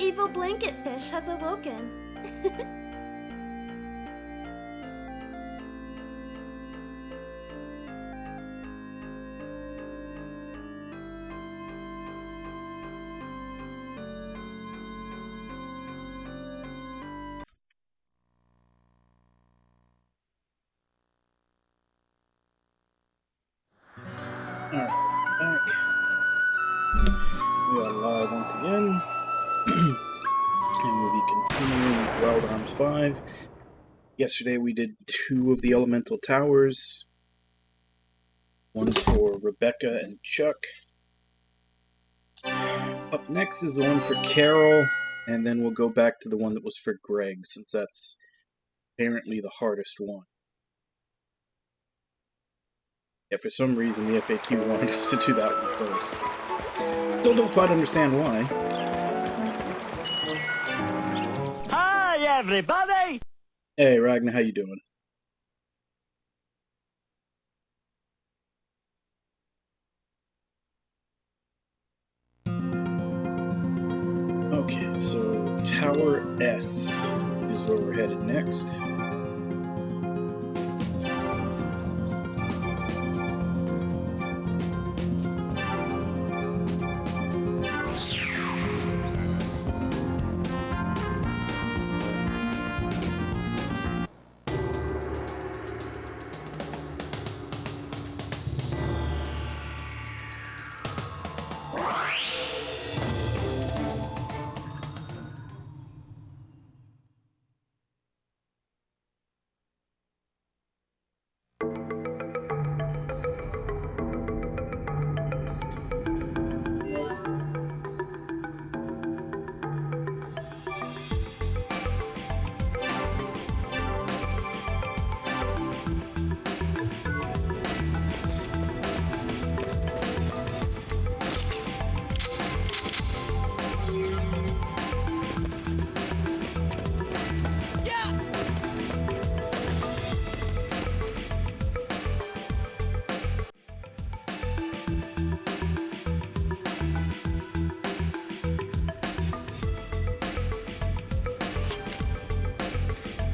evil blanket fish has awoken. Alright, back. We are live once again. And we'll be continuing with Wild Arms 5. Yesterday we did 2 of the elemental towers. One for Rebecca and Chuck. Up next is the one for Carol, and then we'll go back to the one that was for Greg, since that's apparently the hardest one. Yeah, for some reason the FAQ wanted us to do that one first. Still don't quite understand why. Hi, everybody! Hey, Ragnar, how you doing? Okay, so Tower S is where we're headed next.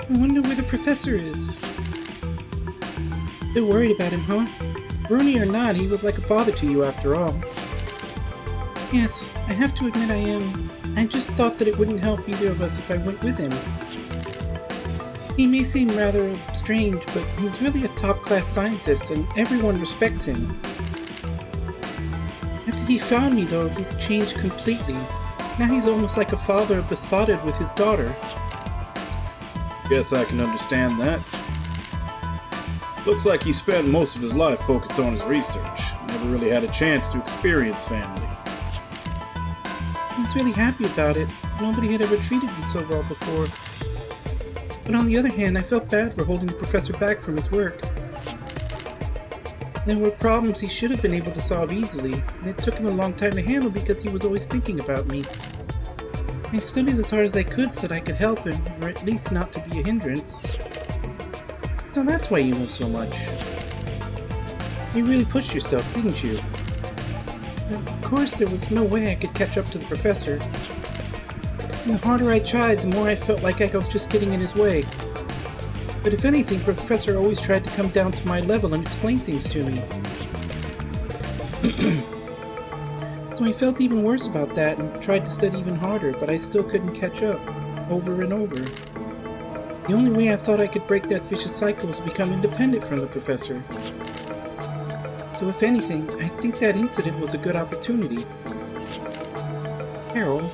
I wonder where the professor is. Bit worried about him, huh? Brony or not, he was like a father to you after all. Yes, I have to admit I am. I just thought that it wouldn't help either of us if I went with him. He may seem rather strange, but he's really a top-class scientist and everyone respects him. After he found me, though, he's changed completely. Now he's almost like a father besotted with his daughter. Guess I can understand that. Looks like he spent most of his life focused on his research. Never really had a chance to experience family. I was really happy about it. Nobody had ever treated me so well before. But on the other hand, I felt bad for holding the professor back from his work. There were problems he should have been able to solve easily, and it took him a long time to handle because he was always thinking about me. I studied as hard as I could so that I could help him, or at least not to be a hindrance. So that's why you know so much. You really pushed yourself, didn't you? Of course, there was no way I could catch up to the professor. And the harder I tried, the more I felt like I was just getting in his way. But if anything, the professor always tried to come down to my level and explain things to me. So I felt even worse about that and tried to study even harder, but I still couldn't catch up, over and over. The only way I thought I could break that vicious cycle was to become independent from the professor. So if anything, I think that incident was a good opportunity. Carol.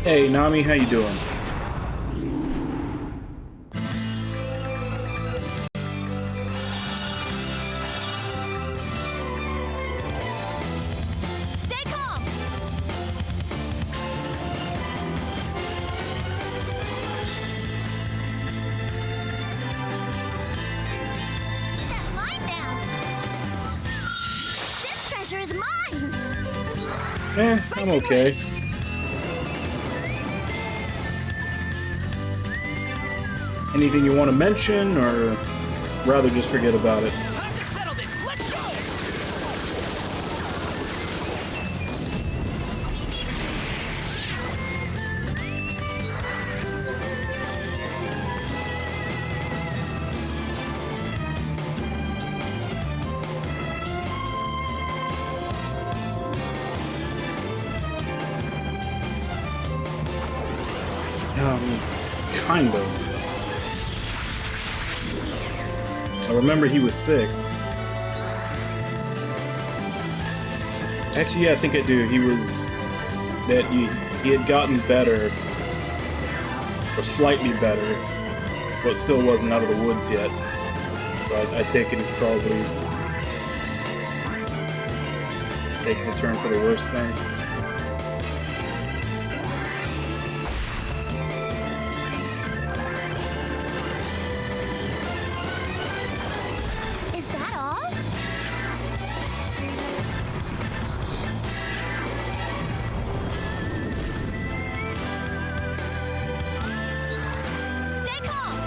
Hey, Nami, how you doing? treasure is mine! I'm okay. Anything you want to mention, or rather just forget about it? Time to settle this. Let's go. Kind of. I remember he was sick. Actually, yeah, I think I do. He had gotten better, or slightly better, but still wasn't out of the woods yet. But I take it he's probably taking a turn for the worse thing. Is that all? Stay calm!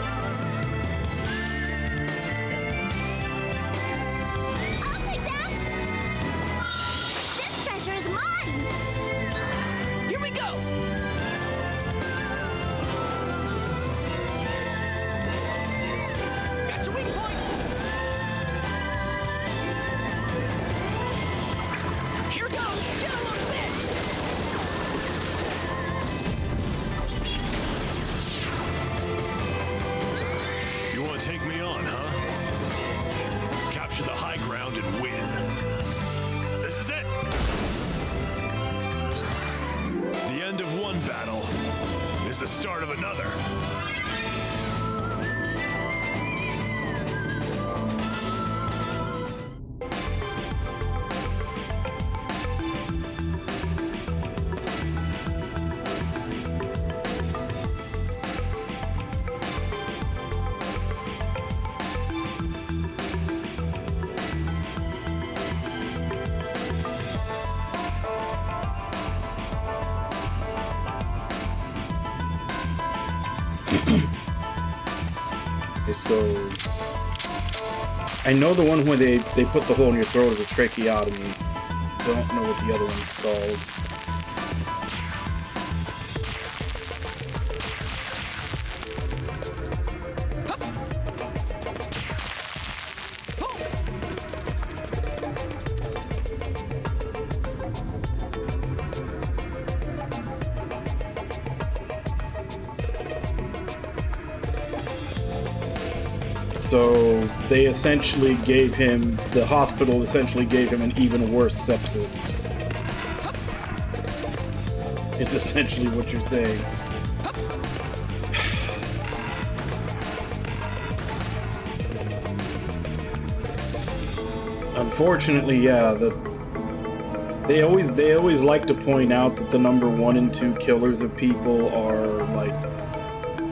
I'll take that! This treasure is mine! Here we go. Got your weak point. Here goes. Get a load of this. You want to take me on, huh? Capture the high ground and win. This is it! The end of one battle is the start of another. Okay, so I know the one where they put the hole in your throat is a tracheotomy. Don't know what the other one's called. So they essentially gave him, the hospital essentially gave him an even worse sepsis. It's essentially what you're saying. Unfortunately, yeah, they always like to point out that the number 1 and 2 killers of people are like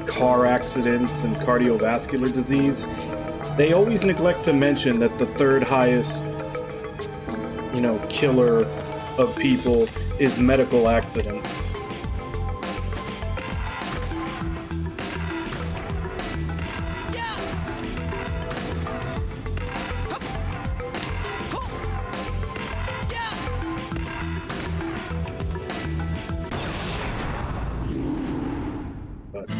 car accidents and cardiovascular disease. They always neglect to mention that the 3rd highest, killer of people is medical accidents. But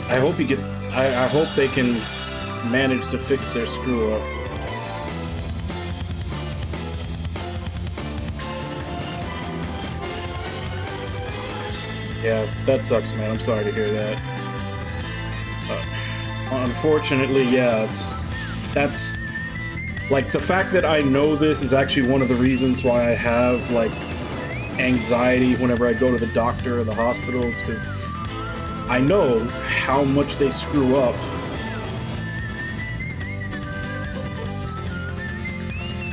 I hope I hope they can manage to fix their screw up. Yeah, that sucks, man. I'm sorry to hear that. Unfortunately, yeah, that's like the fact that I know this is actually one of the reasons why I have like anxiety whenever I go to the doctor or the hospital. It's because I know how much they screw up.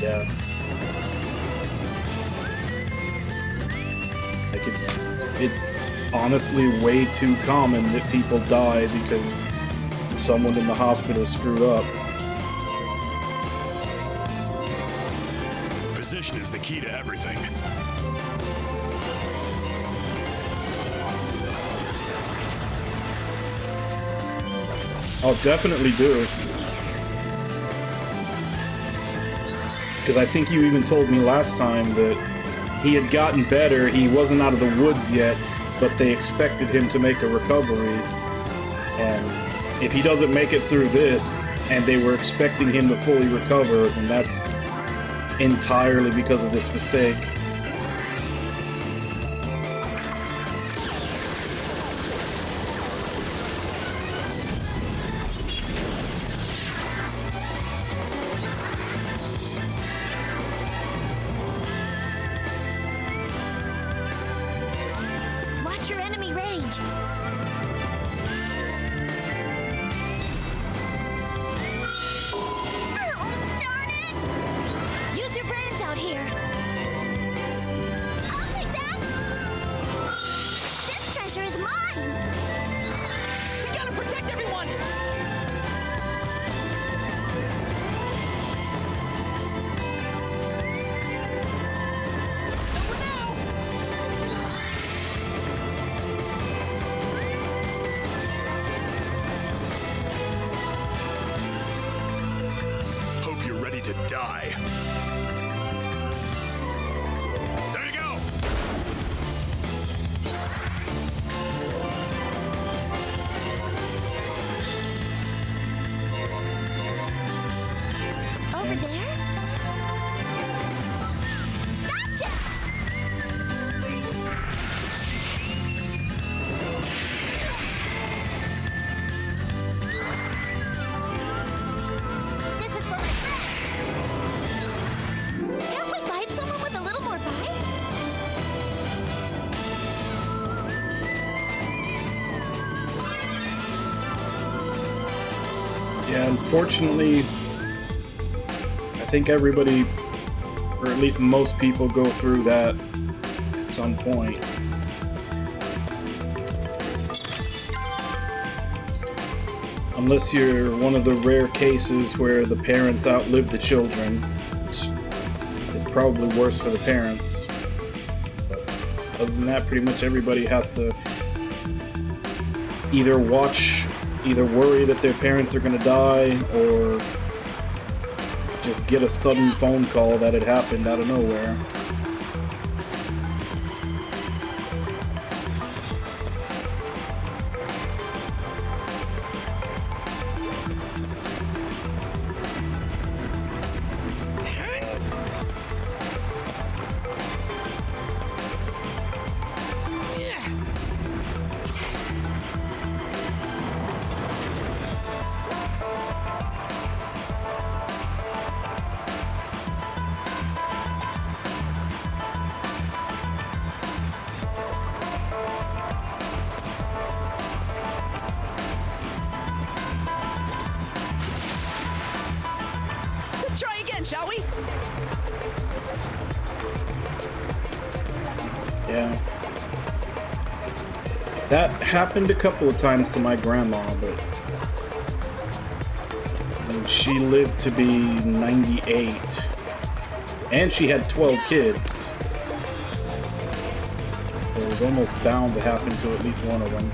Yeah. Like it's honestly way too common that people die because someone in the hospital screwed up. position is the key to everything. I'll definitely do it. Because I think you even told me last time that he had gotten better, he wasn't out of the woods yet, but they expected him to make a recovery. And if he doesn't make it through this, and they were expecting him to fully recover, then that's entirely because of this mistake. Watch your enemy range. Oh, darn it! Use your brains out here. I'll take that. This treasure is mine. We gotta protect everyone! Over now! Hope you're ready to die. There you go! Over there? Gotcha! This is for my friends! Can't we fight someone with a little more bite? Yeah, unfortunately, I think everybody, or at least most people, go through that at some point. Unless you're one of the rare cases where the parents outlive the children, which is probably worse for the parents. But other than that, pretty much everybody has to either worry that their parents are going to die, or just get a sudden phone call that it happened out of nowhere. Let's try again, shall we? Yeah. That happened a couple of times to my grandma, but she lived to be 98. And she had 12 kids. It was almost bound to happen to at least one of them.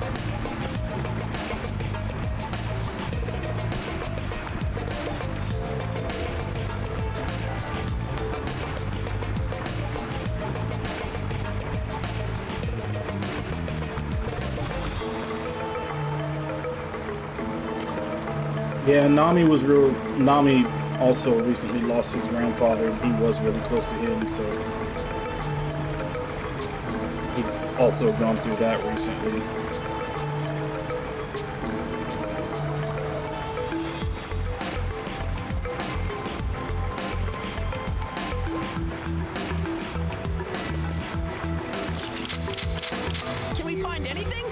Yeah, Nami also recently lost his grandfather, and he was really close to him, so he's also gone through that recently. Can we find anything?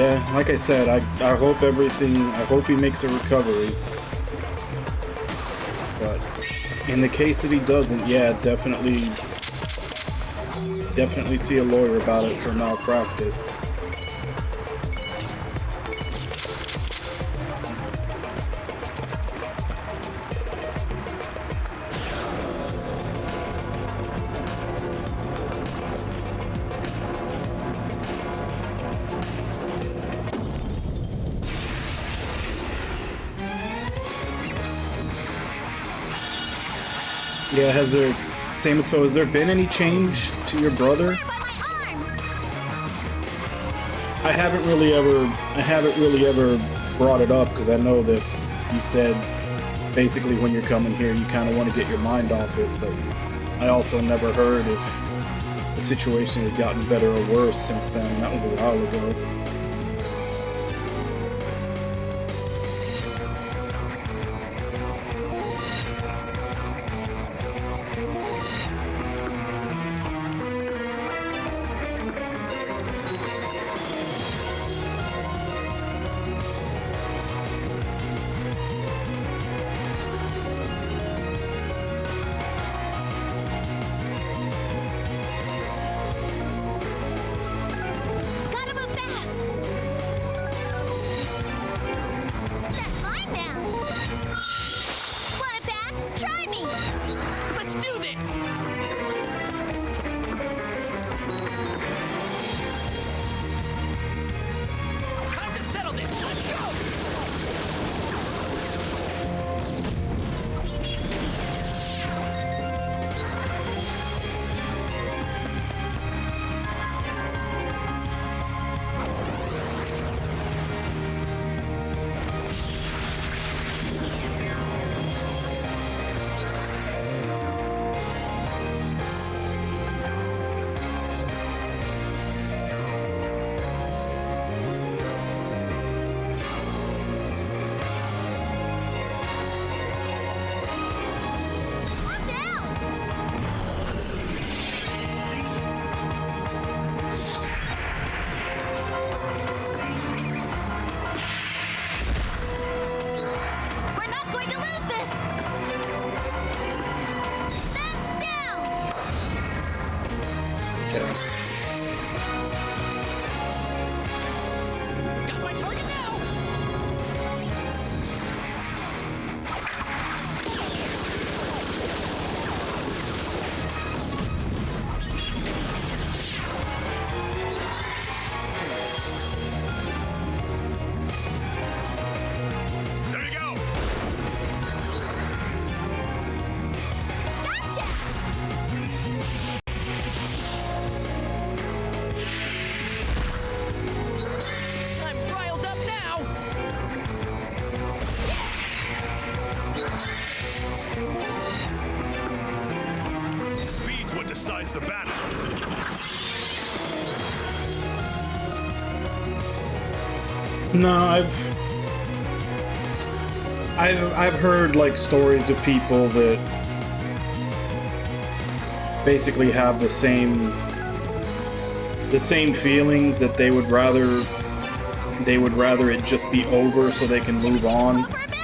Yeah, like I said, I hope I hope he makes a recovery. But in the case that he doesn't, yeah, definitely see a lawyer about it for malpractice. Yeah, Samato, has there been any change to your brother? I haven't really ever brought it up because I know that you said basically when you're coming here you kind of want to get your mind off it, but I also never heard if the situation had gotten better or worse since then. That was a while ago. Gotta move fast. That's mine now. Want it back? Try me. Let's do this! Time to settle this! Let's go! I'm down. We're not going to lose this. That's down. Okay. Got my target now! There you go. Gotcha. I'm riled up now! Speed's what decides the battle. No, I've heard like stories of people that basically have the same feelings, that they would rather it just be over so they can move on, Over a bit?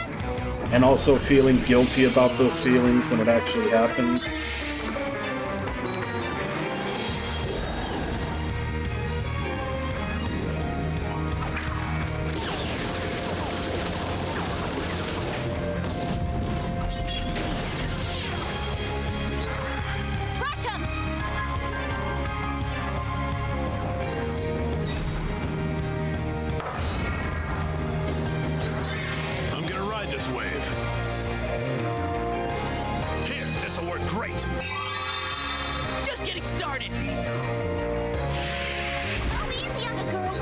and also feeling guilty about those feelings when it actually happens. Let's rush 'em. I'm gonna ride this wave. Here, this'll work great. Just getting started! Go easy on the girl.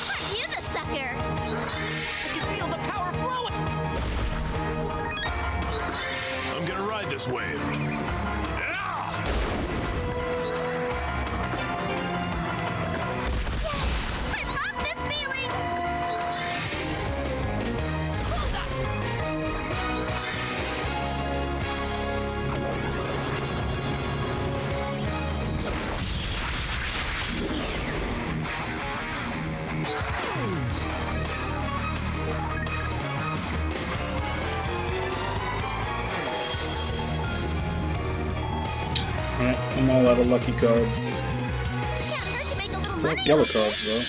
Aren't you the sucker? I can feel the power flowing! I'm gonna ride this wave. Yeah! I love this feeling. Hold up! I'm all out of lucky cards. Can't hurt to make a little It's all money. Gala cards, though.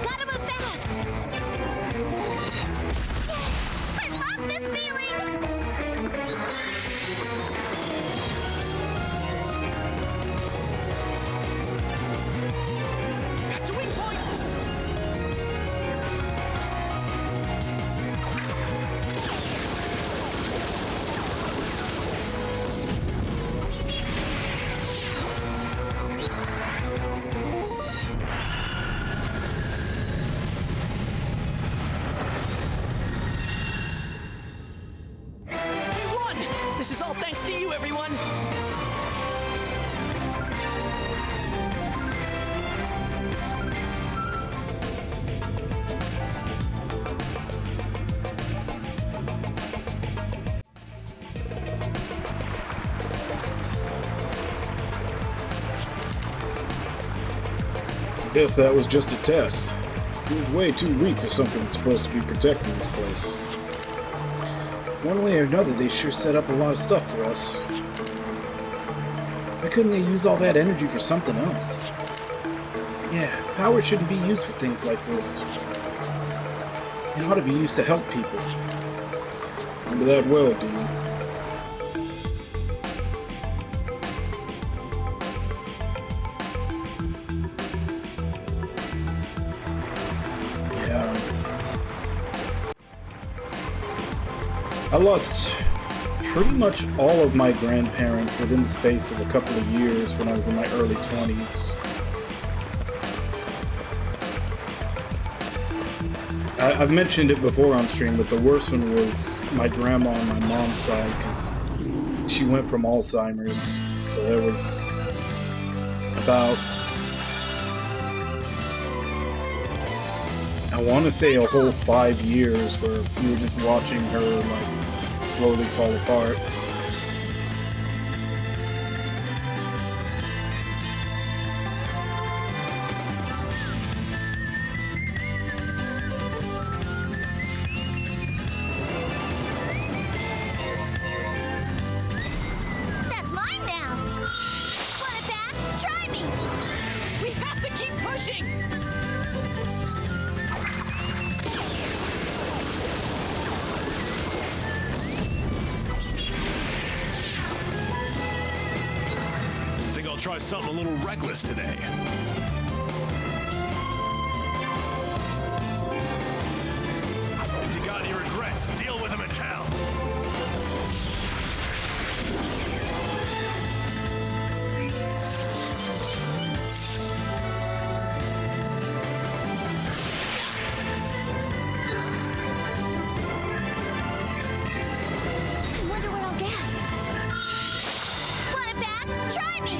Gotta move fast. Yes, I love this feeling. Got your weak point. We won! This is all thanks to you, everyone! Guess that was just a test. He was way too weak for something that's supposed to be protecting this place. One way or another, they sure set up a lot of stuff for us. Why couldn't they use all that energy for something else? Yeah, power shouldn't be used for things like this. It ought to be used to help people. Remember that well, dude. I lost pretty much all of my grandparents within the space of a couple of years when I was in my early 20s. I've mentioned it before on stream, but the worst one was my grandma on my mom's side, because she went from Alzheimer's. So there was about, I want to say, a whole 5 years where we were just watching her like slowly fall apart. That's mine now. Want it back? Try me. We have to keep pushing! Think I'll try something a little reckless today. If you got any regrets, deal with them in hell. I wonder what I'll get. Want it back? Try me.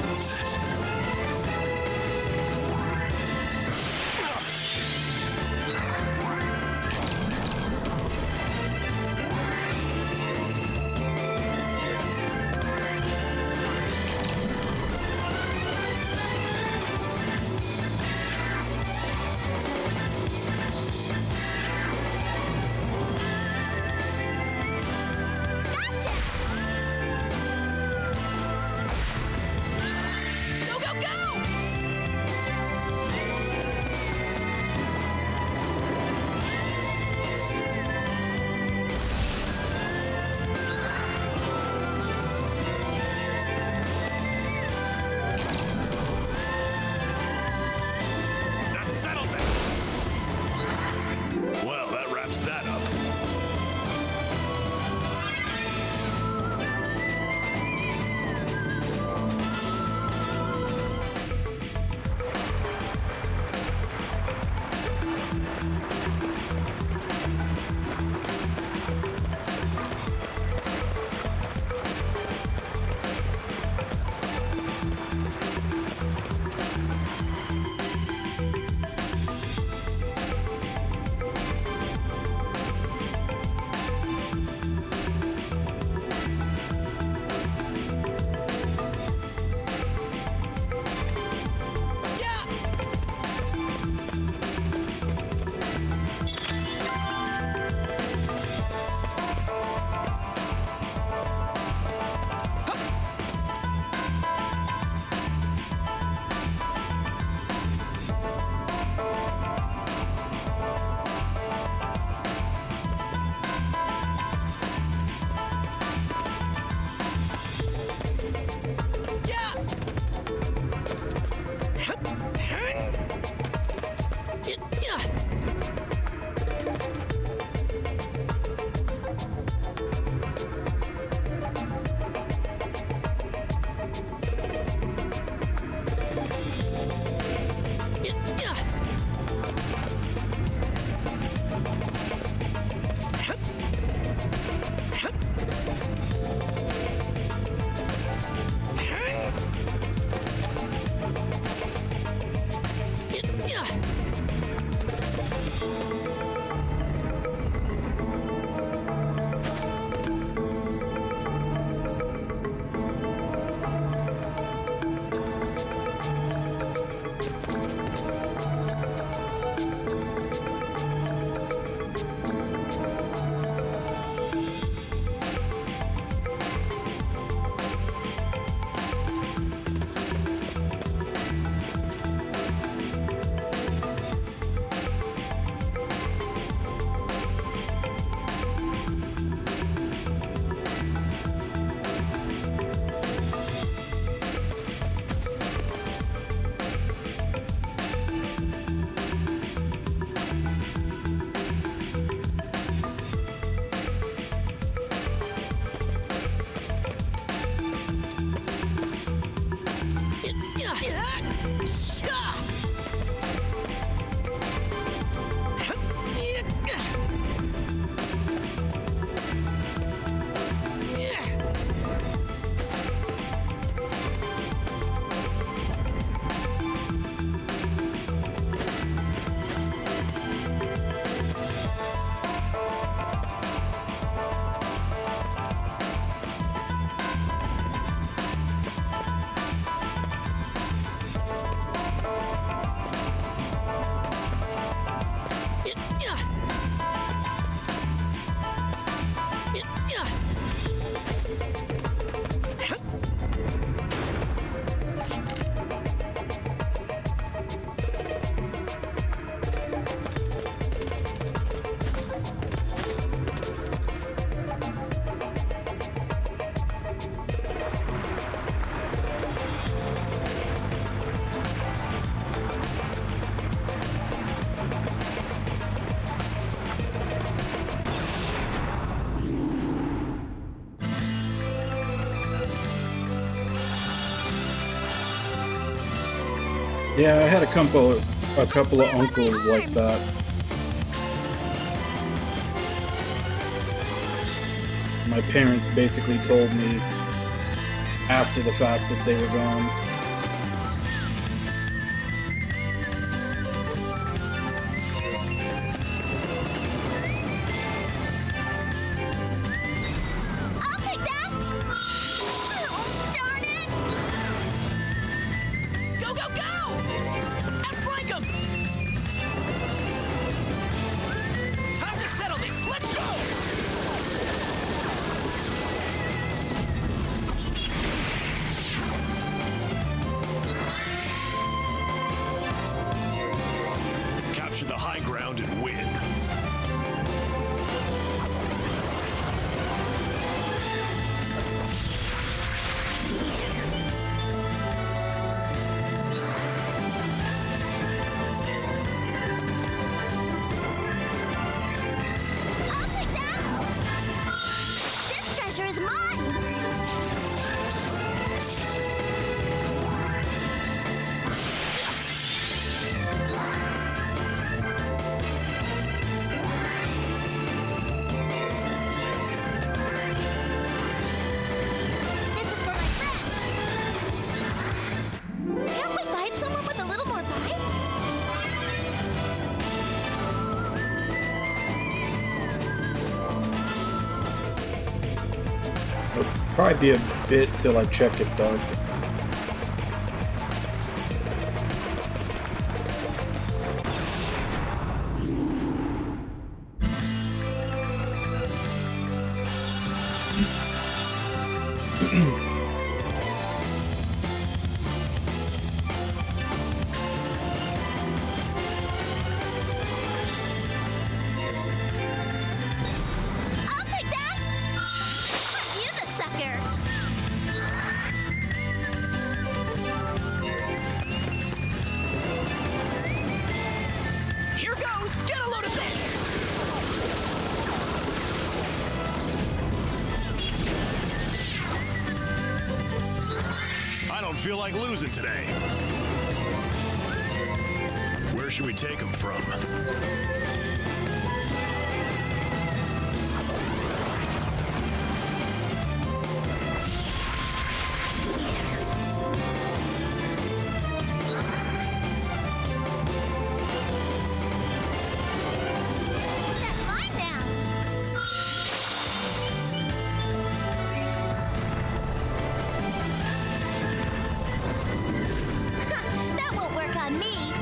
Yeah, I had a couple of uncles like that. My parents basically told me after the fact that they were gone. I'll take that! Oh, darn it! Go, go, go! Outflank him! Time to settle this. Let's go! Capture the high ground and win. I'll take that! This treasure is mine! This is for my friends! Can't we find someone with a little more bite? It'll probably be a bit till I check it though. I'll take that! You the sucker! Here goes! Get a load of this! I don't feel like losing today. Where should we take him from? That's mine now! That won't work on me!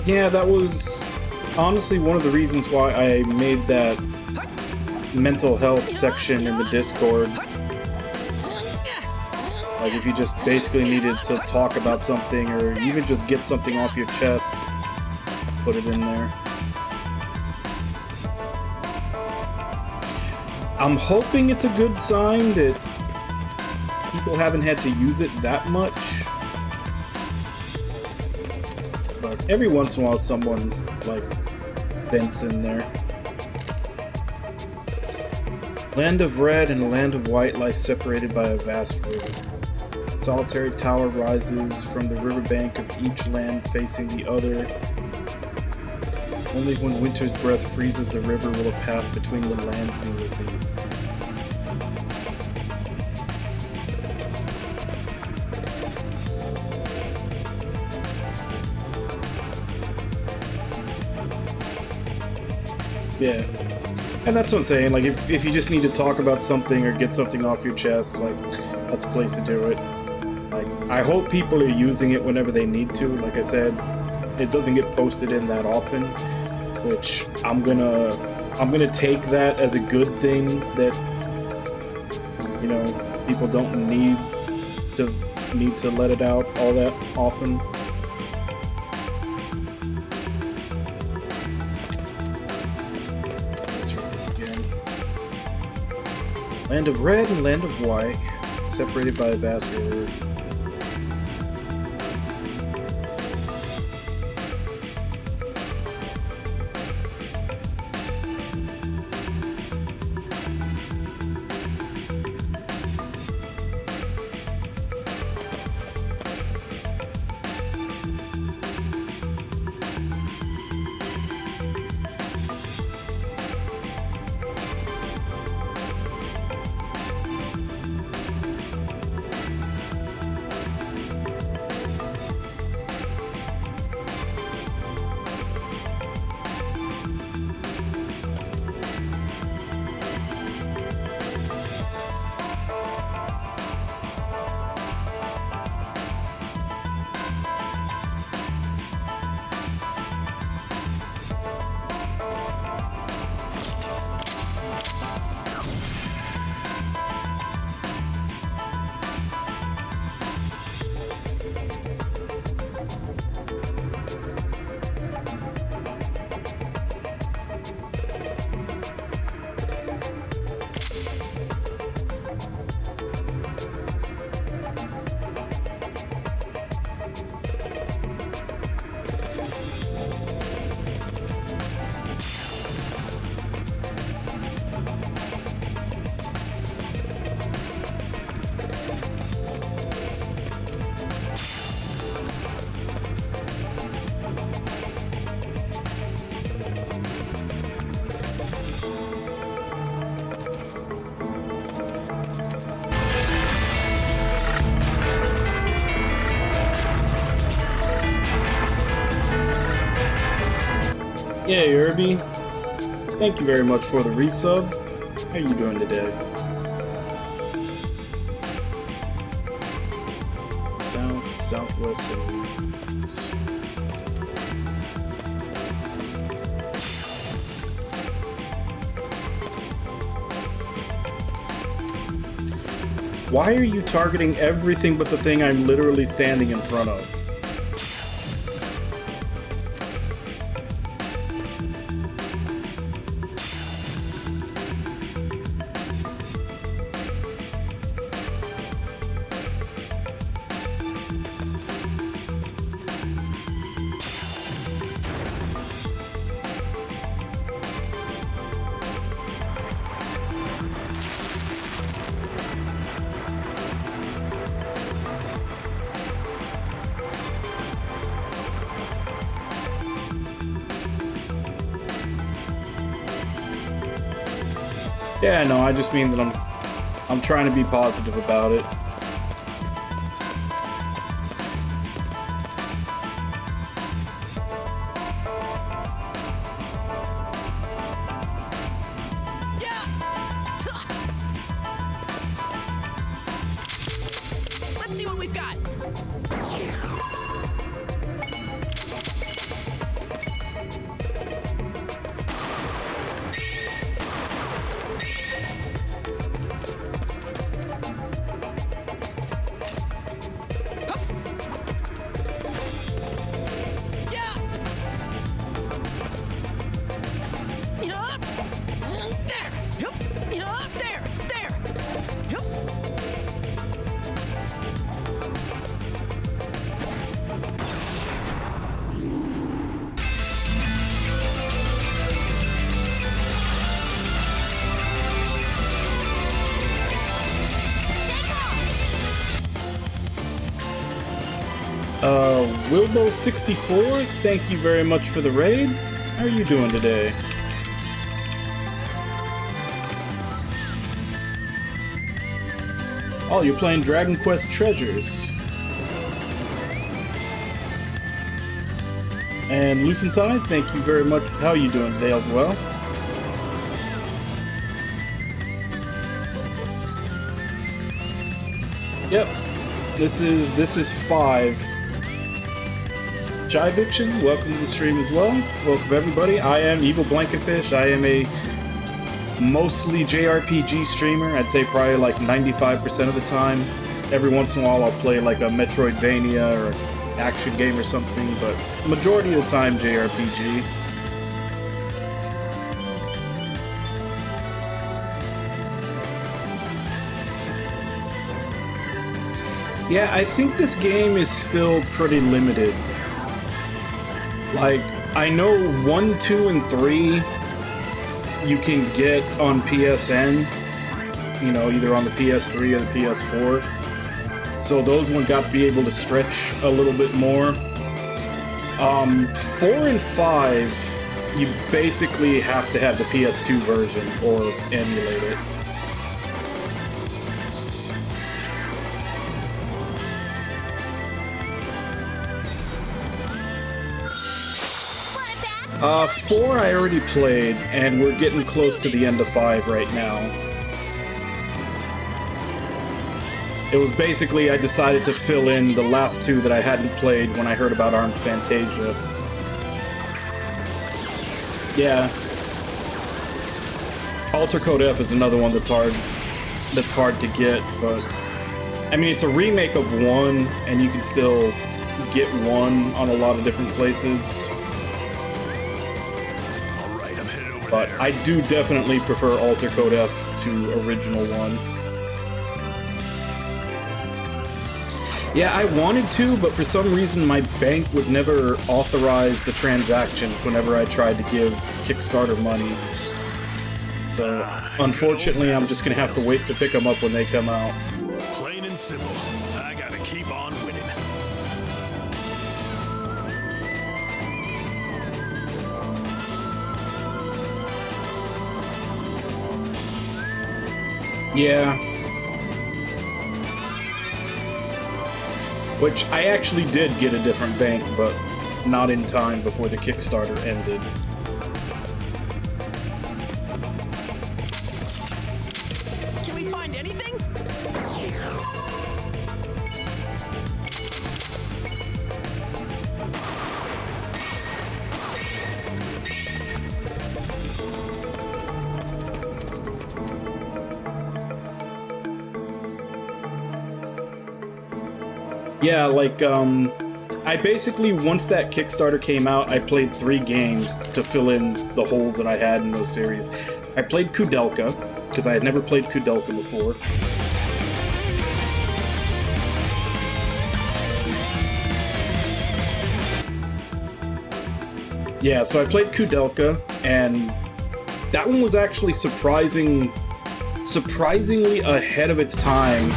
Yeah, that was honestly one of the reasons why I made that mental health section in the Discord. Like, if you just basically needed to talk about something or even just get something off your chest, put it in there. I'm hoping it's a good sign that people haven't had to use it that much. But every once in a while someone, like, vents in there. Land of Red and Land of White lie separated by a vast river. A solitary tower rises from the riverbank of each land facing the other. Only when winter's breath freezes the river will a path between the lands be revealed. Yeah. And that's what I'm saying, like, if you just need to talk about something or get something off your chest, like, that's a place to do it. Like, I hope people are using it whenever they need to. Like I said, it doesn't get posted in that often, which I'm gonna take that as a good thing, that, you know, people don't need to let it out all that often. Land of Red and Land of White, separated by a vast river. Yay, Irby. Thank you very much for the resub. How are you doing today? South, southwest, and east. Why are you targeting everything but the thing I'm literally standing in front of? Yeah, no, I just mean that I'm trying to be positive about it. Yeah. Let's see what we've got. Wilbo64, thank you very much for the raid. How are you doing today? Oh, you're playing Dragon Quest Treasures. And Lucentai, thank you very much. How are you doing today as well? Yep. This is 5. Jiviction, welcome to the stream as well. Welcome everybody. I am Evil Blankenfish. I am a mostly JRPG streamer. I'd say probably like 95% of the time. Every once in a while I'll play like a Metroidvania or action game or something, but majority of the time JRPG. Yeah, I think this game is still pretty limited. Like, I know 1, 2, and 3 you can get on PSN, you know, either on the PS3 or the PS4. So those ones got to be able to stretch a little bit more. 4 and 5, you basically have to have the PS2 version or emulate it. 4 I already played, and we're getting close to the end of 5 right now. It was basically, I decided to fill in the last 2 that I hadn't played when I heard about Armed Fantasia. Yeah. Alter Code F is another one that's hard to get, but I mean, it's a remake of 1, and you can still get 1 on a lot of different places. But I do definitely prefer Alter Code F to original 1. Yeah, I wanted to, but for some reason my bank would never authorize the transactions whenever I tried to give Kickstarter money. So, unfortunately, I'm just gonna have to wait to pick them up when they come out. Plain and simple. I gotta keep on winning. Yeah. Which I actually did get a different bank, but not in time before the Kickstarter ended. Can we find anything? Yeah, like, I basically, once that Kickstarter came out, I played 3 games to fill in the holes that I had in those series. I played Kudelka, because I had never played Kudelka before. Yeah, so I played Kudelka, and that one was actually surprisingly ahead of its time.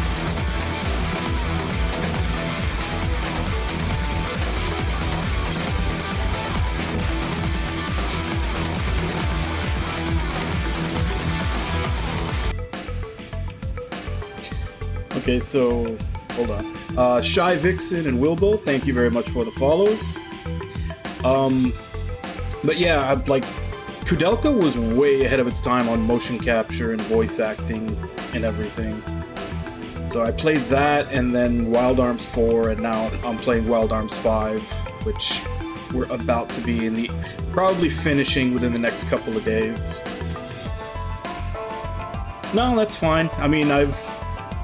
Okay, so, hold on. Shy Vixen and Wilbo, thank you very much for the follows. But yeah, like, Kudelka was way ahead of its time on motion capture and voice acting and everything. So I played that, and then Wild Arms 4, and now I'm playing Wild Arms 5, which we're about to be in the... probably finishing within the next couple of days. No, that's fine. I mean,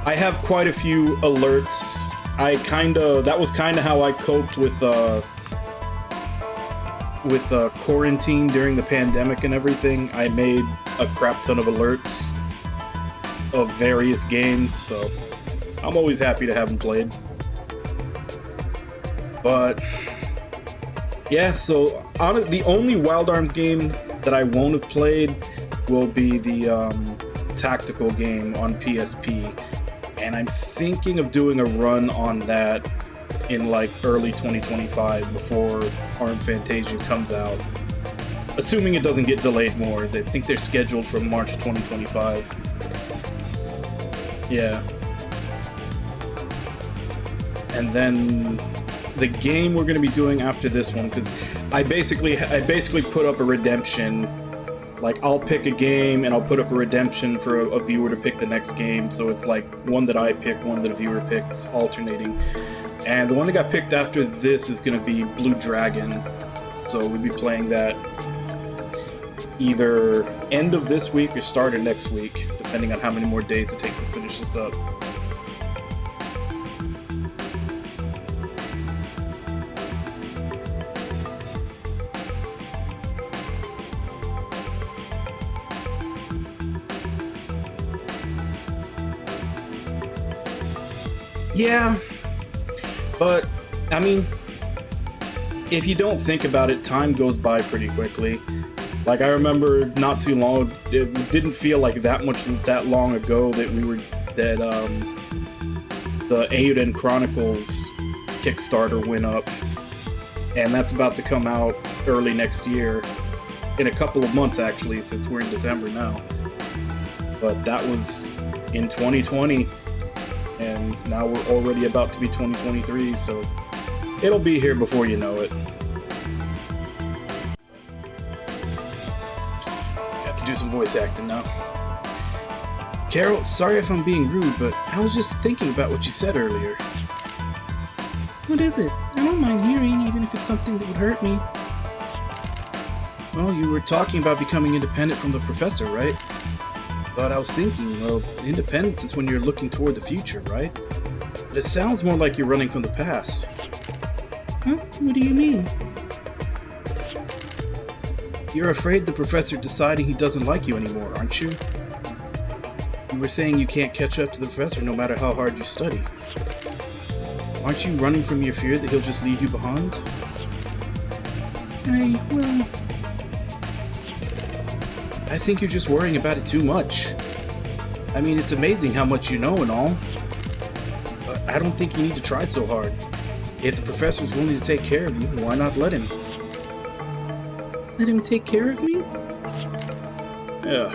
I have quite a few alerts. That was kinda how I coped with quarantine during the pandemic and everything. I made a crap ton of alerts of various games, so I'm always happy to have them played. But yeah, so the only Wild Arms game that I won't have played will be the tactical game on PSP. And I'm thinking of doing a run on that in like early 2025 before Armed Fantasia comes out. Assuming it doesn't get delayed more. They think they're scheduled for March 2025. Yeah. And then the game we're going to be doing after this one, because I basically put up a redemption. Like, I'll pick a game and I'll put up a redemption for a viewer to pick the next game. So it's like one that I pick, one that a viewer picks, alternating. And the one that got picked after this is going to be Blue Dragon. So we'll be playing that either end of this week or start of next week, depending on how many more days it takes to finish this up. Yeah, but, I mean, if you don't think about it, time goes by pretty quickly. Like, I remember not too long, it didn't feel like that long ago that the Eiyuden Chronicles Kickstarter went up, and that's about to come out early next year, in a couple of months actually, since we're in December now. But that was in 2020. And now we're already about to be 2023, so it'll be here before you know it. Got to do some voice acting now. Carol, sorry if I'm being rude, but I was just thinking about what you said earlier. What is it? I don't mind hearing, even if it's something that would hurt me. Well, you were talking about becoming independent from the professor, right? But I was thinking, well, independence is when you're looking toward the future, right? But it sounds more like you're running from the past. Huh? What do you mean? You're afraid the professor deciding he doesn't like you anymore, aren't you? You were saying you can't catch up to the professor no matter how hard you study. Aren't you running from your fear that he'll just leave you behind? I think you're just worrying about it too much. I mean, it's amazing how much you know and all. But I don't think you need to try so hard. If the professor's willing to take care of you, why not let him? Let him take care of me? Yeah.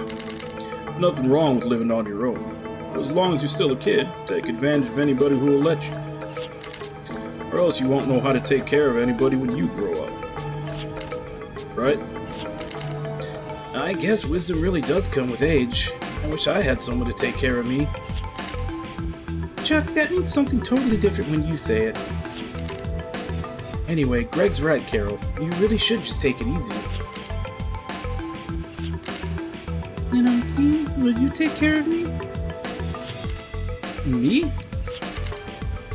Nothing wrong with living on your own. As long as you're still a kid, take advantage of anybody who will let you. Or else you won't know how to take care of anybody when you grow up. Right? I guess wisdom really does come with age. I wish I had someone to take care of me. Chuck, that means something totally different when you say it. Anyway, Greg's right, Carol. You really should just take it easy. And Dean, will you take care of me? Me?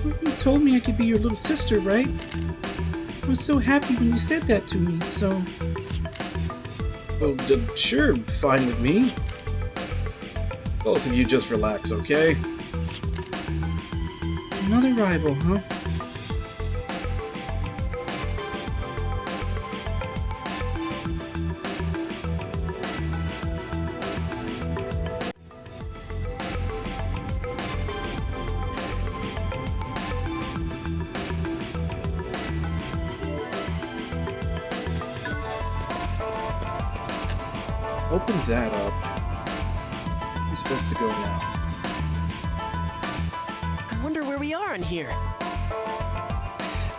Well, you told me I could be your little sister, right? I was so happy when you said that to me, so... Well, sure, fine with me. Both of you just relax, okay? Another rival, huh? Open that up. We're supposed to go now. I wonder where we are in here.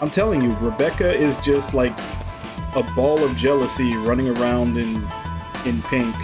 I'm telling you, Rebecca is just like a ball of jealousy running around in pink.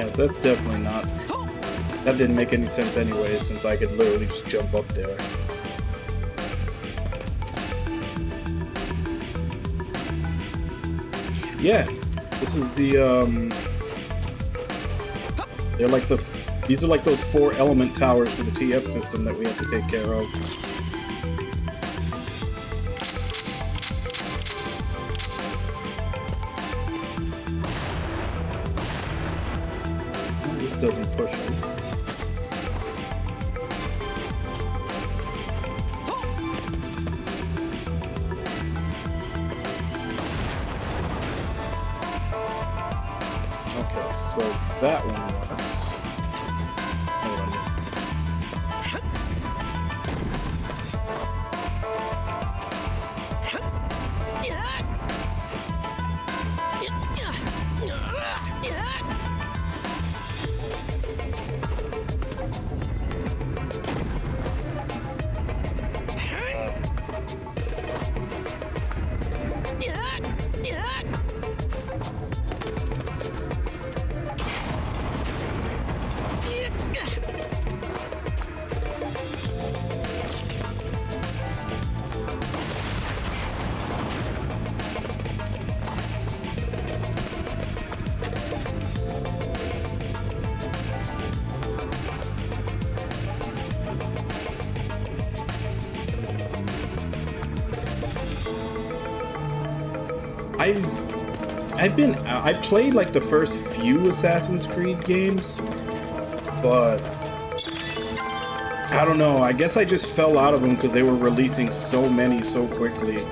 Yeah, so that's definitely not... That didn't make any sense anyway, since I could literally just jump up there. Yeah, this is the, they're like the... These are like those 4 element towers for the TF system that we have to take care of. This doesn't push me. Okay, so that one works. Hold on. I played like the first few Assassin's Creed games, but I don't know, I guess I just fell out of them because they were releasing so many so quickly.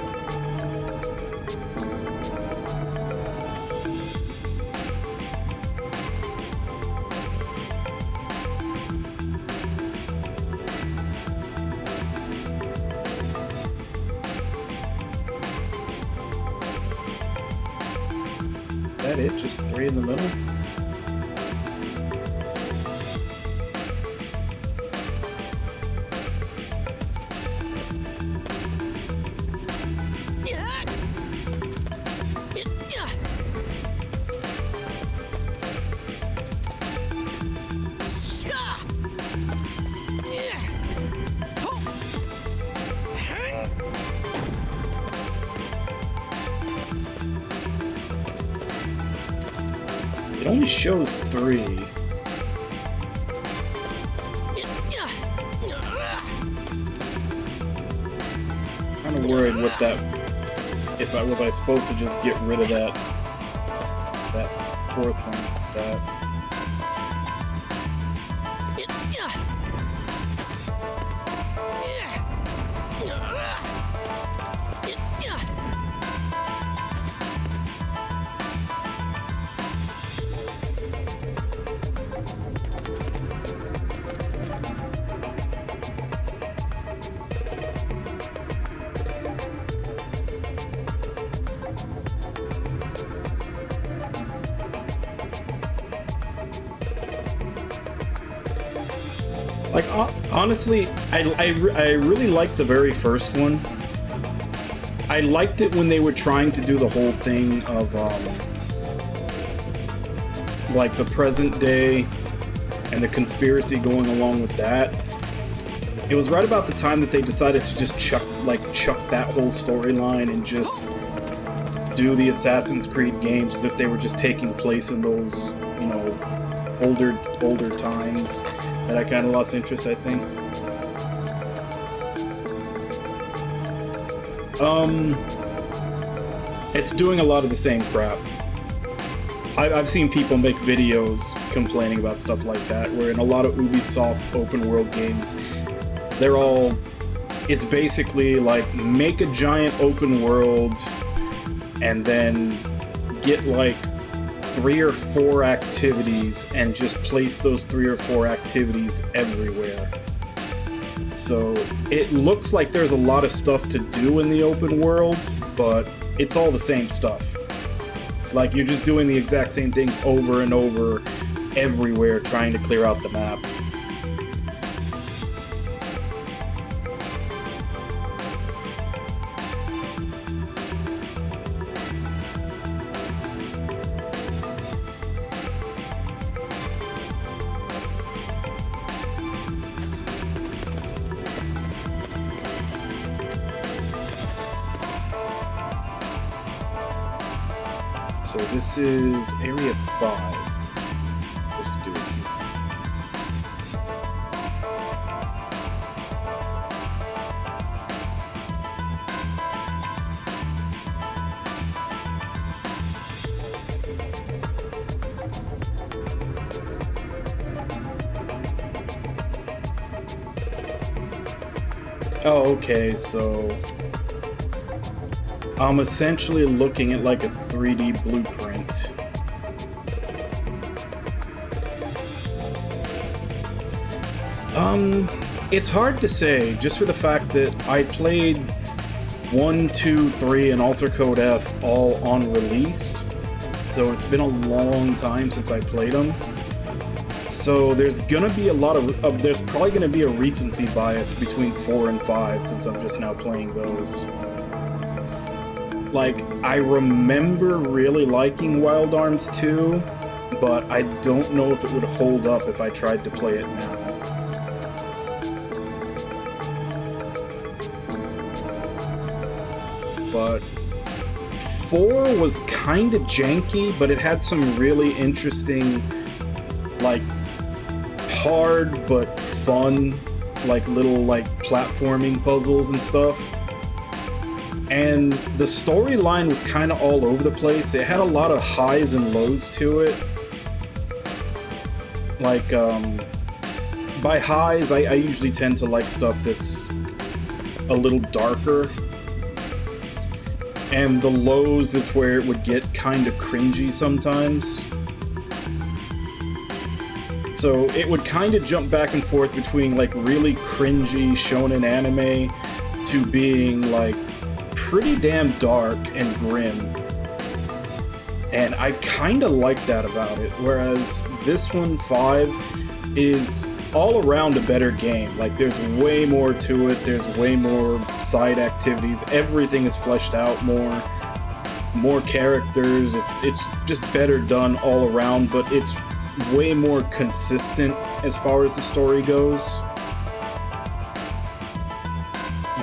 Is that it? Just 3 in the middle? It only shows 3. Kind of worried what that... If I was supposed to just get rid of that 4th one with that. Like, honestly, I really liked the very first one. I liked it when they were trying to do the whole thing of, like, the present day and the conspiracy going along with that. It was right about the time that they decided to just chuck that whole storyline and just do the Assassin's Creed games as if they were just taking place in those, you know, older times. That I kind of lost interest, I think. It's doing a lot of the same crap. I've seen people make videos complaining about stuff like that, where in a lot of Ubisoft open world games, it's basically like, make a giant open world, and then get like 3 or 4 activities and just place those 3 or 4 activities everywhere. So it looks like there's a lot of stuff to do in the open world, but it's all the same stuff. Like, you're just doing the exact same things over and over everywhere, trying to clear out the map. so this is Area 5. Let's do it here. Oh, okay, so I'm essentially looking at like a 3D blueprint. It's hard to say, just for the fact that I played 1, 2, 3, and Alter Code F all on release, so it's been a long time since I played them. So there's gonna be a lot of there's probably gonna be a recency bias between 4 and 5 since I'm just now playing those. Like, I remember really liking Wild Arms 2, but I don't know if it would hold up if I tried to play it now. But 4 was kinda janky, but it had some really interesting, like, hard but fun, like, little, like, platforming puzzles and stuff. And the storyline was kind of all over the place. It had a lot of highs and lows to it. Like, by highs, I usually tend to like stuff that's a little darker. And the lows is where it would get kind of cringy sometimes. So it would kind of jump back and forth between like really cringy shonen anime to being like pretty damn dark and grim. And I kind of like that about it. Whereas this one, 5, is all around a better game. Like, there's way more to it, there's way more side activities, everything is fleshed out more characters, it's just better done all around, but it's way more consistent as far as the story goes.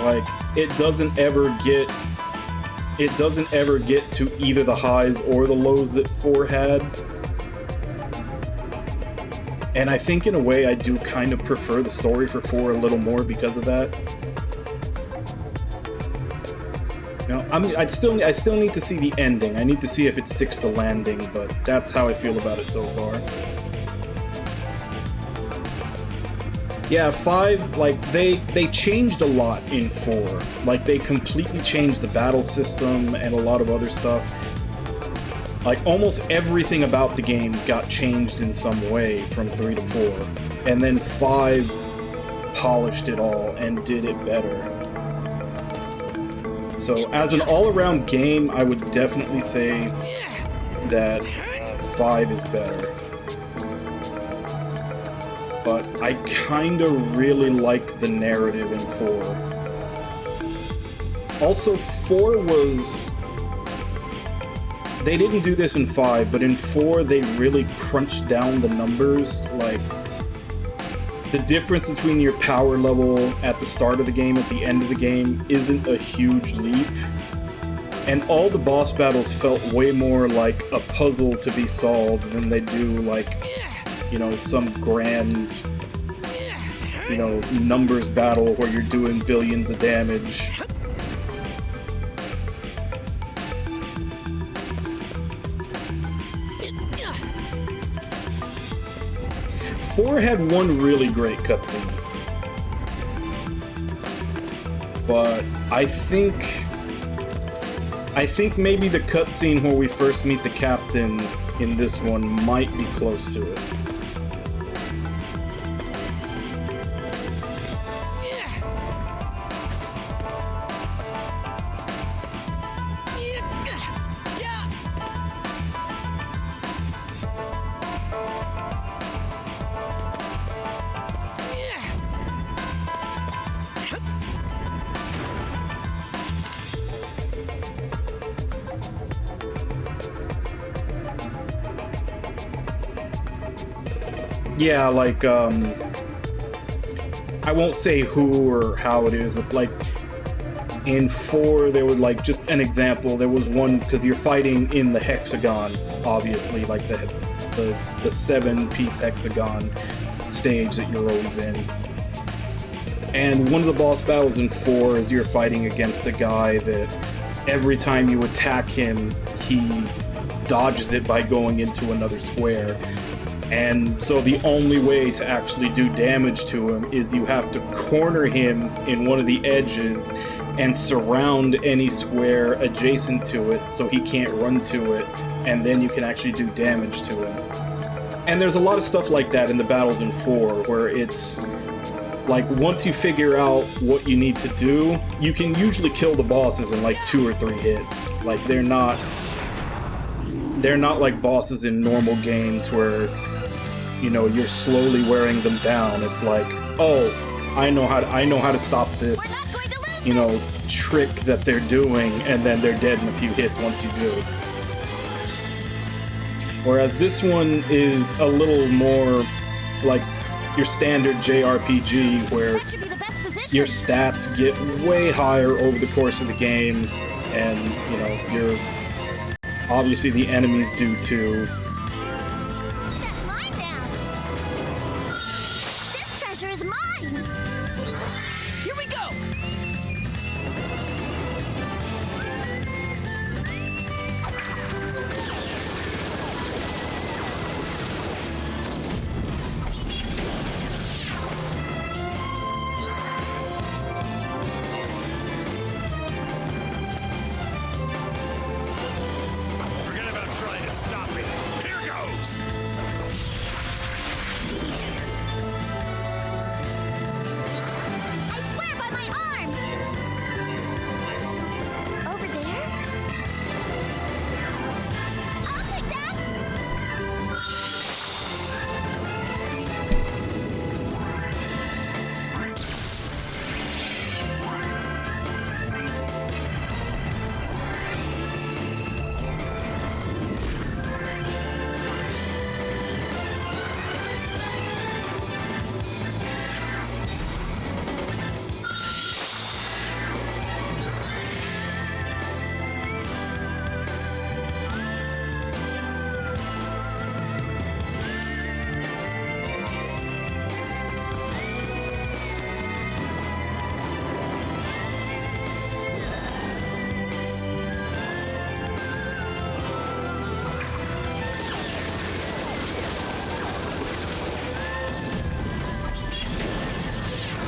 Like, it doesn't ever get to either the highs or the lows that 4 had. And I think in a way I do kind of prefer the story for 4 a little more because of that. You know, I mean, I still need to see the ending. I need to see if it sticks the landing, but that's how I feel about it so far. Yeah, 5, like, they changed a lot in 4. Like, they completely changed the battle system and a lot of other stuff. Like, almost everything about the game got changed in some way from 3 to 4. And then 5 polished it all and did it better. So, as an all-around game, I would definitely say that 5 is better. But I kinda really liked the narrative in 4. Also, 4 was... They didn't do this in 5, but in 4 they really crunched down the numbers. Like, the difference between your power level at the start of the game and at the end of the game isn't a huge leap. And all the boss battles felt way more like a puzzle to be solved than they do like, you know, some grand, you know, numbers battle where you're doing billions of damage. 4 had one really great cutscene. But I think maybe the cutscene where we first meet the captain in this one might be close to it. Yeah, like, I won't say who or how it is, but, like, In 4, there was like just an example. There was one because you're fighting in the hexagon, obviously, like the 7-piece hexagon stage that you're always in. And one of the boss battles in 4 is you're fighting against a guy that every time you attack him, he dodges it by going into another square. And so the only way to actually do damage to him is you have to corner him in one of the edges and surround any square adjacent to it so he can't run to it, and then you can actually do damage to him. And there's a lot of stuff like that in the battles in 4, where it's like once you figure out what you need to do, you can usually kill the bosses in like 2 or 3 hits. Like they're not like bosses in normal games where, you know, you're slowly wearing them down. It's like, oh, I know how to stop this, you know, trick that they're doing, and then they're dead in a few hits once you do. Whereas this one is a little more like your standard JRPG, where That should be the best position. your stats get way higher over the course of the game, and, you know, you're obviously the enemies do too. That's mine now. This treasure is mine. Here we go! Forget about trying to stop me. Here goes! I swear by my arm. Over there? I'll take that.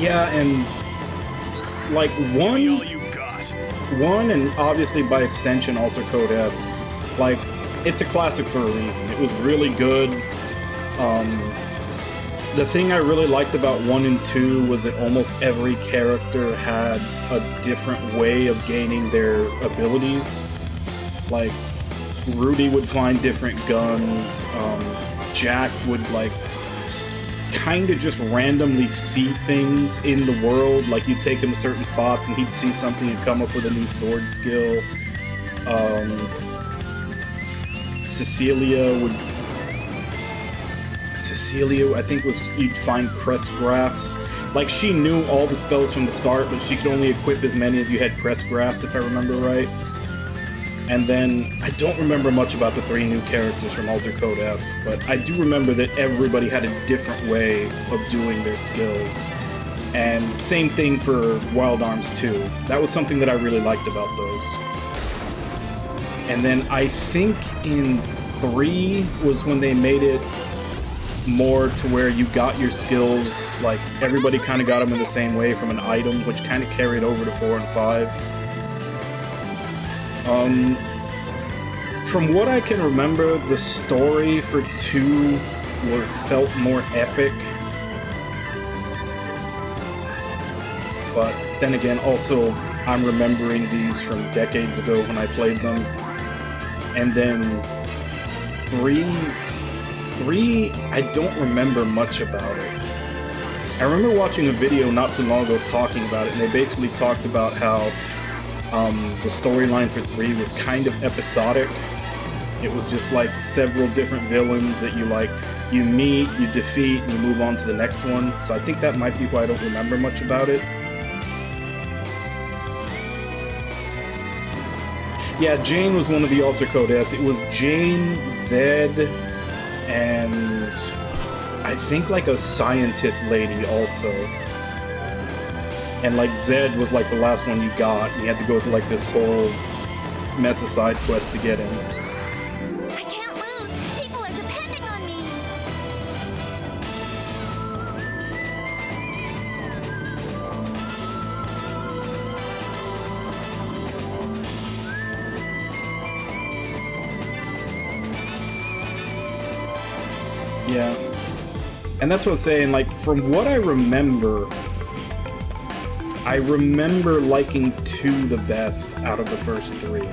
Yeah, and like Give me all one you got. and obviously by extension Alter Code F, like, it's a classic for a reason. It was really good. The thing I really liked about 1 and 2 was that almost every character had a different way of gaining their abilities. Like, Rudy would find different guns, Jack would, like, kind of just randomly see things in the world. Like, you'd take him to certain spots and he'd see something and come up with a new sword skill. Cecilia, I think, was, you'd find crest graphs. Like, she knew all the spells from the start, but she could only equip as many as you had crest graphs, if I remember right. And then, I don't remember much about the 3 new characters from Alter Code F, but I do remember that everybody had a different way of doing their skills. And same thing for Wild Arms 2. That was something that I really liked about those. And then I think in 3 was when they made it more to where you got your skills, like, everybody kind of got them in the same way from an item, which kind of carried over to 4 and 5. From what I can remember, the story for 2 felt more epic. But then again, also, I'm remembering these from decades ago when I played them. And then 3, I don't remember much about it. I remember watching a video not too long ago talking about it, and they basically talked about how the storyline for 3 was kind of episodic. It was just like several different villains that you meet, you defeat, and you move on to the next one. So I think that might be why I don't remember much about it. Yeah, Jane was one of the alter codettes. It was Jane, Zed, and I think like a scientist lady also. And like Zed was like the last one you got, and you had to go through like this whole mess of side quest to get him. I can't lose. People are depending on me. Yeah. And that's what I'm saying, like, from what I remember liking 2 the best out of the first 3.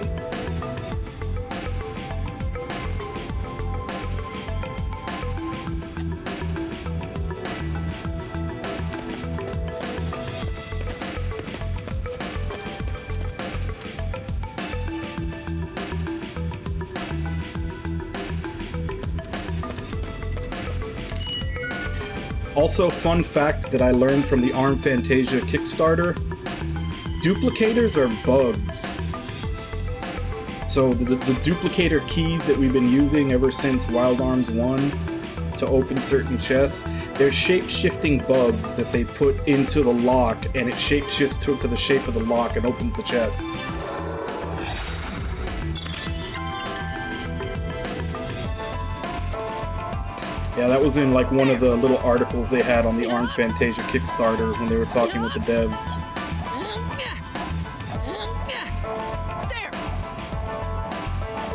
Also, fun fact that I learned from the Arm Fantasia Kickstarter, duplicators are bugs. So the duplicator keys that we've been using ever since Wild Arms 1 to open certain chests, they're shape-shifting bugs that they put into the lock, and it shape-shifts to the shape of the lock and opens the chests. Yeah, that was in like one of the little articles they had on the Arm Fantasia Kickstarter when they were talking with the devs. There.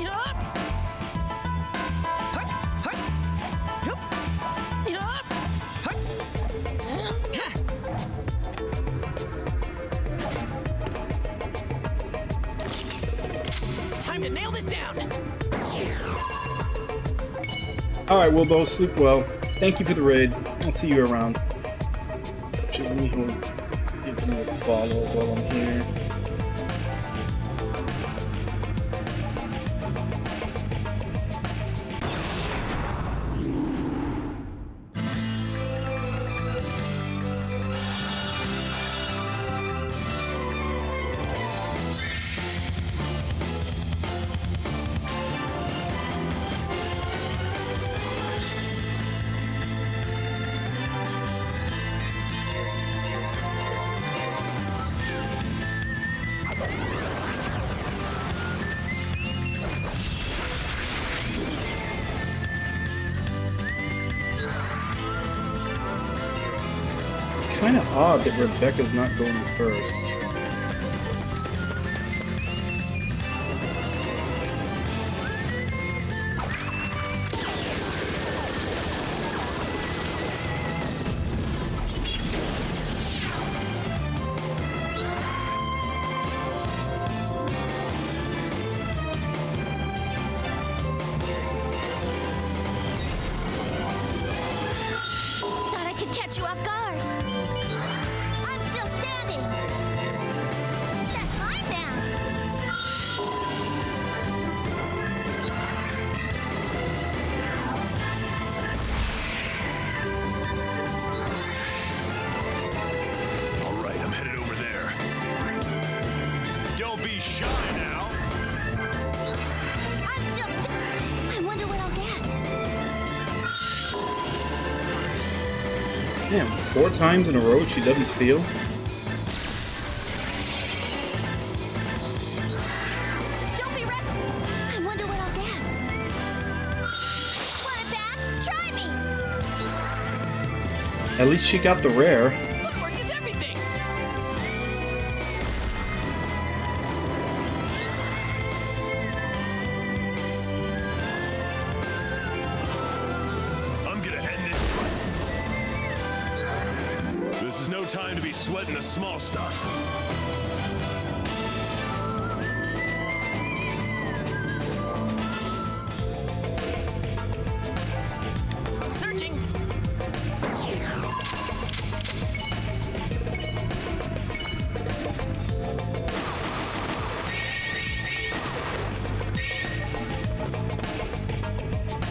Yup. Huck, huck. Yup. Yup. Huck. Time to nail this down. Alright, we'll both sleep well. Thank you for the raid. I'll see you around. Actually, let me give you a follow while I'm here. Kind of odd that Rebecca's not going first. Thought I could catch you off guard. I'm still standing. That's mine now. All right, I'm headed over there. Don't be shy now. I'm still I wonder what I'll get. Damn, 4 times in a row she doesn't steal? Don't be wrecked. I wonder what I'll get. Want it back? Try me. At least she got the rare. Footwork is everything. I'm gonna end this fight. This is no time to be sweating the small stuff. Searching.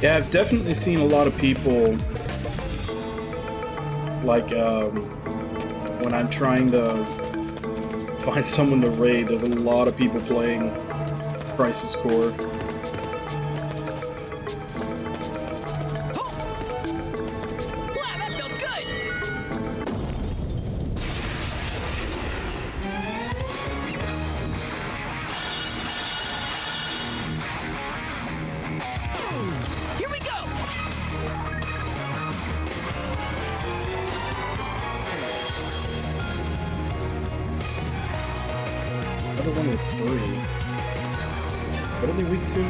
Yeah, I've definitely seen a lot of people, like, when I'm trying to find someone to raid, there's a lot of people playing Crisis Core. Wow, that felt good! Here we go! Another one with 3. What are they weak to?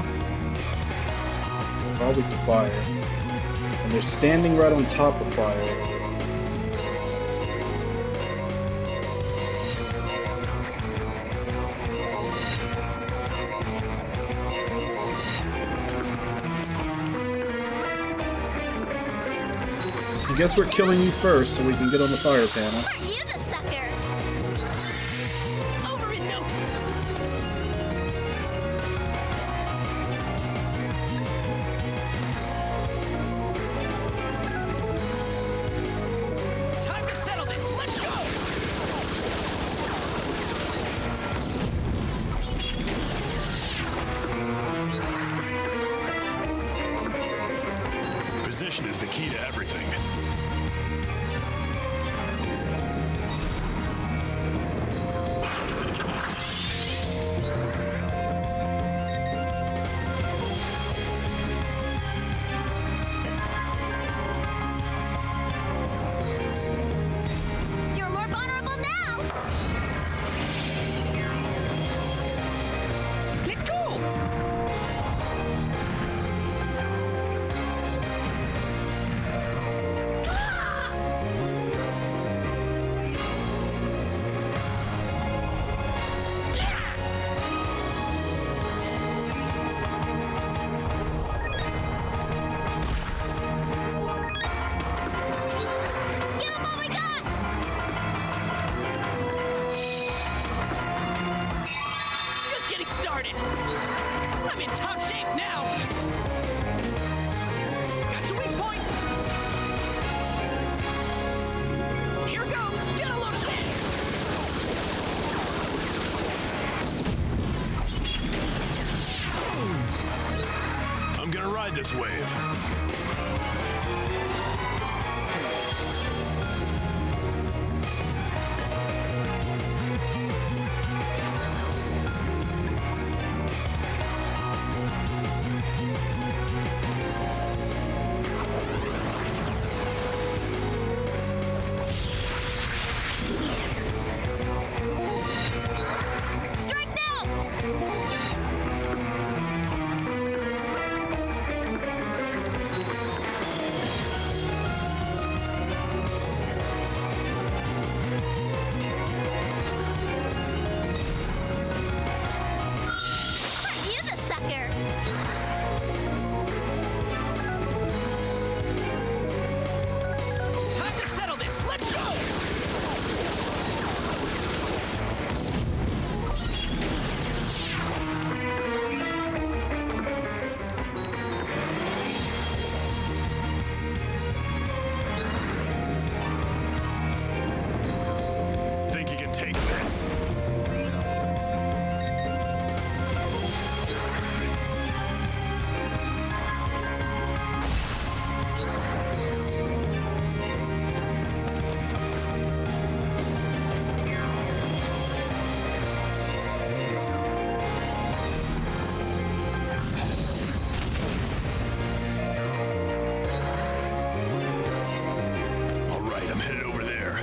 They're all weak to fire. And they're standing right on top of fire. I guess we're killing you first so we can get on the fire panel. Aren't you the sucker? Over in no time. Time to settle this. Let's go! Position is the key to everything. You're more vulnerable now. Let's go! Give them all we got. Just getting started. I'm in top shape now. Got your weak point. Here goes. Get a load of this. I'm gonna ride this wave. Strike now. Aren't you the sucker? Time to settle this. Let's go! Think you can take this? All right, I'm headed over there.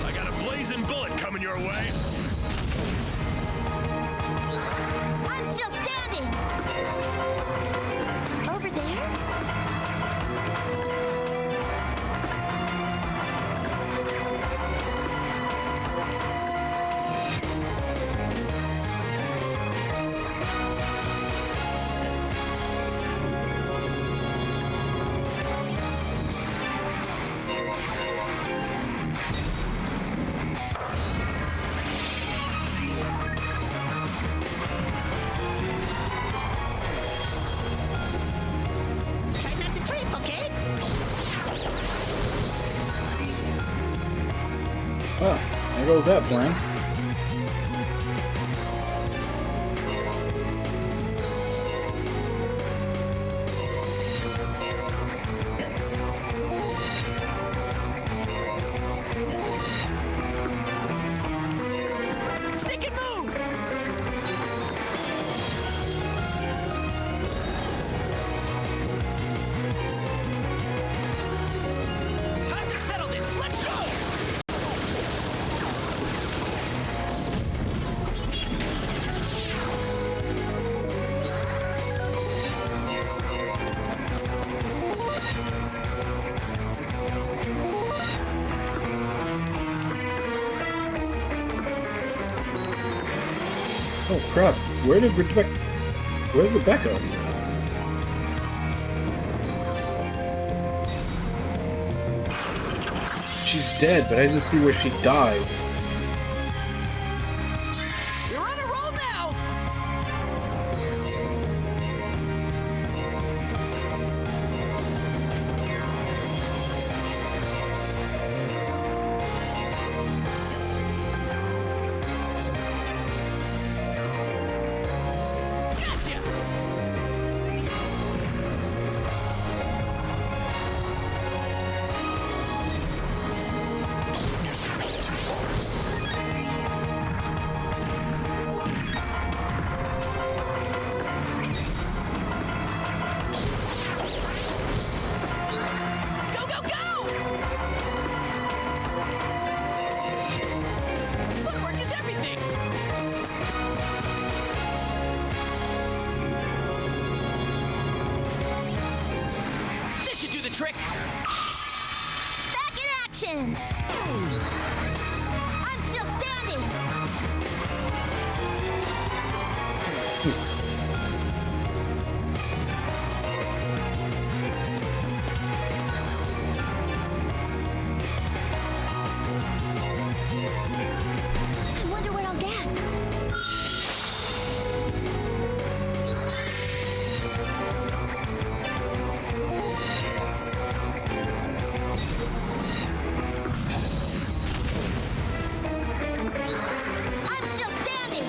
I got a blazing bullet coming your way. I'm still standing. Over there? Try not to trip, okay? Ah, there goes that plan. Oh crap! Where's Rebecca? She's dead, but I didn't see where she died. You're on a roll now! Gotcha! Go, go, go! Footwork is everything! This should do the trick! Back in action! I'm still standing! I wonder what I'll get. I'm still standing!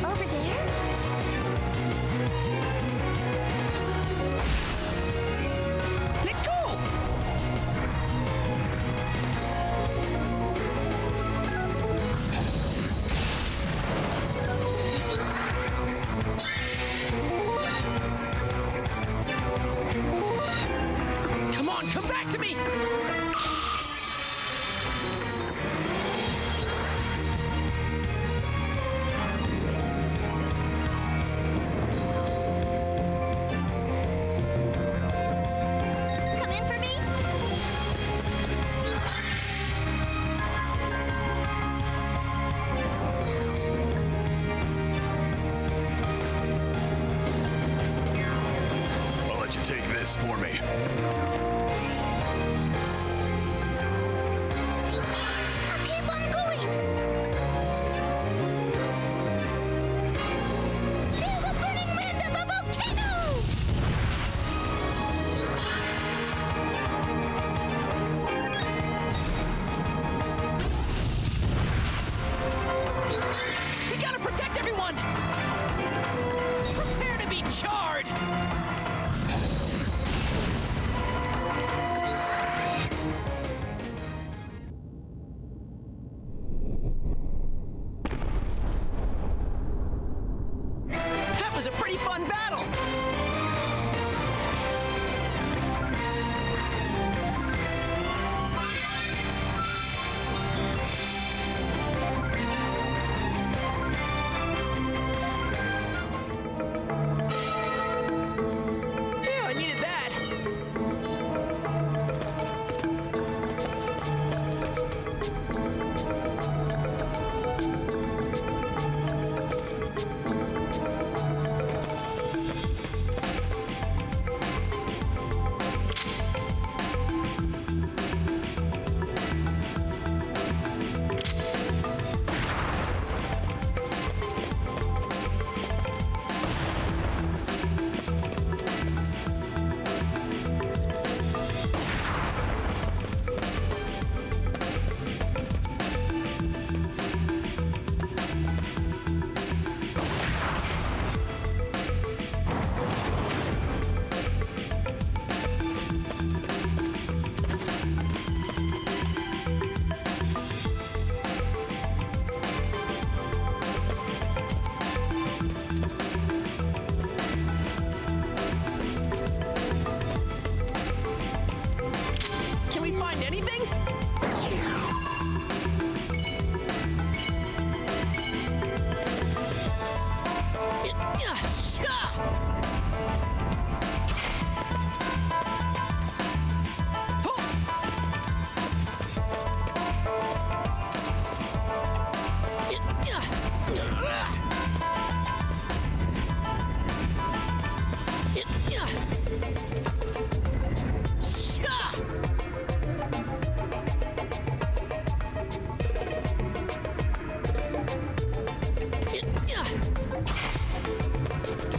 Over there? Let's go! Come on, come back to me! Come in for me? I'll let you take this for me. I'll keep on going! Feel the burning wind of a volcano! We gotta protect everyone! Prepare to be charred!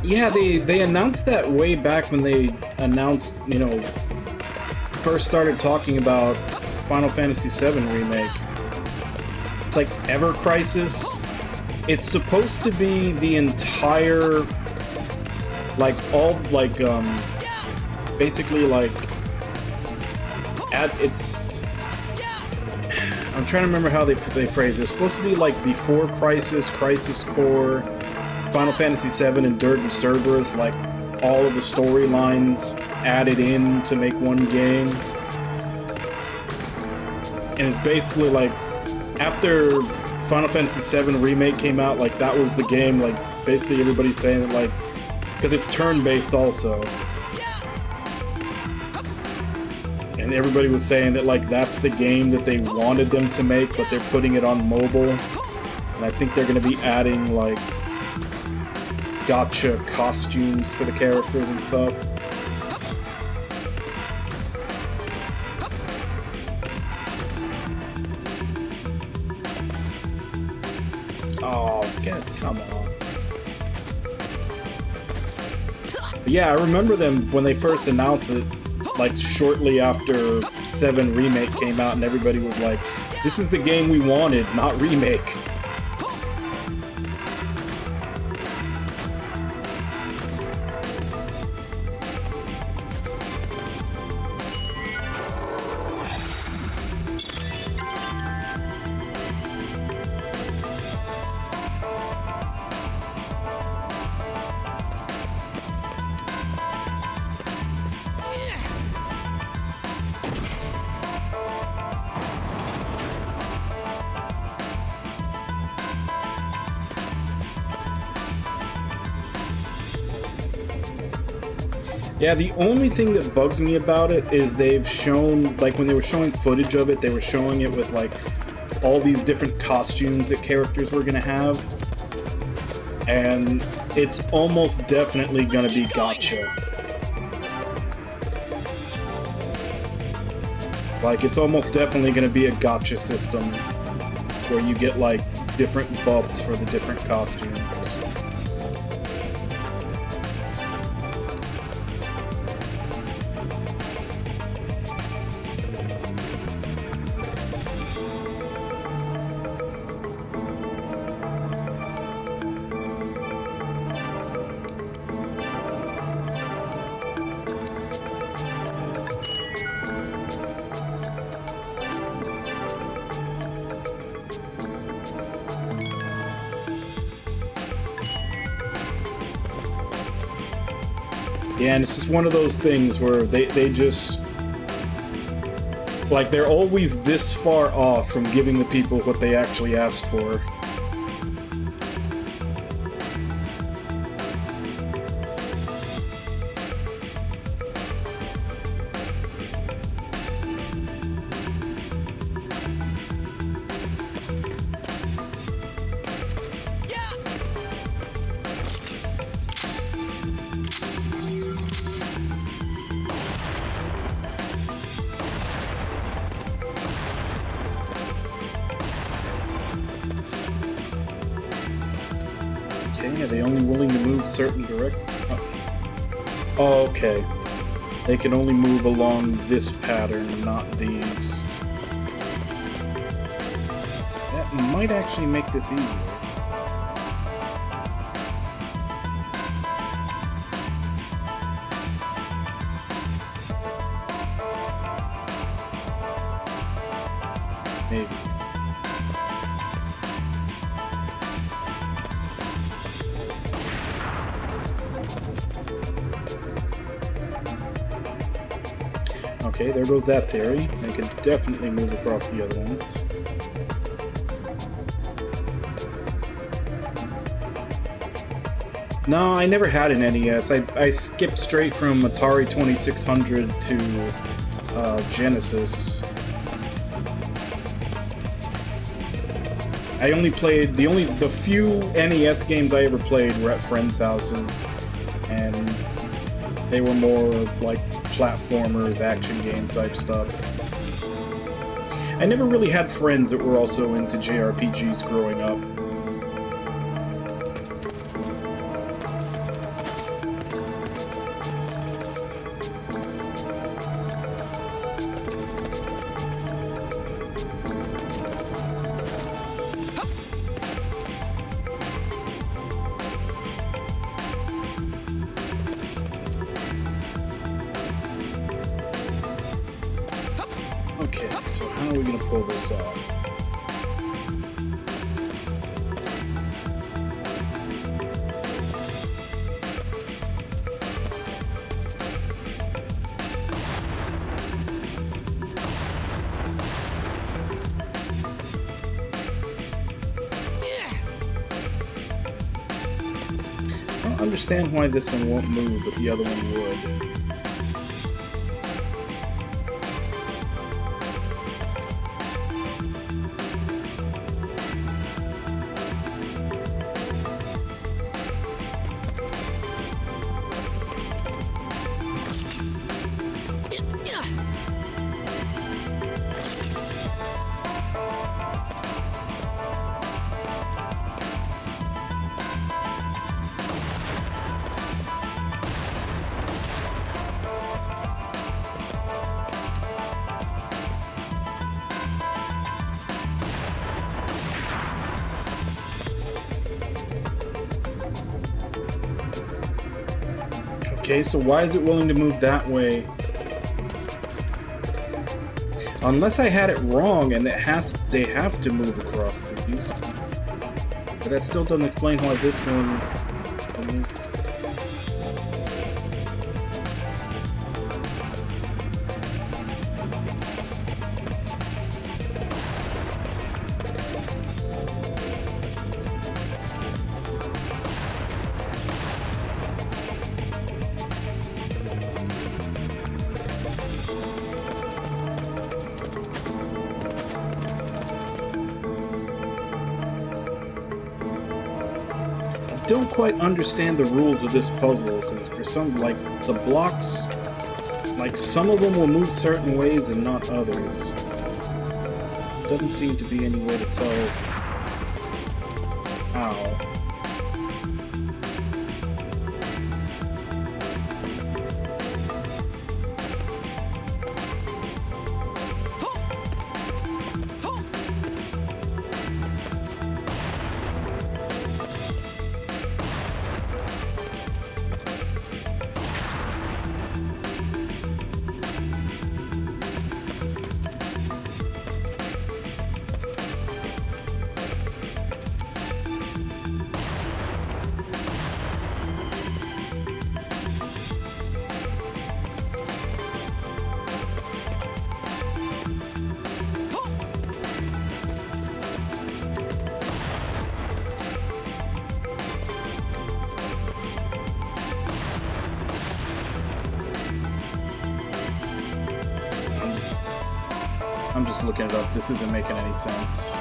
Yeah, they announced that way back when they announced, you know, first started talking about Final Fantasy VII Remake. It's like Ever Crisis. It's supposed to be the entire, like, all, like, basically, like, it's... I'm trying to remember how they phrased it. It's supposed to be, like, before Crisis, Crisis Core, Final Fantasy VII, and Dirge of Cerberus, like, all of the storylines added in to make one game. And it's basically, like, after Final Fantasy VII Remake came out, like, that was the game, like, basically everybody's saying that, like, because it's turn-based also. And everybody was saying that, like, that's the game that they wanted them to make, but they're putting it on mobile. And I think they're going to be adding, like, gacha costumes for the characters and stuff. Oh, come on. But yeah, I remember them when they first announced it, like shortly after 7 Remake came out, and everybody was like, this is the game we wanted, not Remake. Yeah, the only thing that bugs me about it is they've shown, like when they were showing footage of it, they were showing it with like all these different costumes that characters were going to have. And it's almost definitely going to be gacha. Like, it's almost definitely going to be a gacha system where you get like different buffs for the different costumes. Yeah, and it's just one of those things where they just... like, they're always this far off from giving the people what they actually asked for. Are they only willing to move certain Oh, okay. They can only move along this pattern, not these. That might actually make this easier. Maybe. Okay, there goes that theory. They can definitely move across the other ones. No, I never had an NES. I skipped straight from Atari 2600 to Genesis. I only played the few NES games I ever played were at friends' houses, and they were more like platformers, action game type stuff. I never really had friends that were also into JRPGs growing up. are we going to pull this off? I don't understand why this one won't move, but the other one would. Okay, so why is it willing to move that way? Unless I had it wrong and they have to move across these. But that still doesn't explain why this one... don't quite understand the rules of this puzzle, because for some, like, the blocks, like, some of them will move certain ways and not others. Doesn't seem to be any way to tell how. I'm just looking it up. This isn't making any sense.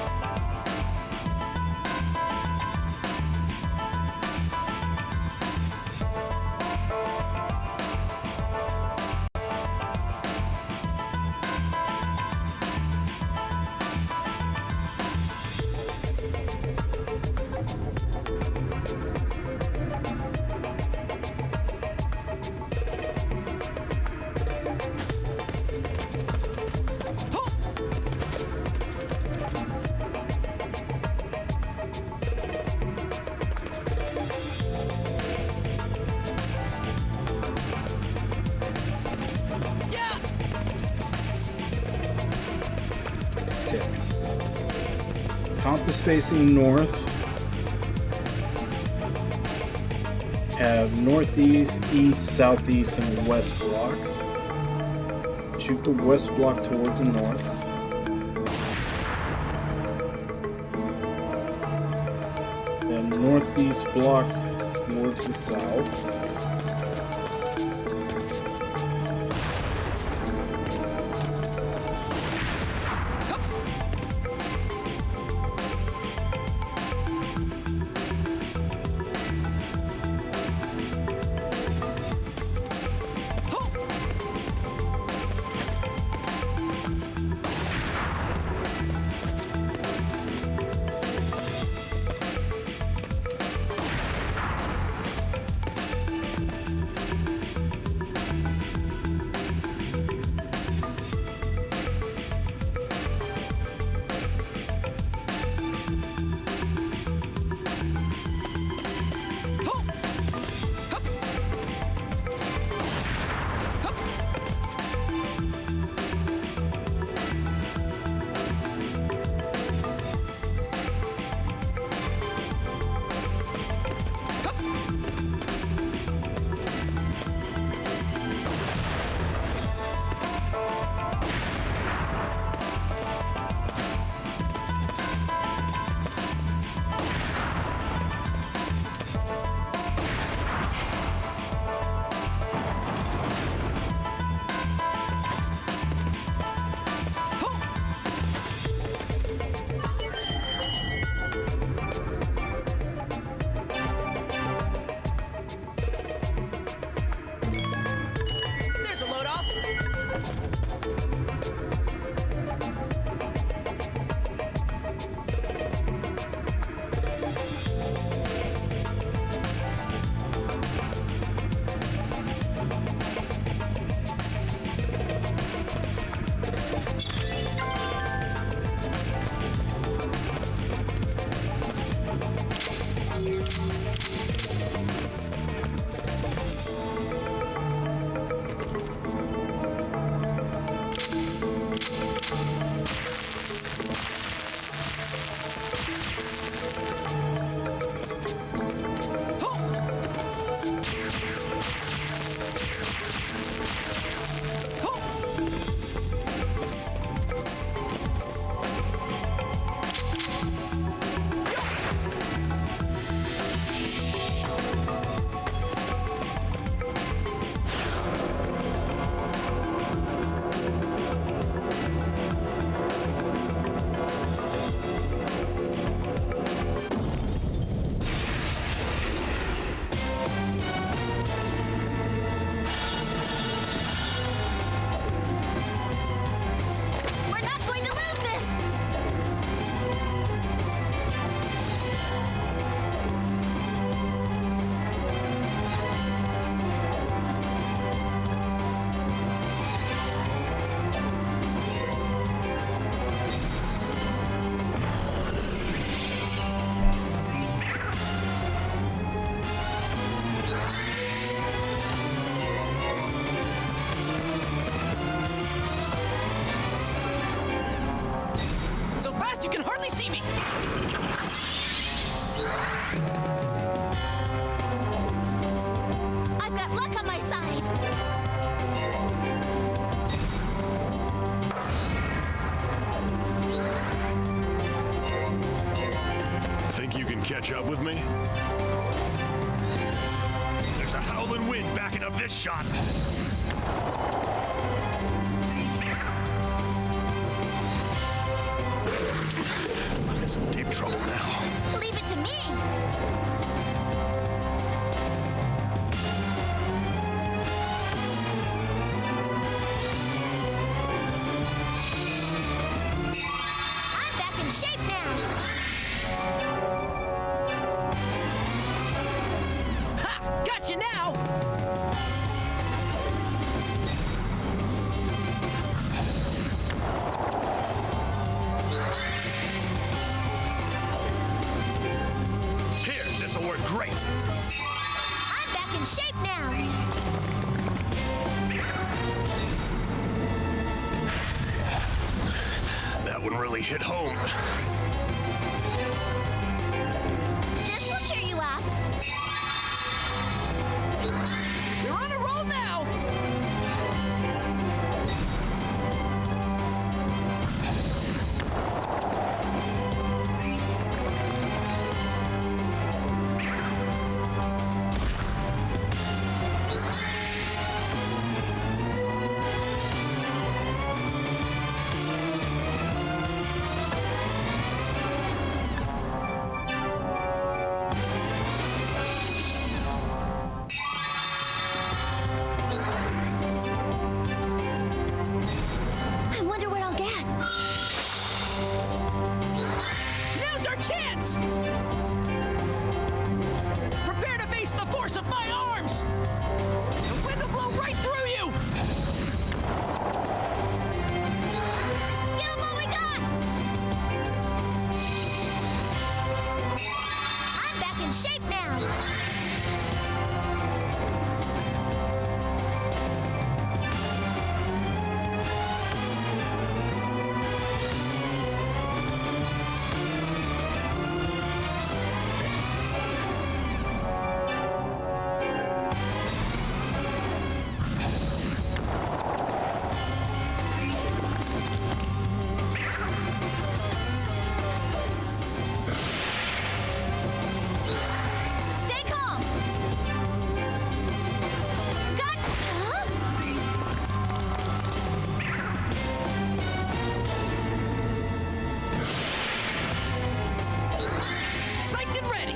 Compass facing north. Have northeast, east, southeast, and west blocks. Shoot the west block towards the north. Then northeast block towards the south. I've got luck on my side. Think you can catch up with me? There's a howling wind backing up this shot. I'm in some deep trouble now. Leave it to me. I'm back in shape now. Ha! Gotcha now! Here, this'll work great. I'm back in shape now. That one really hit home. This will cheer you up. You're on a roll now! I wonder what I'll get. Now's our chance! Prepare to face the force of my arms! The wind will blow right through you! Give 'em what we got. I'm back in shape now. Stay calm. Got. Huh? Psyched and ready!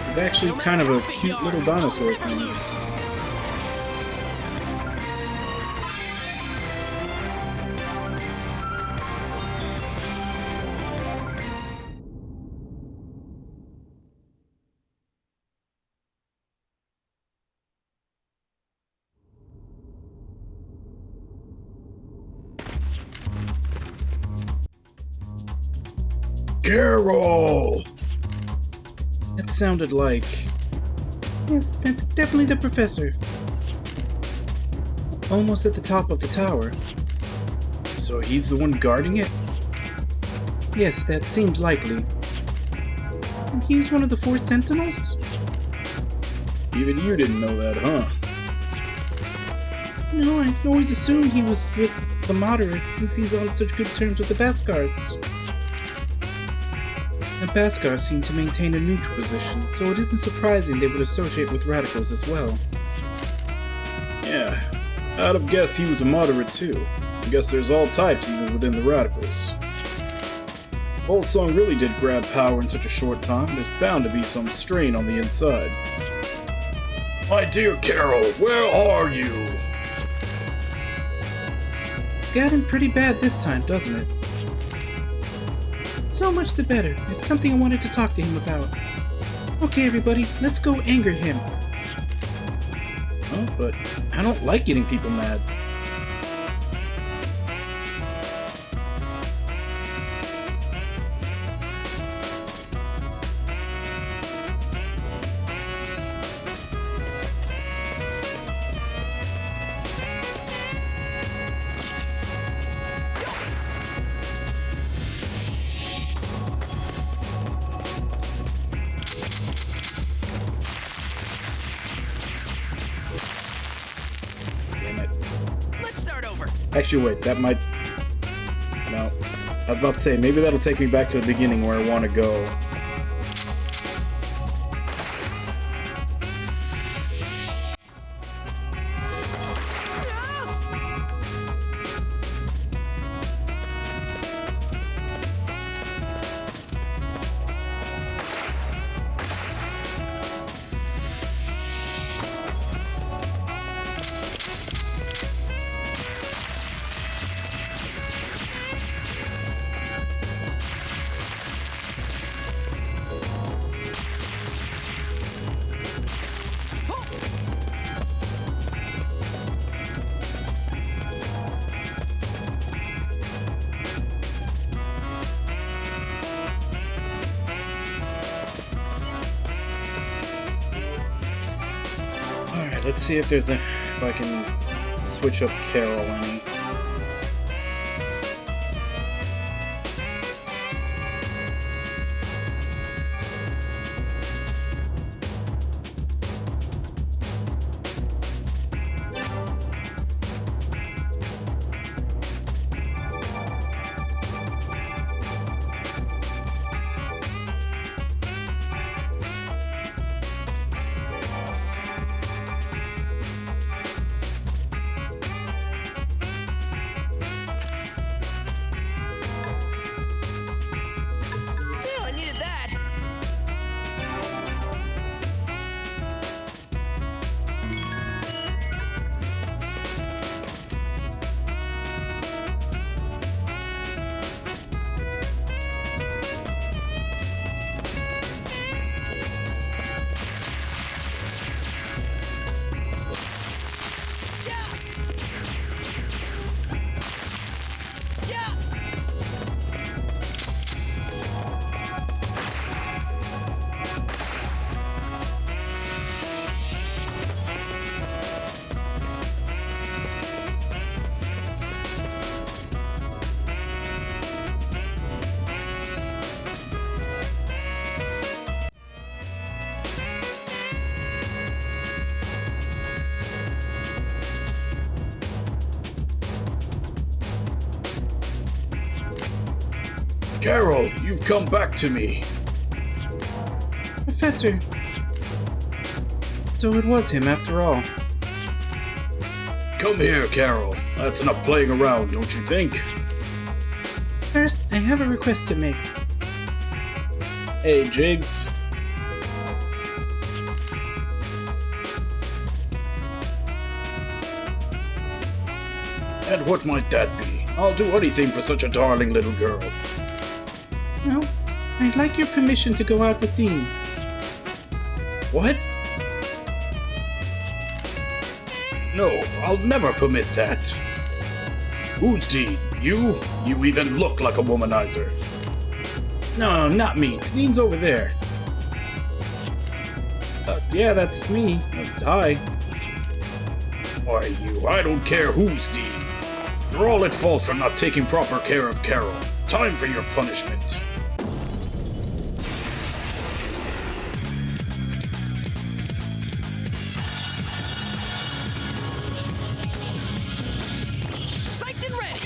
It's actually kind of a cute little dinosaur thing. Carol! That sounded like... Yes, that's definitely the professor. Almost at the top of the tower. So he's the one guarding it? Yes, that seems likely. And he's one of the 4 sentinels? Even you didn't know that, huh? No, I always assumed he was with the moderates since he's on such good terms with the Baskars. The Baskars seem to maintain a neutral position, so it isn't surprising they would associate with radicals as well. Yeah, I'd have guessed he was a moderate too. I guess there's all types even within the radicals. Volsung really did grab power in such a short time, there's bound to be some strain on the inside. My dear Carol, where are you? It's got him pretty bad this time, doesn't it? So much the better. There's something I wanted to talk to him about. Okay, everybody, let's go anger him. Oh, but I don't like getting people mad. Actually, wait, that might... No. I was about to say, maybe that'll take me back to the beginning where I want to go. Alright, let's see if there's a... if I can switch up Carol any. Yeah, I needed that. Yeah. Yeah. Carol, you've come back to me. Professor. So it was him after all. Come here, Carol. That's enough playing around, don't you think? First, I have a request to make. Hey, Jigs. And what might that be? I'll do anything for such a darling little girl. Well, I'd like your permission to go out with Dean. What? No, I'll never permit that. Who's Dean? You? You even look like a womanizer. No, not me. Dean's over there. Yeah, that's me. Hi. Why, you, I don't care who's Dean. You're all at fault for not taking proper care of Carol. Time for your punishment. Psyched and ready.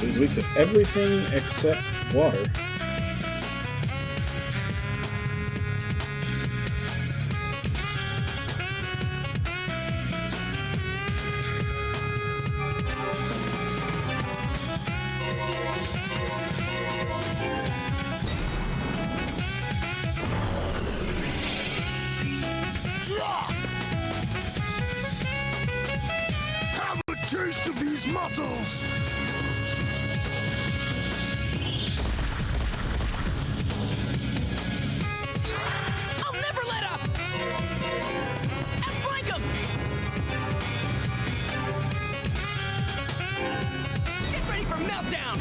He's weak to everything except water. Have a taste of these muscles! I'll never let up. Outflank him. Get ready for meltdown.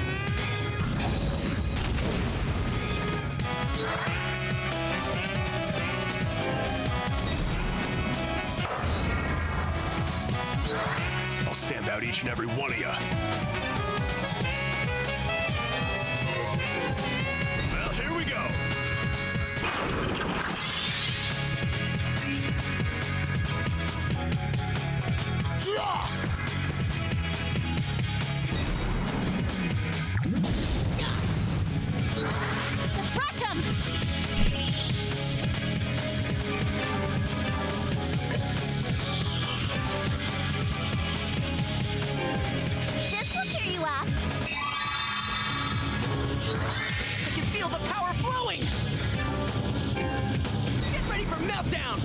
I'll stamp out each and every one of you. Well, here we go. Meltdown!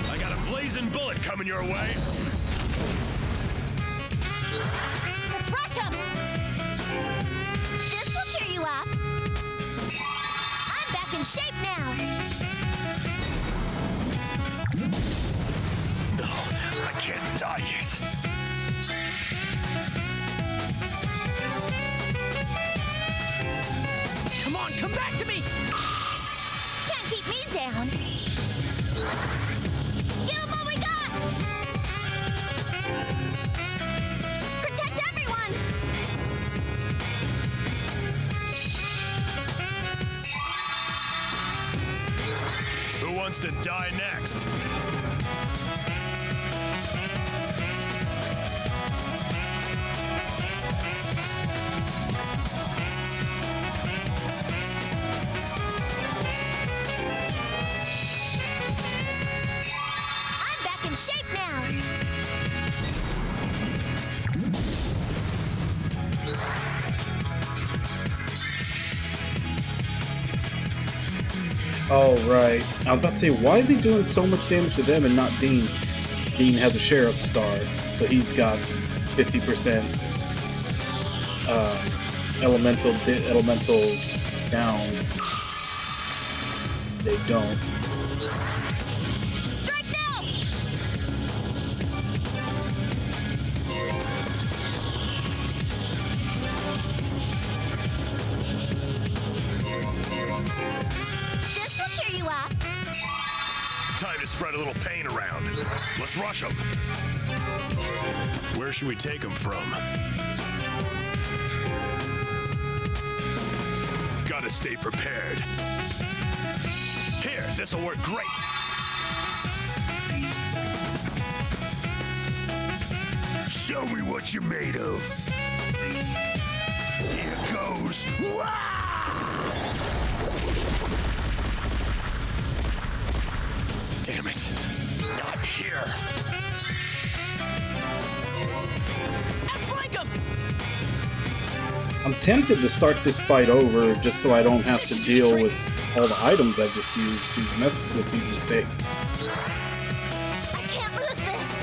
I got a blazing bullet coming your way. Let's rush him! This will cheer you up. I'm back in shape now. No, I can't die yet. Come on, come back to me! Can't keep me down. Give 'em what we got! Protect everyone! Who wants to die next? I'm back in shape now. Oh, right. I was about to say, why is he doing so much damage to them and not Dean? Dean has a sheriff's star, so he's got 50% elemental down. They don't. Strike now! This will cheer you up. Time to spread a little pain around. Let's rush them. Where should we take them from? Gotta stay prepared. Here, this'll work great. Show me what you're made of. Here goes. Damn it. Not here. Outflank 'em! I'm tempted to start this fight over just so I don't have to deal with all the items I just used with these mistakes. I can't lose this.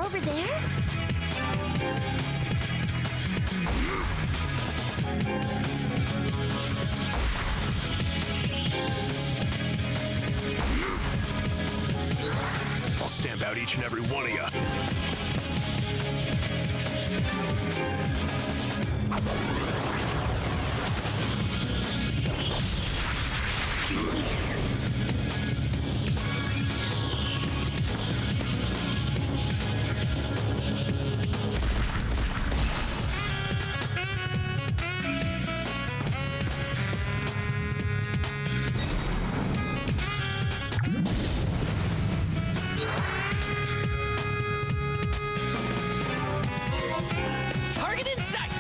Over there? I'll stamp out each and every one of you. Target in sight!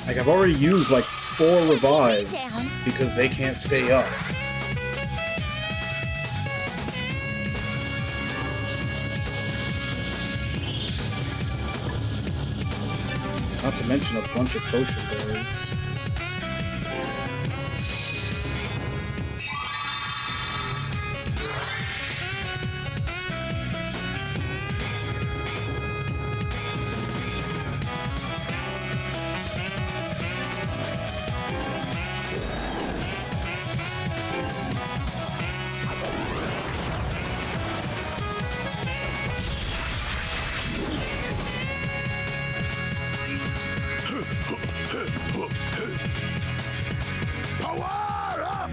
Like, I've already used like 4 revives down. because they can't stay up. Not to mention a bunch of potion berries. Power up!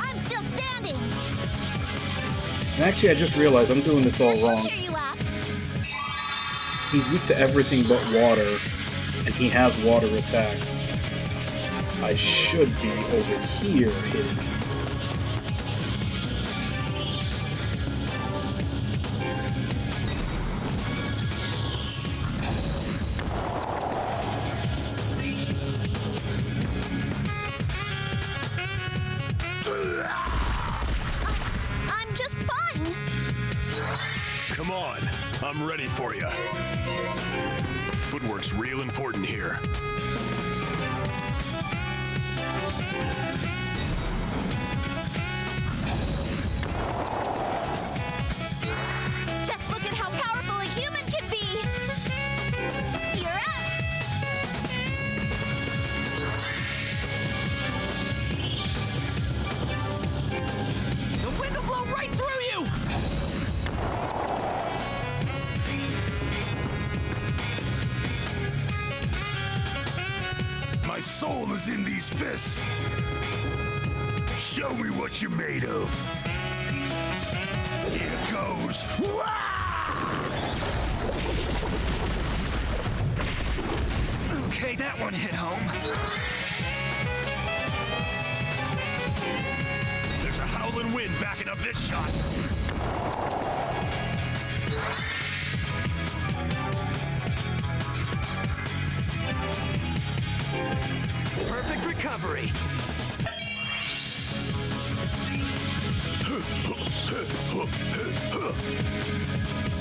I'm still standing. And actually, I just realized I'm doing this all This will wrong. cheer you up. He's weak to everything but water. and he has water attacks. I should be over here hitting him. I'm just fine. Come on, I'm ready for you. Footwork's real important here. Just look at how powerful a human can be. You're up. The wind will blow right through you! My soul is in these fists. Show me what you're made of. Here goes. Okay, that one hit home. There's a howling wind backing up this shot. Perfect recovery.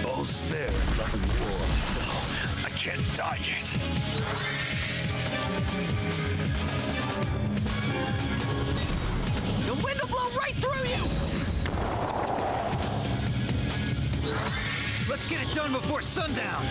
All's fair in love and war. Oh, I can't die yet. The wind will blow right through you! Let's get it done before sundown!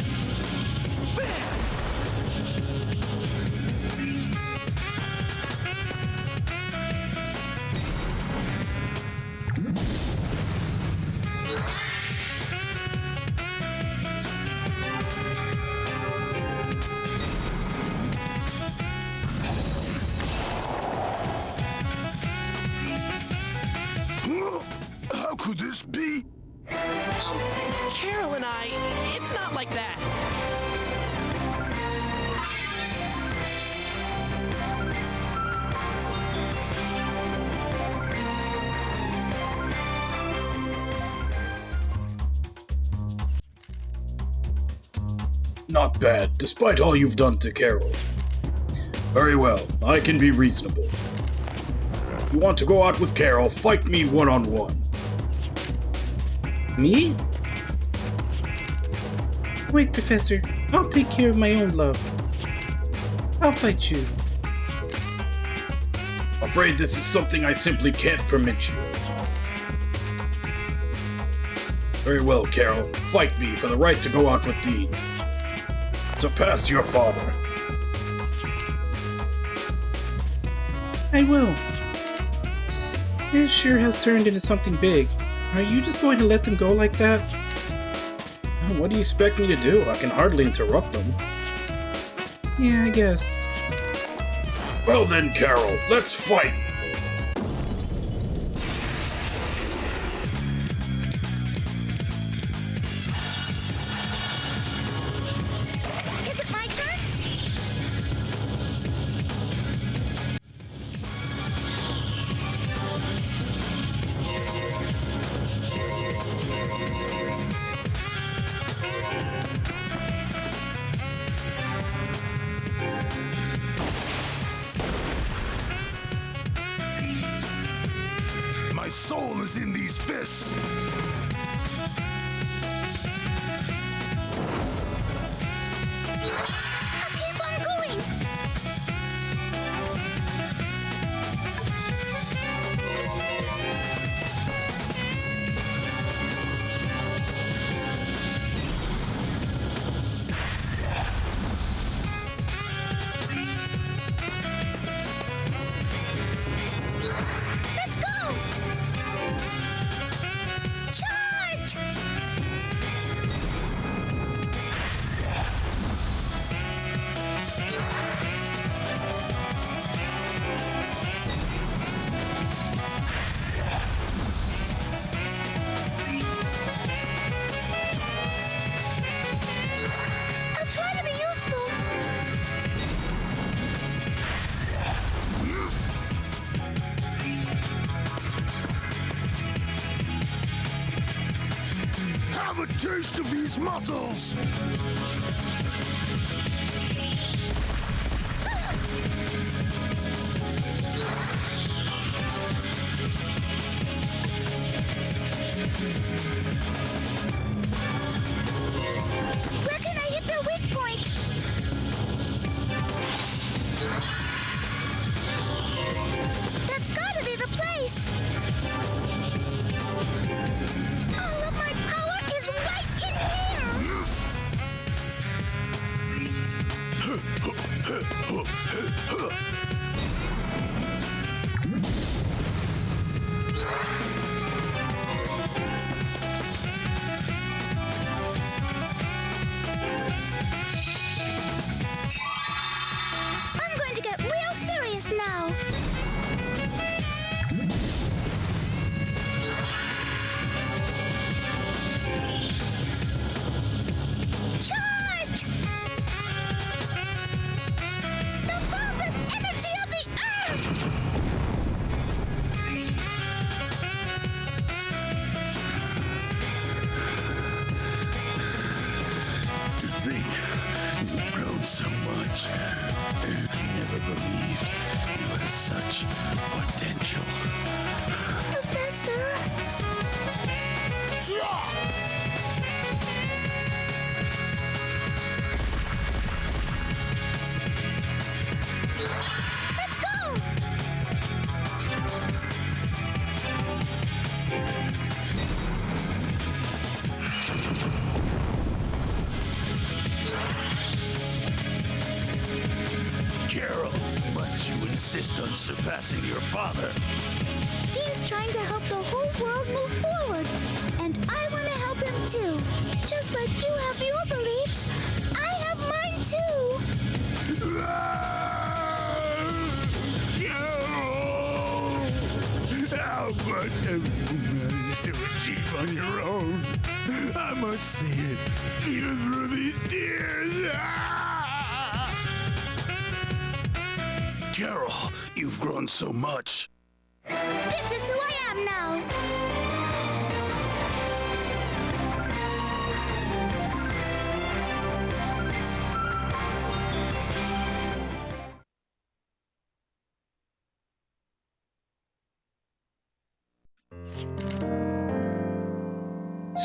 How could this be? Carol and it's not like that. Not bad, despite all you've done to Carol. Very well, I can be reasonable. You want to go out with Carol, fight me one-on-one. Me? Wait, Professor. I'll take care of my own love. I'll fight you. Afraid this is something I simply can't permit you. Very well, Carol. Fight me for the right to go out with Dean. Surpass your father. I will. This sure has turned into something big. Are you just going to let them go like that? What do you expect me to do? I can hardly interrupt them. Yeah, I guess. Well then, Carol, let's fight! Is it my turn? My soul is in these fists. Keep on going. Let's go. Charge! taste of these muscles! Where can I hit their weak point? That's gotta be the place. All of my power is right in here. I'm going to get real serious now. Charge! The bulbous energy of the earth! To think you've grown so much. Never believed you had such potential. Professor? Let's go! Carol, must you insist on surpassing your father? Dean's trying to help the whole world move forward. And I want to help him too. Just like you have your beliefs, I have mine too. Carol! How much have you managed to achieve on your own? I must see it, even through these tears. Carol, you've grown so much. This is who I am now.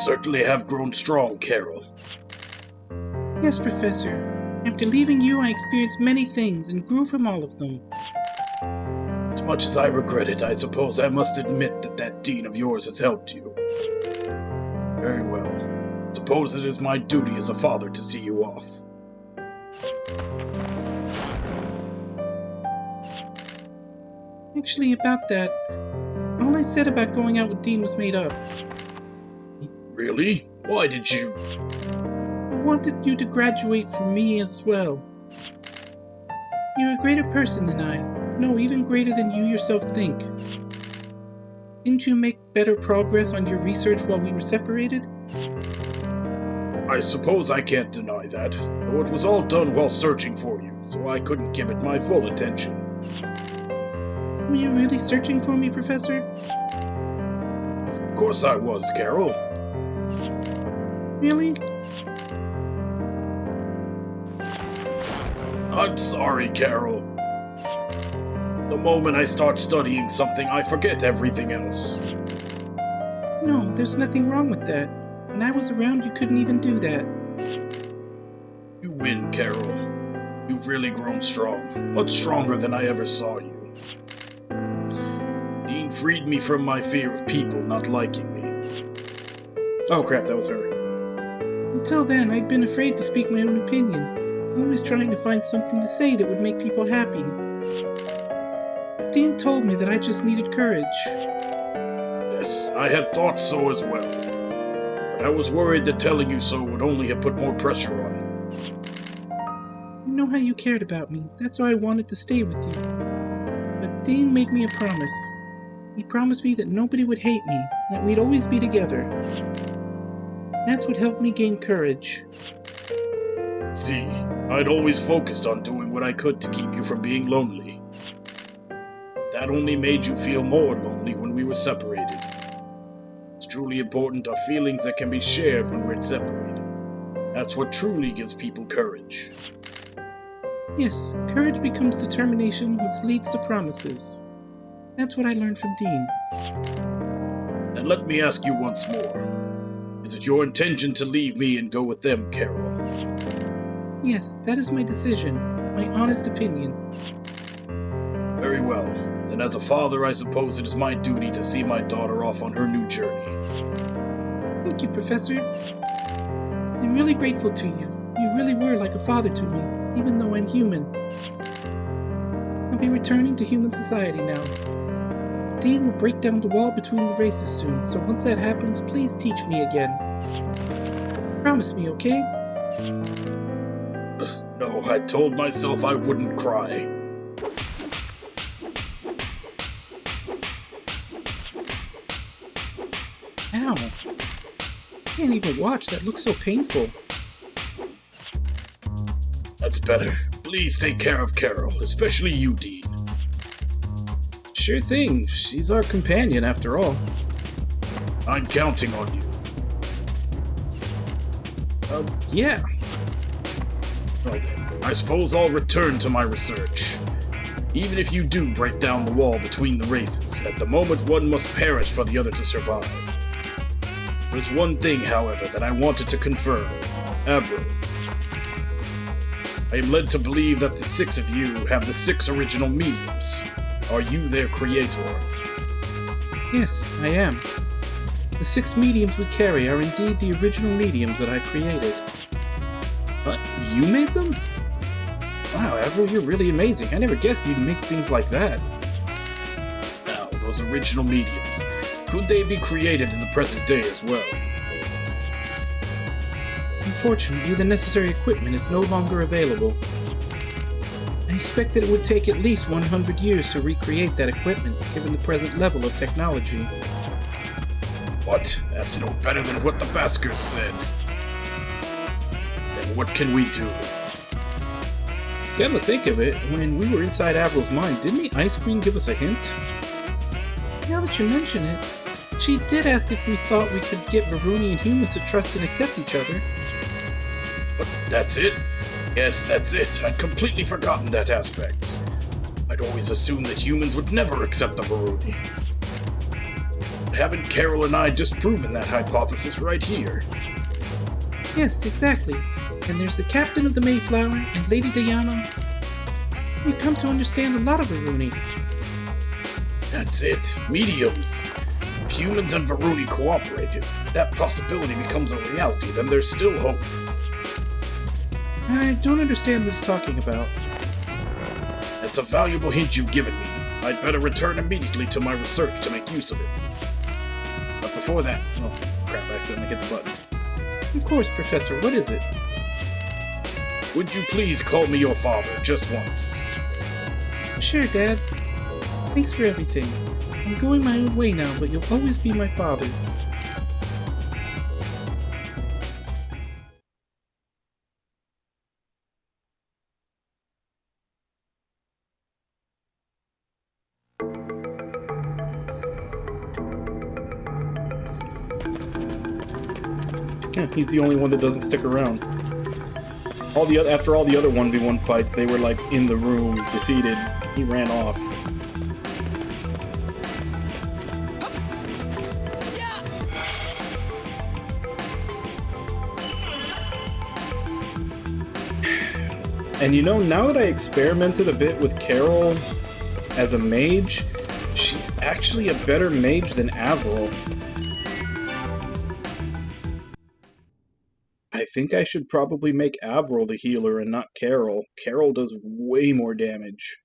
Certainly have grown strong, Carol. Yes, Professor. After leaving you, I experienced many things and grew from all of them. As much as I regret it, I suppose I must admit that dean of yours has helped you. Very well. Suppose it is my duty as a father to see you off. Actually, about that, all I said about going out with Dean was made up. Really? Why did you... I wanted you to graduate from me as well. You're a greater person than I. No, even greater than you yourself think. Didn't you make better progress on your research while we were separated? I suppose I can't deny that, though it was all done while searching for you, so I couldn't give it my full attention. Were you really searching for me, Professor? Of course I was, Carol. Really? I'm sorry, Carol. The moment I start studying something, I forget everything else. No, there's nothing wrong with that. When I was around, you couldn't even do that. You win, Carol. You've really grown strong. Much stronger than I ever saw you. Dean freed me from my fear of people not liking me. Oh crap, that was her. Until then, I'd been afraid to speak my own opinion. Always trying to find something to say that would make people happy. Dean told me that I just needed courage. Yes, I had thought so as well. But I was worried that telling you so would only have put more pressure on you. I know how you cared about me. That's why I wanted to stay with you. But Dean made me a promise. He promised me that nobody would hate me, that we'd always be together. That's what helped me gain courage. See, I'd always focused on doing what I could to keep you from being lonely. That only made you feel more lonely when we were separated. It's truly important are feelings that can be shared when we're separated. That's what truly gives people courage. Yes, courage becomes determination, which leads to promises. That's what I learned from Dean. And let me ask you once more. Is it your intention to leave me and go with them, Carol? Yes, that is my decision, my honest opinion. Very well. Then as a father, I suppose it is my duty to see my daughter off on her new journey. Thank you, Professor. I'm really grateful to you. You really were like a father to me, even though I'm human. I'll be returning to human society now. Dean will break down the wall between the races soon, so once that happens, please teach me again. Promise me, okay? No, I told myself I wouldn't cry. Ow. Can't even watch, that looks so painful. That's better. Please take care of Carol, especially you, Dean. Sure thing, she's our companion after all. I'm counting on you. Yeah. Well then, I suppose I'll return to my research. Even if you do break down the wall between the races, at the moment one must perish for the other to survive. There's one thing, however, that I wanted to confirm. Avril. I am led to believe that the 6 of you have the 6 original mediums. Are you their creator? Yes, I am. The 6 mediums we carry are indeed the original mediums that I created. But you made them? Wow, Avril, you're really amazing. I never guessed you'd make things like that. Now, those original mediums, could they be created in the present day as well? Unfortunately, the necessary equipment is no longer available. I expected it would take at least 100 years to recreate that equipment, given the present level of technology. What? That's no better than what the Baskers said. Then what can we do? Come to think of it, when we were inside Avril's mind, didn't the ice queen give us a hint? Now that you mention it, she did ask if we thought we could get Varuni and humans to trust and accept each other. But that's it? Yes, that's it. I'd completely forgotten that aspect. I'd always assumed that humans would never accept the Varuni. But haven't Carol and I disproven that hypothesis right here? Yes, exactly. And there's the captain of the Mayflower and Lady Diana. We've come to understand a lot of Varuni. That's it. Mediums. If humans and Varuni cooperated, that possibility becomes a reality, then there's still hope. I don't understand what he's talking about. That's a valuable hint you've given me. I'd better return immediately to my research to make use of it. But before that... Oh, crap, I accidentally hit the button. Of course, Professor, what is it? Would you please call me your father, just once? Sure, Dad. Thanks for everything. I'm going my own way now, but you'll always be my father. Yeah, he's the only one that doesn't stick around. After all the other 1v1 fights, they were like in the room, defeated. He ran off. And you know, now that I experimented a bit with Carol as a mage, she's actually a better mage than Avril. I think I should probably make Avril the healer and not Carol. Carol does way more damage.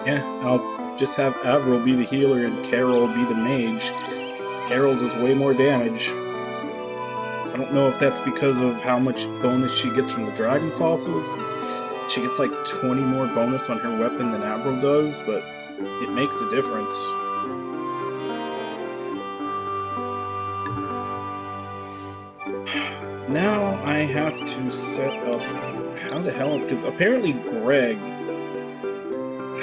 Yeah, I'll just have Avril be the healer and Carol be the mage. Carol does way more damage. I don't know if that's because of how much bonus she gets from the dragon fossils, because she gets like 20 more bonus on her weapon than Avril does, but it makes a difference. Now I have to set up... How the hell? Because apparently Greg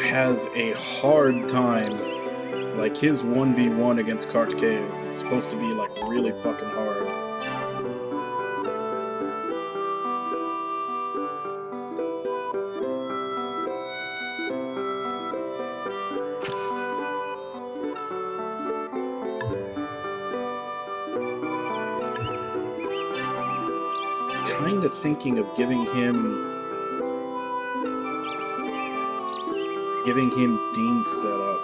has a hard time. Like, his 1v1 against Cartcaeus, it's supposed to be, like, really fucking hard. Kinda thinking of giving him Dean's setup.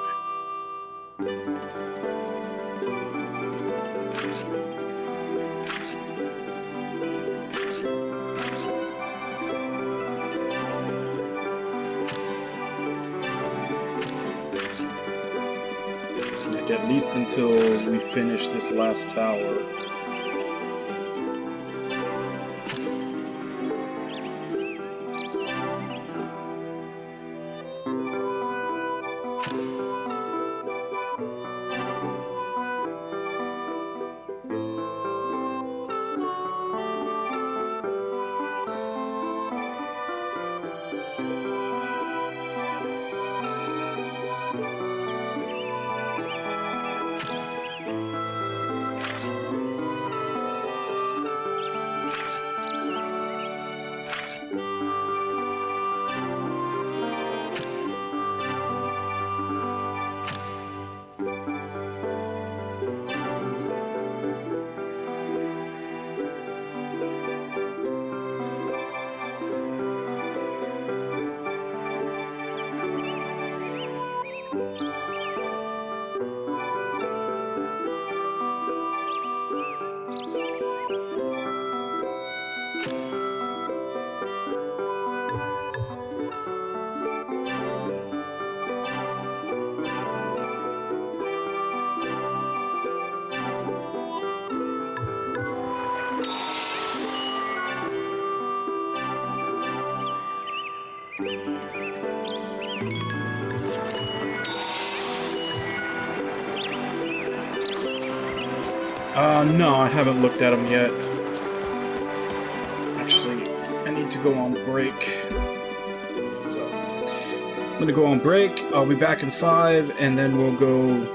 Like, at least until we finish this last tower. No, I haven't looked at them yet. Actually, I need to go on break. So, I'm gonna go on break. I'll be back in 5, and then we'll go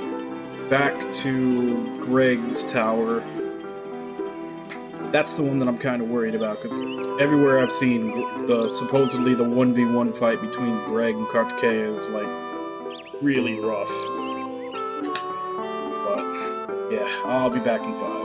back to Greg's tower. That's the one that I'm kind of worried about, because everywhere I've seen supposedly the 1v1 fight between Greg and Cartcaeus is like really rough. Yeah, I'll be back in 5.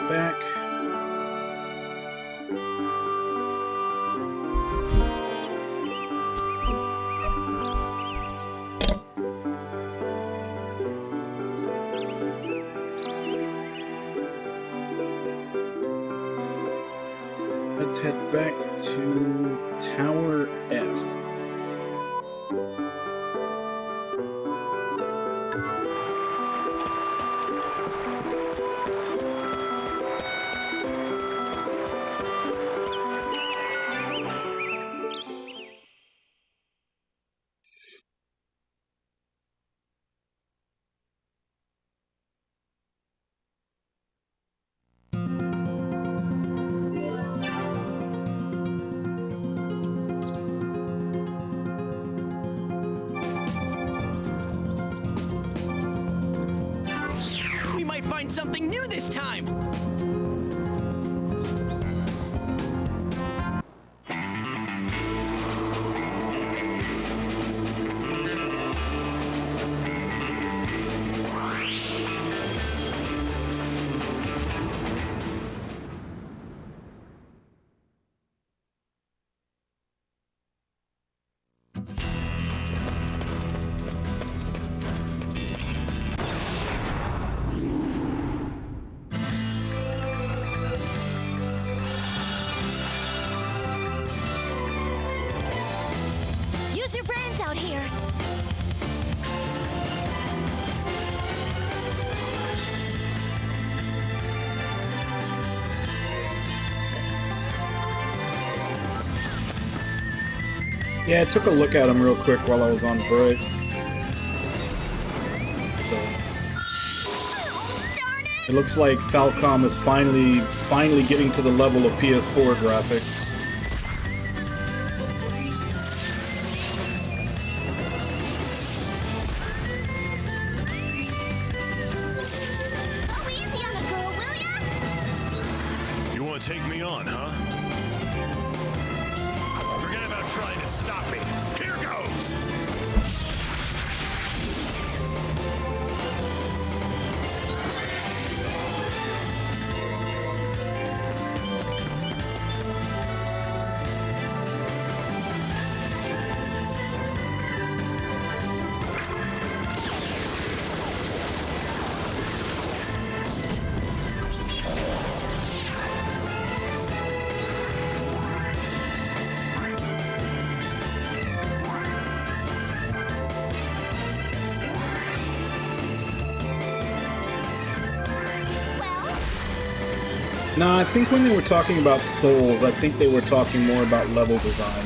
Back. Let's head back to Tower F. We might find something new this time. Use your brains out here. Yeah, I took a look at him real quick while I was on break. It looks like Falcom is finally getting to the level of PS4 graphics. Go easy on the girl, will ya? You want to take me on, huh? Forget about trying to stop me. Here goes! Well, Nah, I think when they were talking about Souls, I think they were talking more about level design.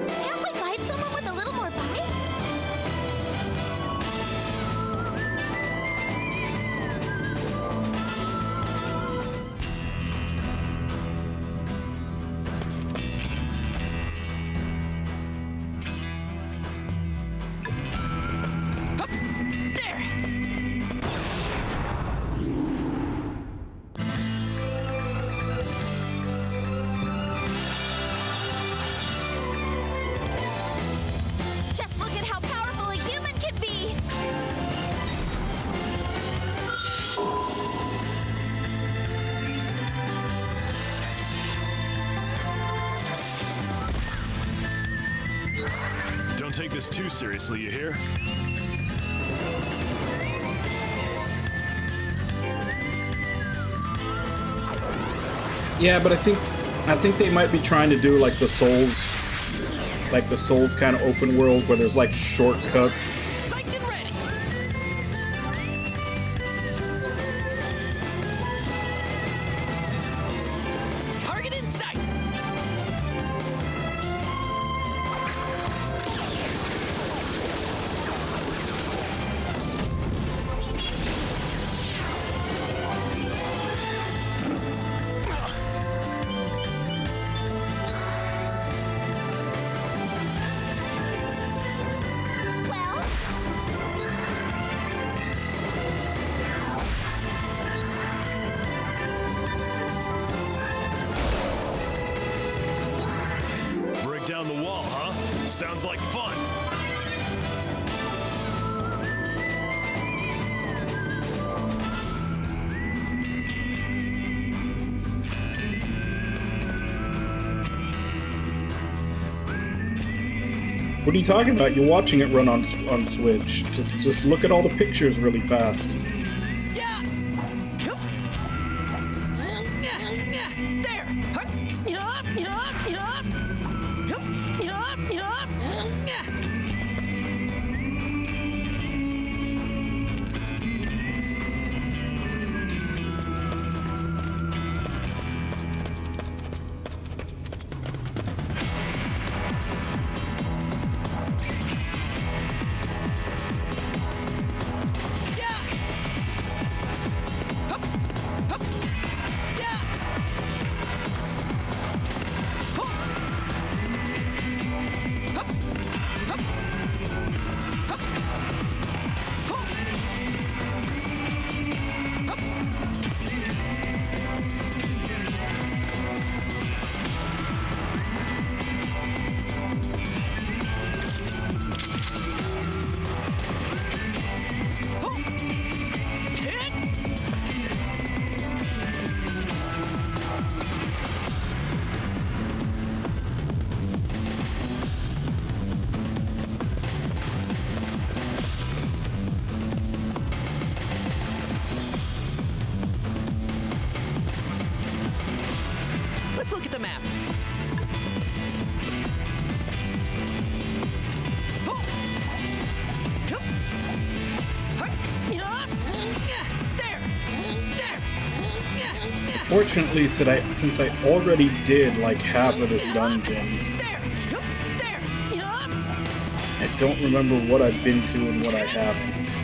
can't we find someone with a little more bite? Hup, there. Just look at how powerful a human can be! Don't take this too seriously, you hear? Yeah, but I think they might be trying to do like the Souls kind of open world where there's like shortcuts. Psyched and ready. Target in sight. Well, Break down the wall, huh? Sounds like fun. What are you talking about? You're watching it run on Switch. Just look at all the pictures really fast. Yeah. Hup. There. Hup. Yup, yup, yup. Hup, yup, yup. Yeah. Hup. Hup. Yeah. Hup. Hup. Hup. Hup. Hup. Hup. Hup. Hit. Let's look at the map. Oh. Yup. Hup. Yup. There. There. Fortunately, since I already did like half of this dungeon, There. Yup. There. Yup. I don't remember what I've been to and what I haven't.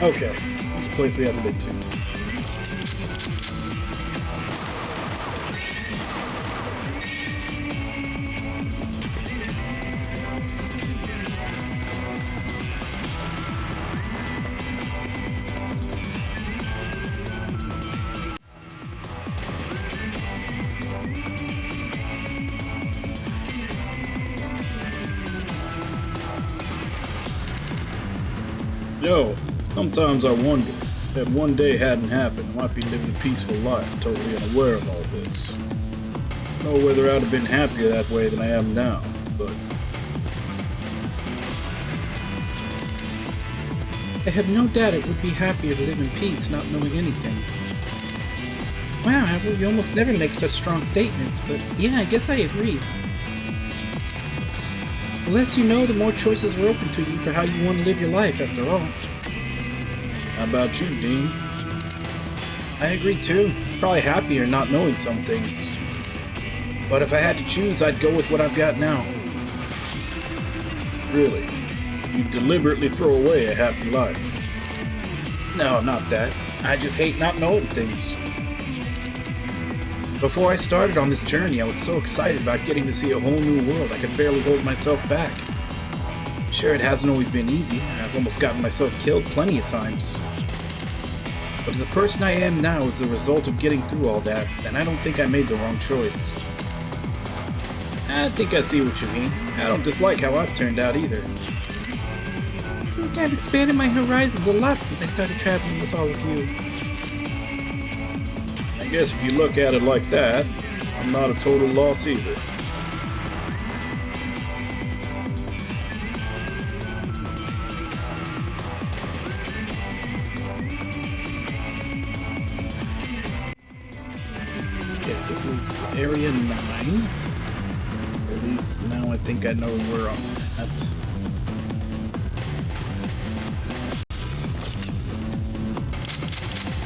Okay, it's a place we haven't been to. Yo, sometimes I wonder if one day hadn't happened, I might be living a peaceful life, totally unaware of all this. I don't know whether I'd have been happier that way than I am now, but I have no doubt it would be happier to live in peace, not knowing anything. Wow, Avril, you almost never make such strong statements, but yeah, I guess I agree. The less you know, the more choices are open to you for how you want to live your life, after all. how about you, Dean? I agree too. It's probably happier not knowing some things. But if I had to choose, I'd go with what I've got now. Really? You deliberately throw away a happy life? No, not that. I just hate not knowing things. Before I started on this journey, I was so excited about getting to see a whole new world, I could barely hold myself back. Sure, it hasn't always been easy. I've almost gotten myself killed plenty of times. But the person I am now is the result of getting through all that, and I don't think I made the wrong choice. I think I see what you mean. I don't dislike how I've turned out either. I think I've expanded my horizons a lot since I started traveling with all of you. I guess if you look at it like that, I'm not a total loss either. Okay, this is Area 9. At least now I think I know where I'm at.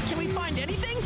Can we find anything?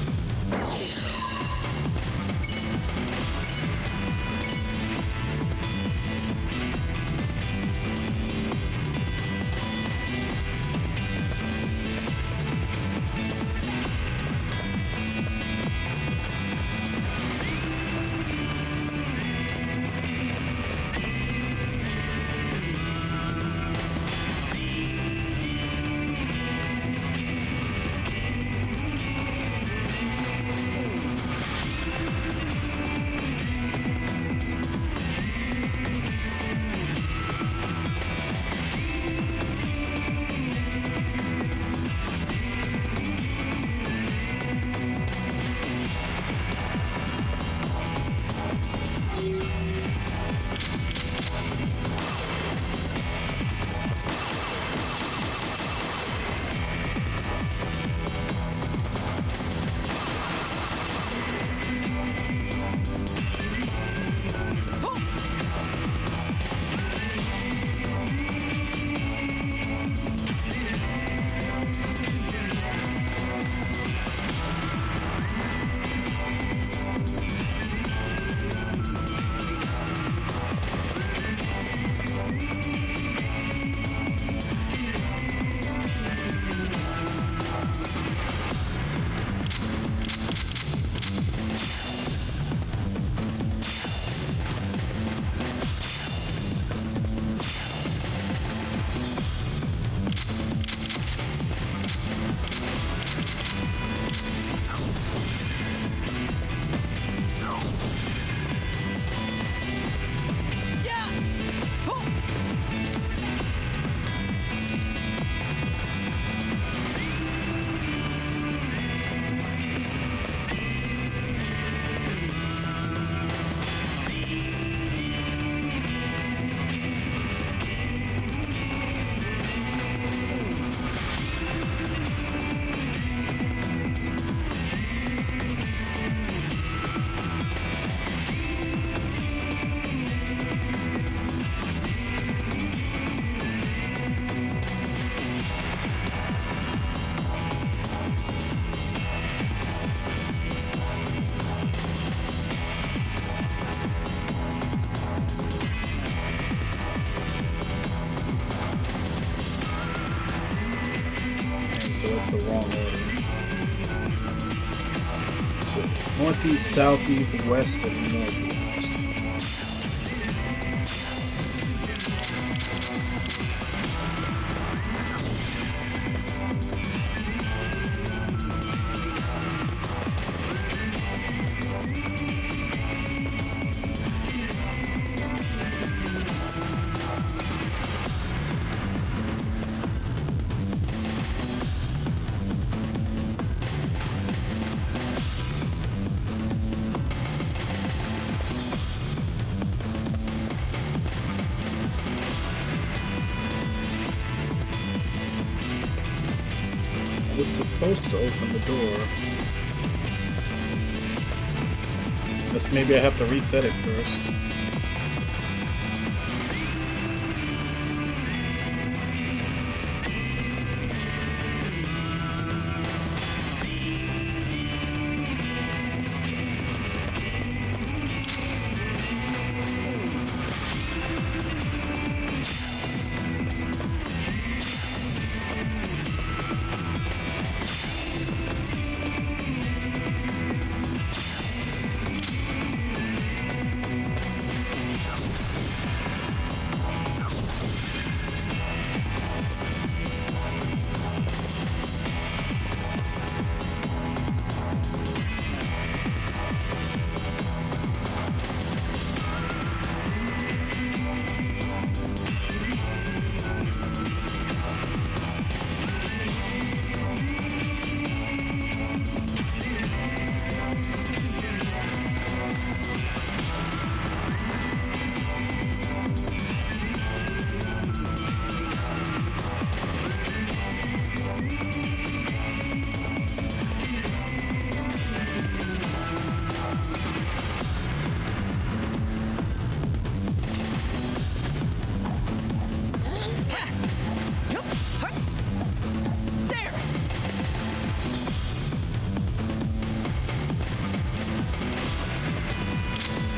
wrong order. So, northeast, southeast, west, and northwest. I was supposed to open the door. Guess maybe I have to reset it first.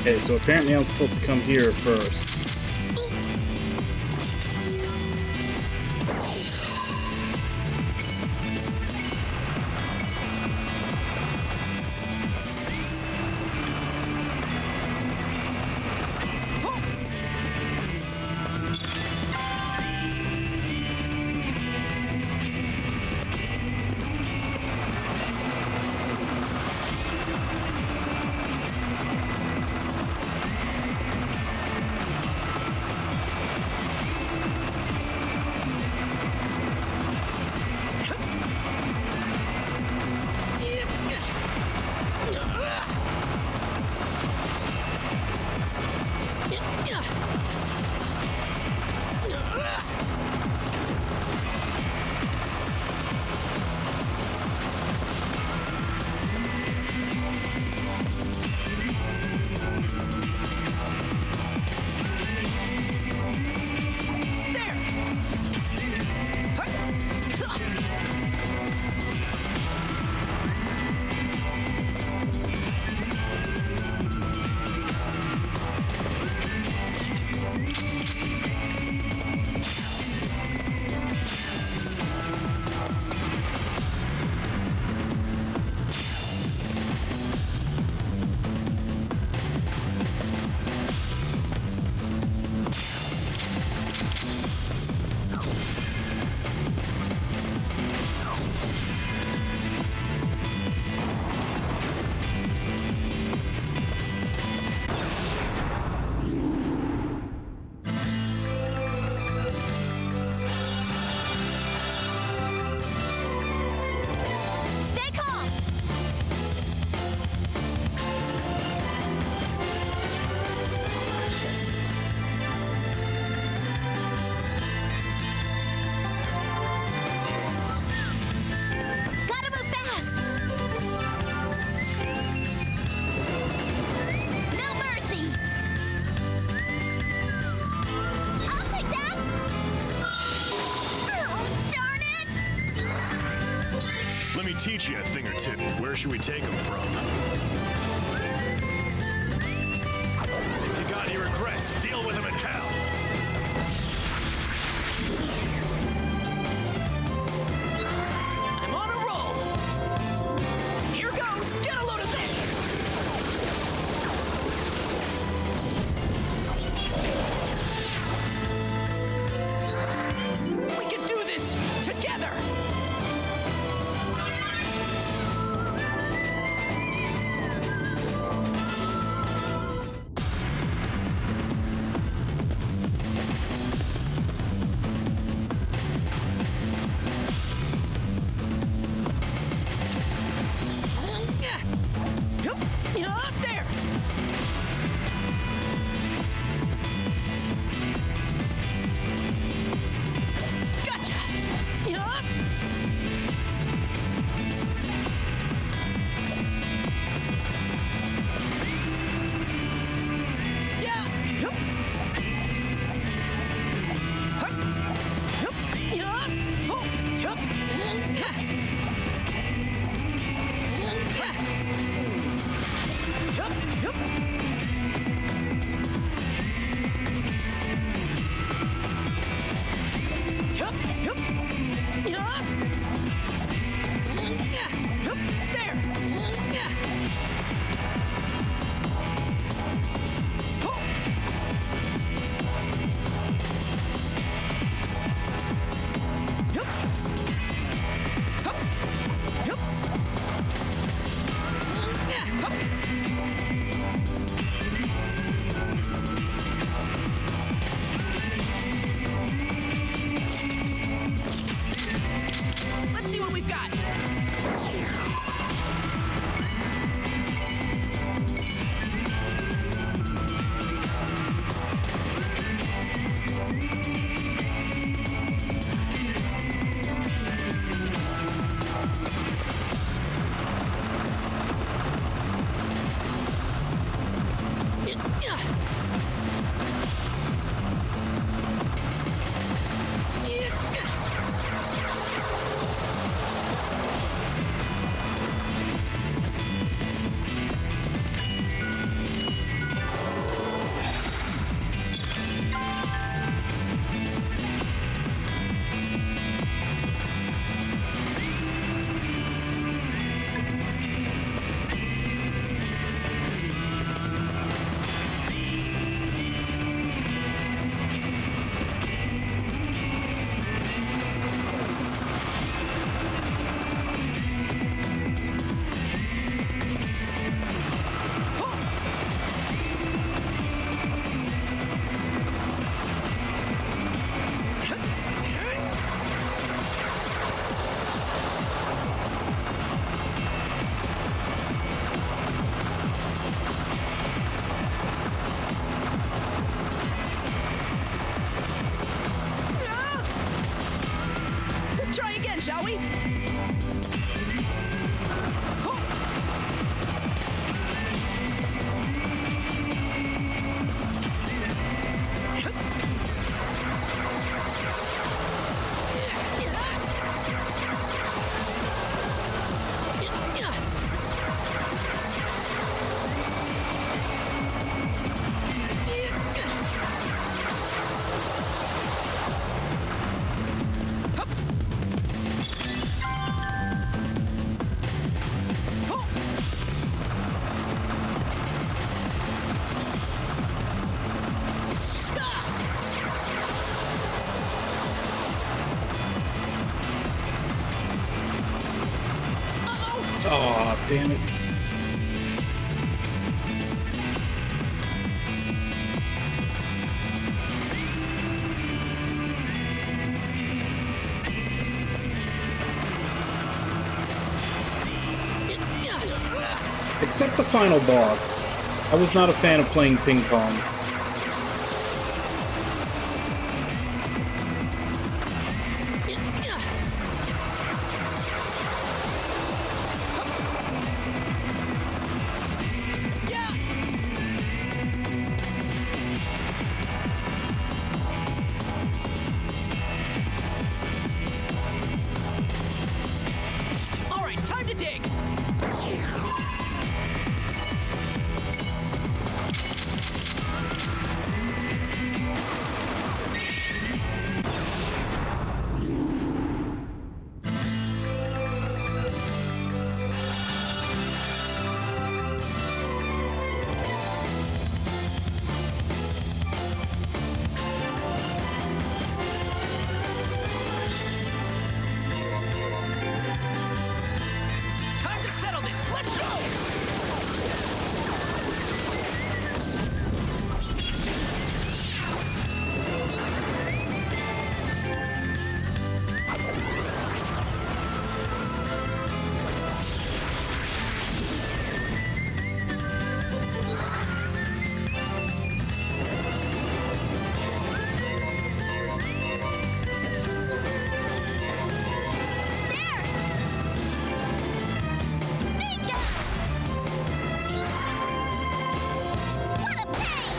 Okay, so apparently I'm supposed to come here first. Teach you a thing or two. Where should we take them from? If you got any regrets, deal with them in hell. I'm on a Try again, shall we? Aw, damn it. Except the final boss. I was not a fan of playing ping pong. All right, time to dig. Time to settle this. Let's go. Bingo! What a pain!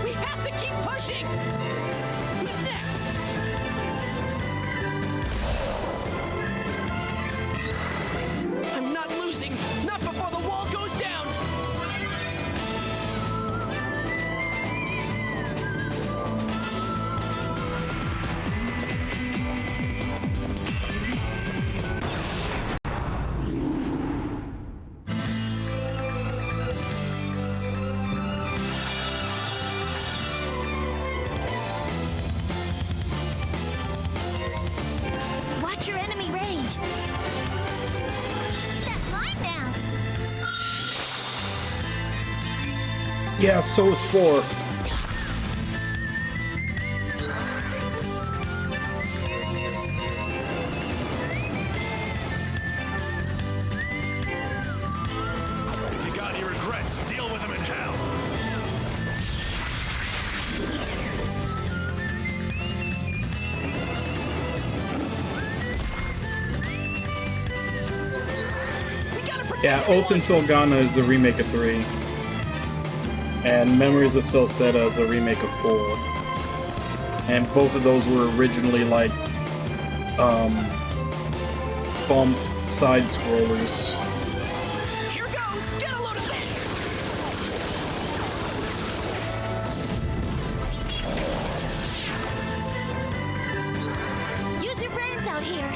We have to keep pushing. Who's next? I'm not losing. Not before the wall goes down. Watch your enemy range. That's mine now. Yeah, so is 4. If you got any regrets, deal with them in hell. Yeah, Oath and Felghana is the remake of 3. And Memories of Celceta is the remake of 4. And both of those were originally like bump side scrollers. Here goes! Get a load of this! Use your brains out here.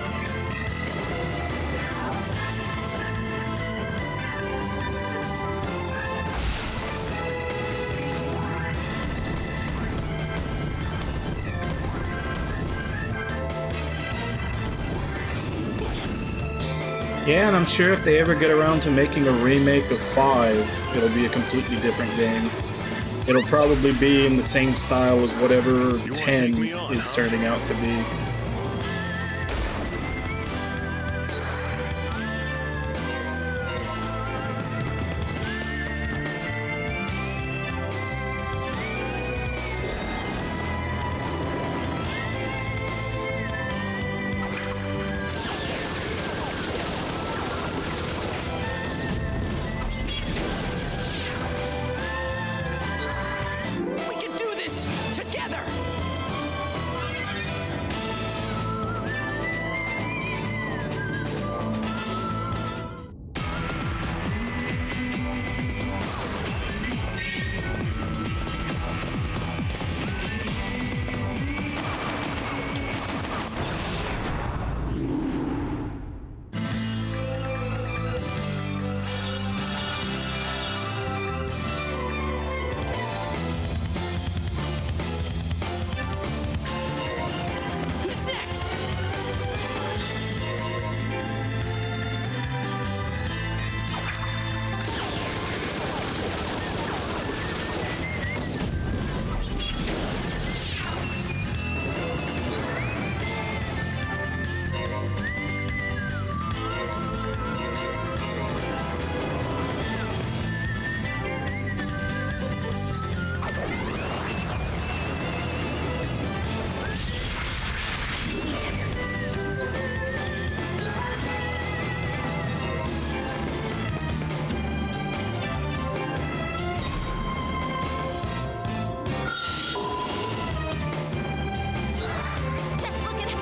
Yeah, and I'm sure if they ever get around to making a remake of 5, it'll be a completely different game. It'll probably be in the same style as whatever 10 is turning out to be. We can do this together! Who's next? Just look at it.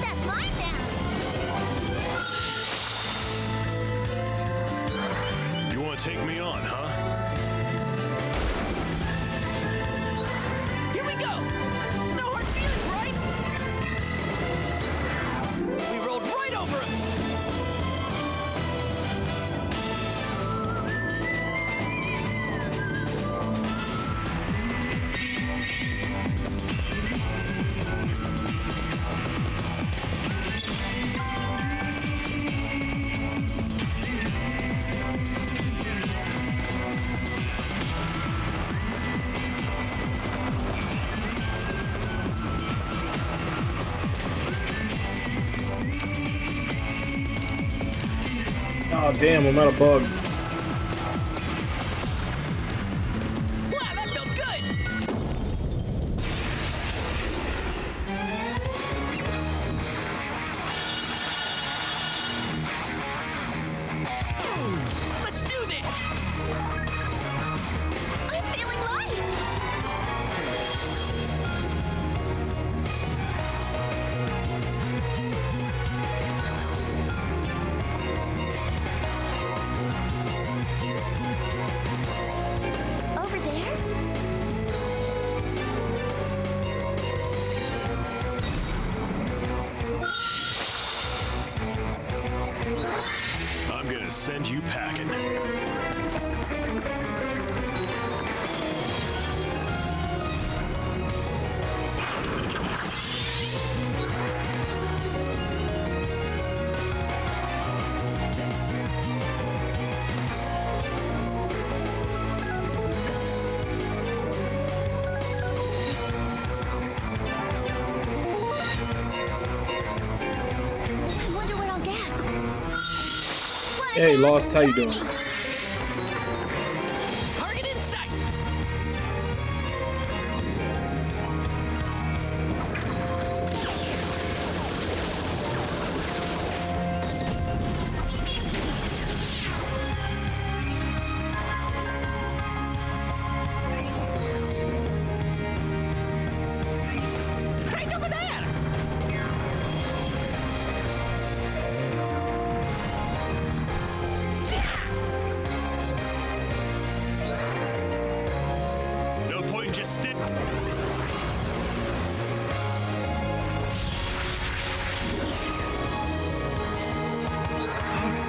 That's mine now. You want to take me on, huh? Here we go! No hard feelings, right? We rolled right over him! Oh damn, I'm out of bugs. Wow, that felt good! Let's do this! I'm feeling light. Over there? I'm gonna send you packing. I wonder what I'll get. Hey, Lost, how you doing? Target in sight!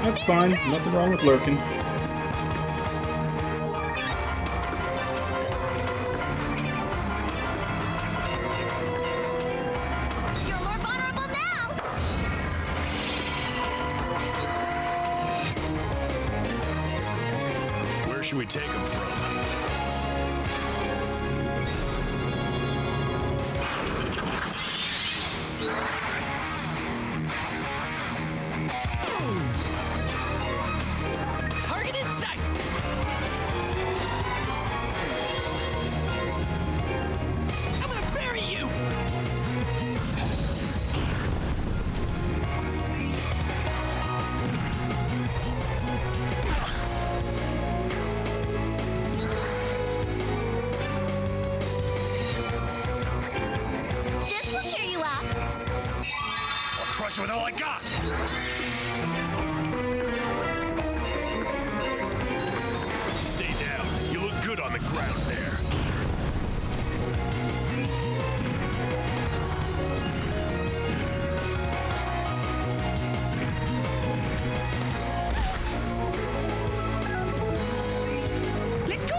That's fine. Nothing wrong with lurking. You're more vulnerable now. Where should we take him from? Target in sight! I'm gonna bury you! This will cheer you up. I'll crush you with all I got! Stay down. You look good on the ground there. Let's go!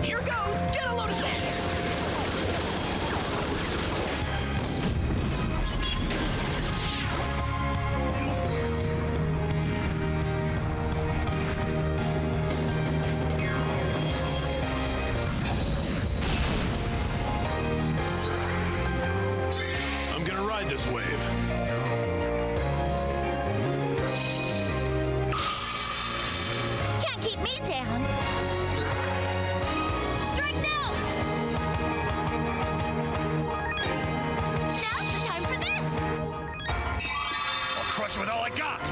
Here goes! Get a load of this! I'm gonna ride this wave. Can't keep me down. Strike now! Now's the time for this! I'll crush you with all I got!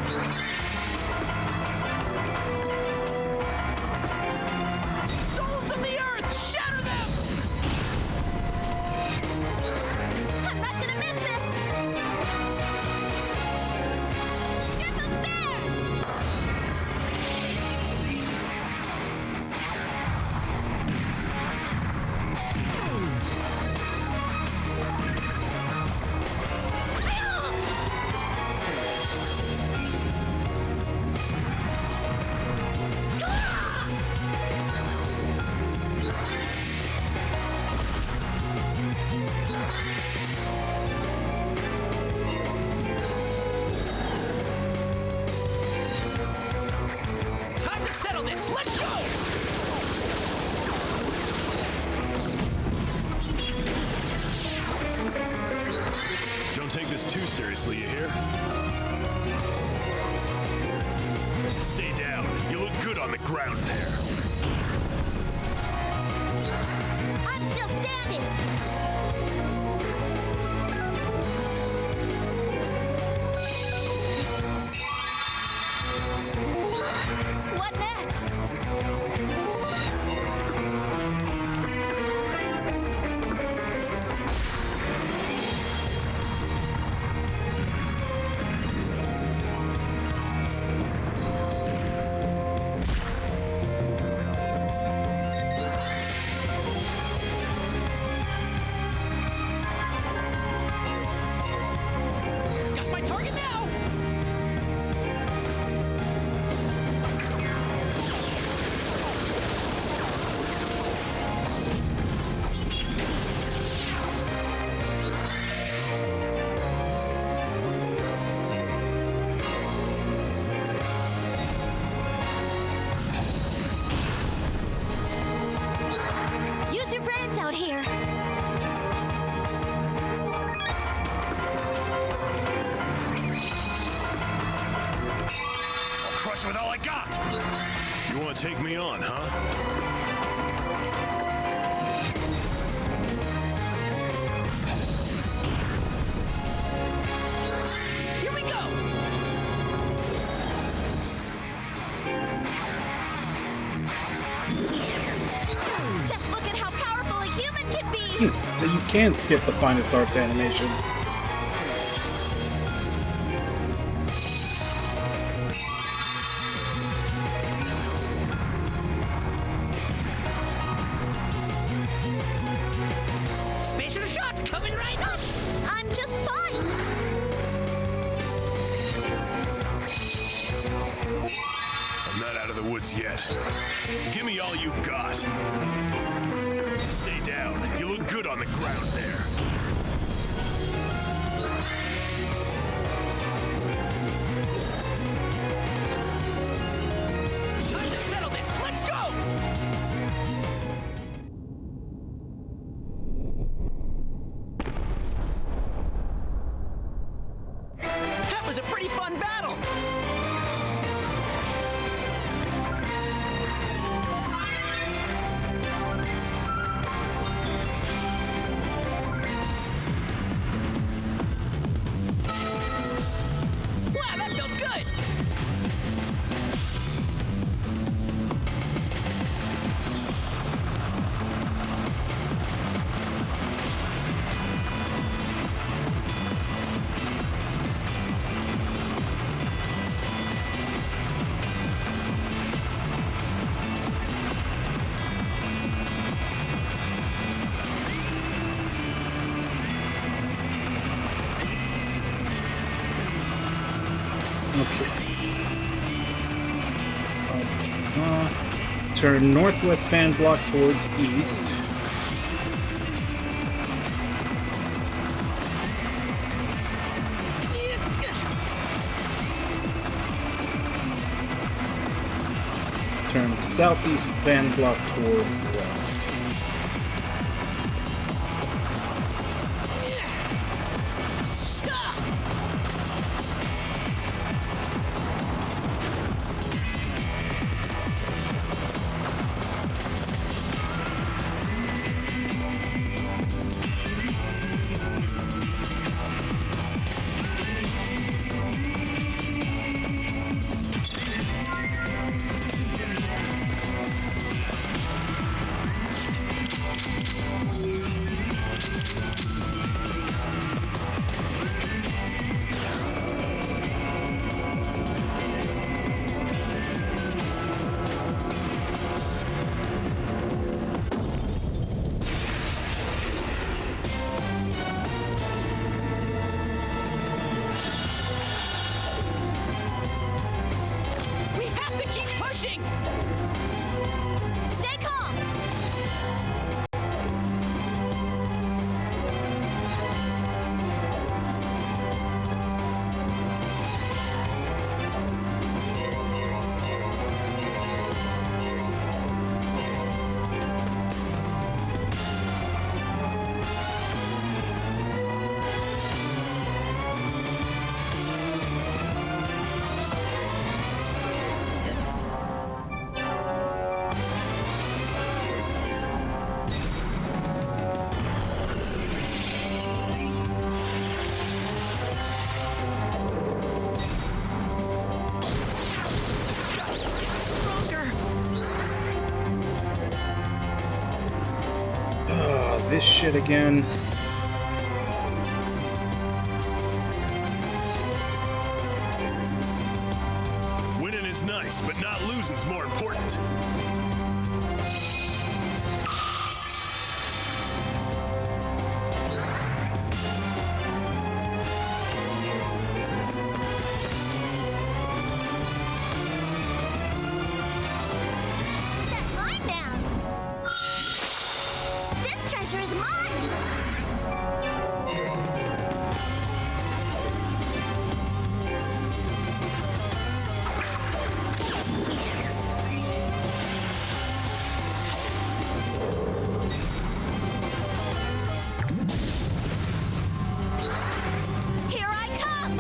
Souls of the earth! Shatter them! I'm not gonna miss this! Strip 'em bare! Time to settle this! Let's go! Don't take this too seriously, you hear? Stay down. You look good on the ground there. I'm still standing! What next? Got my target now! Use your brains out here! I'll crush you with all I got! You want to take me on, huh? Here we go! Just look at how powerful a human can be! So you can't skip the finest arts animation. Special shot coming right up. I'm just fine. I'm not out of the woods yet. Give me all you got. Stay down. You look good on the ground there. Time to settle this. Let's go. That was a pretty fun battle. Wow, that felt good. Okay. Turn northwest fan block towards east. Turn southeast fan block towards west. We have to keep pushing. Stay calm. Stronger. This shit again. Winning is nice, but not losing's more important. That's mine now. This treasure is mine. Here I come.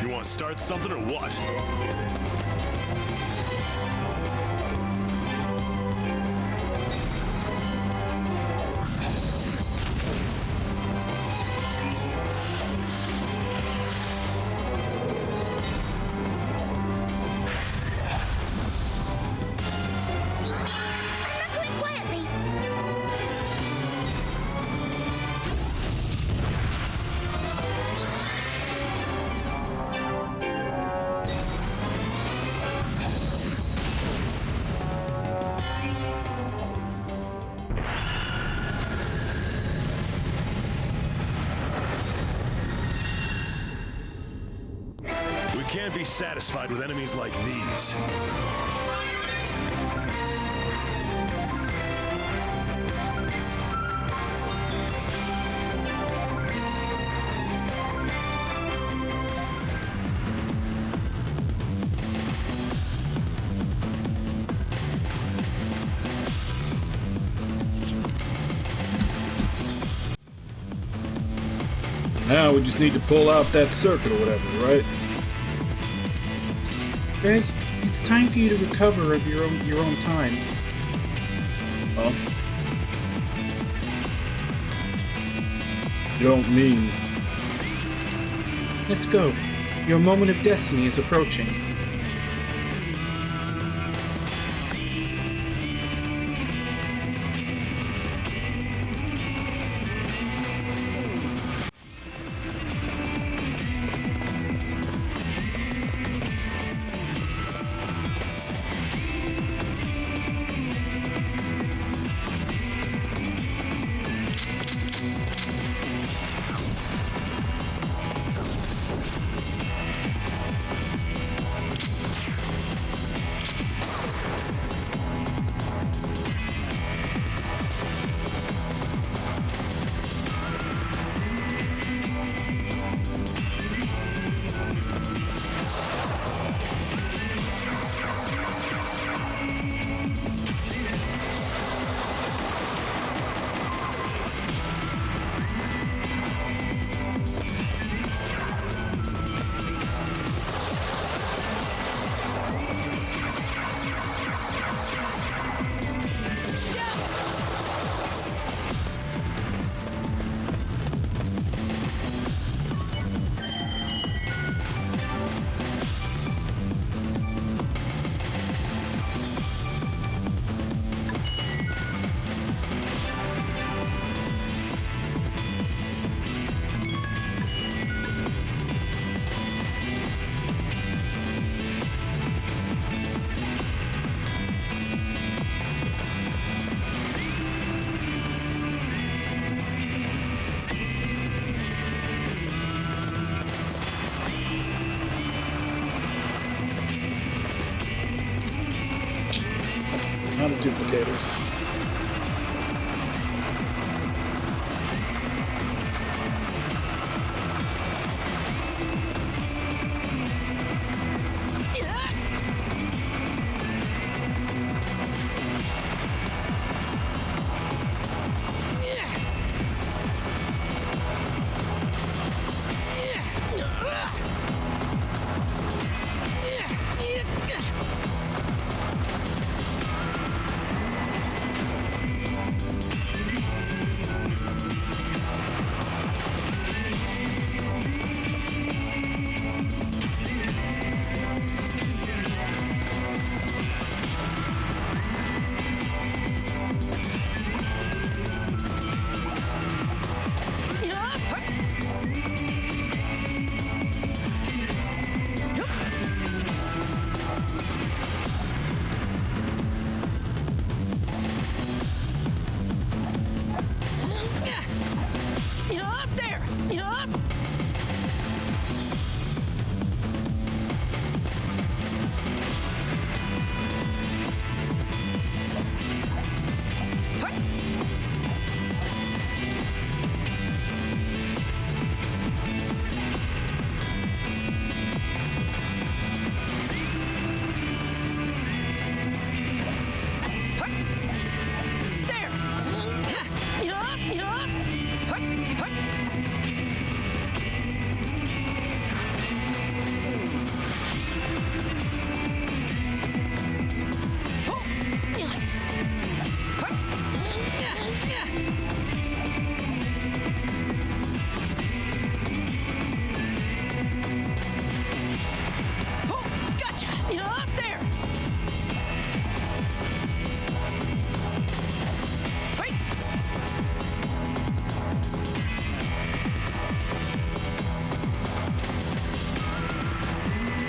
You want to start something or what? can't be satisfied with enemies like these. Now we just need to pull out that circuit or whatever, right? Greg, it's time for you to recover of your own time. Huh? You don't mean... Let's go. Your moment of destiny is approaching. Not a duplicators.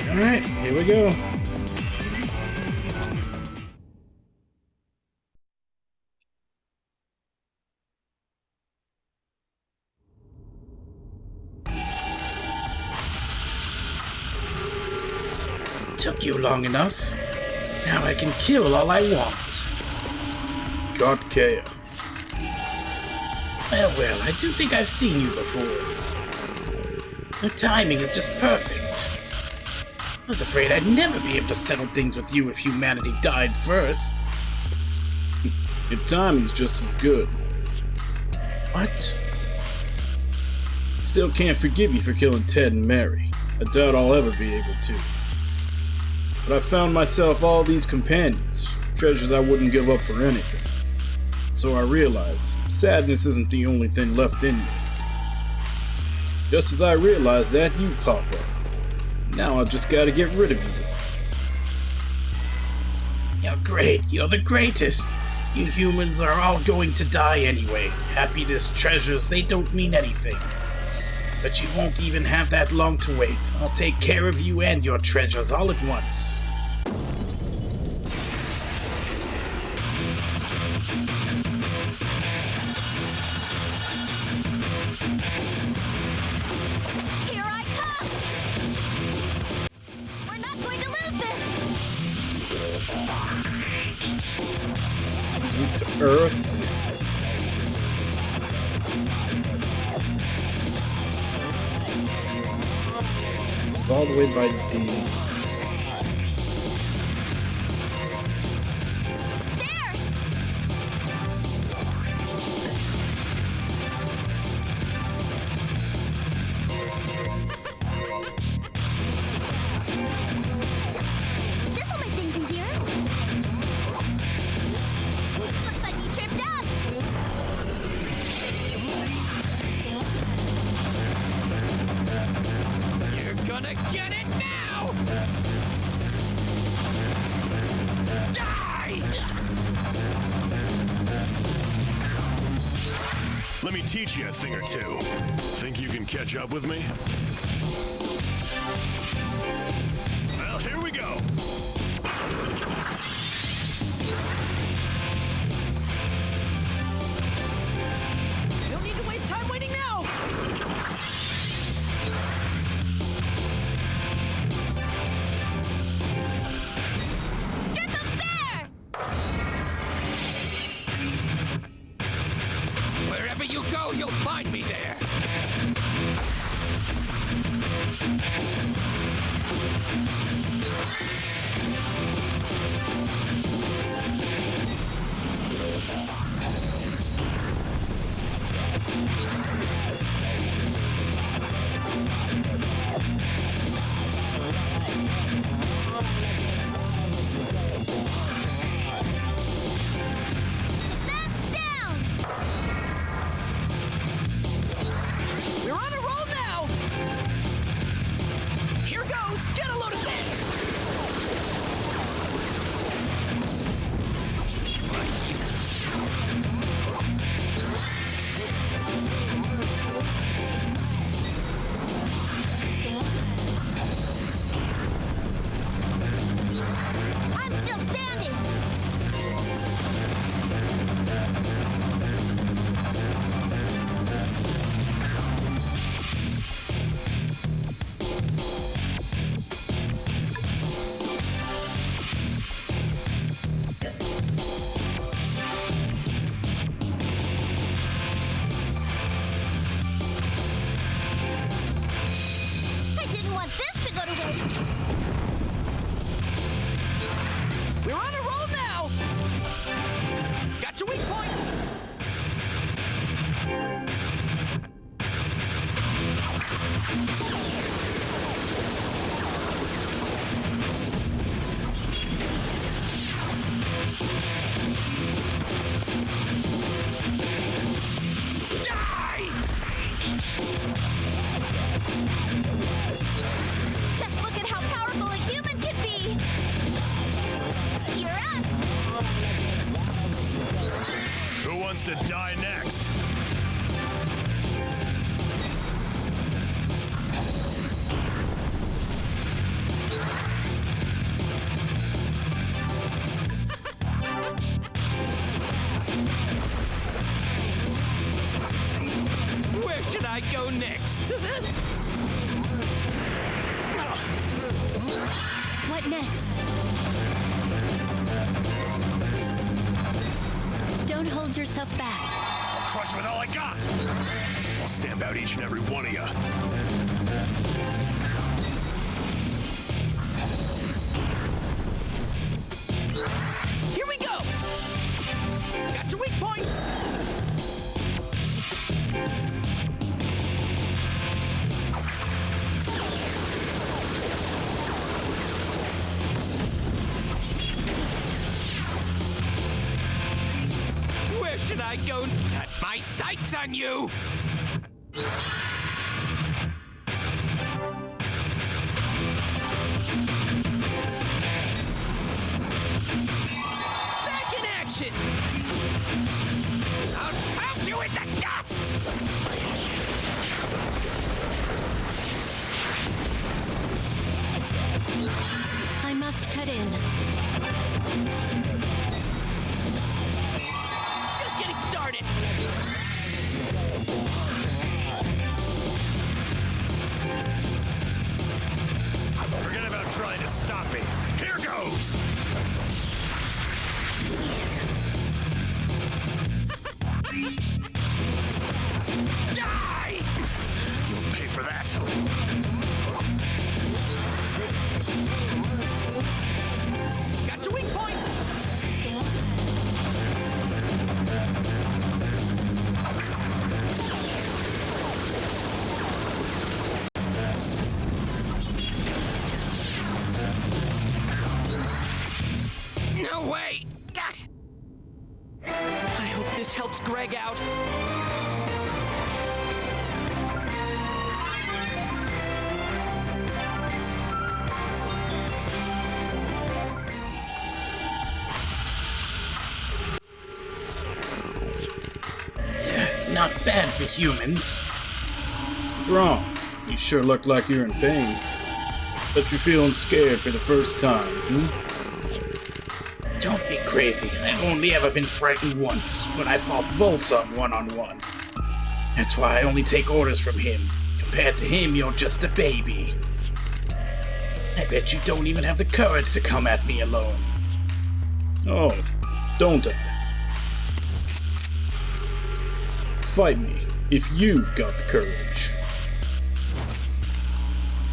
Alright, here we go. took you long enough. Now I can kill all I want. Got Kea. Well, I do think I've seen you before. Your timing is just perfect. I was afraid I'd never be able to settle things with you if humanity died first. Your timing's just as good. What? Still can't forgive you for killing Ted and Mary. I doubt I'll ever be able to. But I found myself all these companions, treasures I wouldn't give up for anything. So I realized sadness isn't the only thing left in me. Just as I realized that, you pop up. Now I've just gotta get rid of you. You're great. You're the greatest. You humans are all going to die anyway. Happiness, treasures, they don't mean anything. But you won't even have that long to wait. I'll take care of you and your treasures all at once. Here I come! We're not going to lose this! Sweep to Earth. It's all the way by D. There! This'll make things easier. Looks like you tripped up. You're gonna get it now! Die! Let me teach you a thing or two. Think you can catch up with me? Well, here we go. No need to waste time waiting now! Strip him bare! Wherever you go, you'll find me there! That's down! We're on a roll now! Here goes! Get a load of this! I'm still standing! I didn't want this to go to waste! We're on a roll now! Got your weak point! Die! Just look at how powerful a human can be! You're up! Who wants to die next? Where should I go next? What next? Don't hold yourself back. I'll crush with all I got. I'll stamp out each and every one of you. Here we go! Got your weak point! Where should I go? Got my sights on you! Back in action! I'll pound you in the dust! I must cut in. Just getting started! Forget about trying to stop me. Here goes! Die! You'll pay for that. Got your weak point! No way! I hope this helps Greg out. Not bad for humans. What's wrong? You sure look like you're in pain. Bet you're feeling scared for the first time, Don't be crazy. I've only ever been frightened once, when I fought Volsung one-on-one. That's why I only take orders from him. Compared to him, you're just a baby. I bet you don't even have the courage to come at me alone. Oh, don't I? Fight me, if you've got the courage.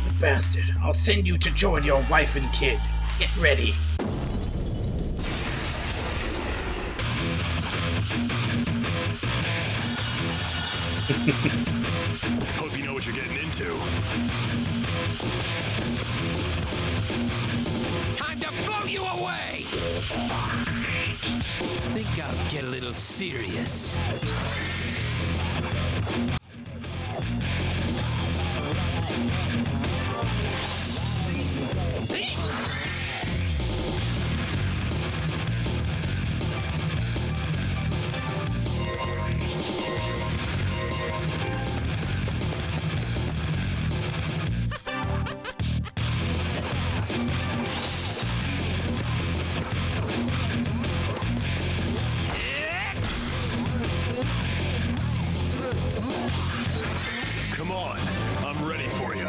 You bastard, I'll send you to join your wife and kid. Get ready. Hope you know what you're getting into. Time to blow you away! Think I'll get a little serious. Come on, I'm ready for you.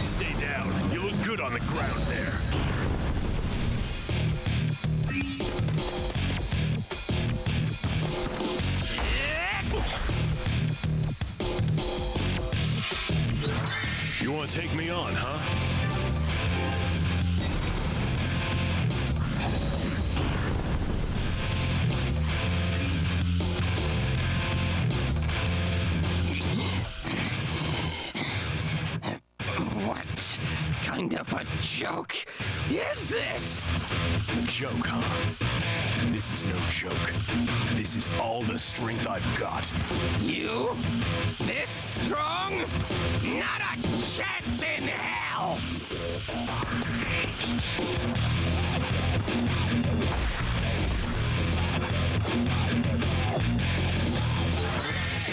Stay down. You look good on the ground there. You want to take me on, huh? What kind of a joke is this? A joke, huh? This is no joke. This is all the strength I've got. You? This strong? Not a chance in hell!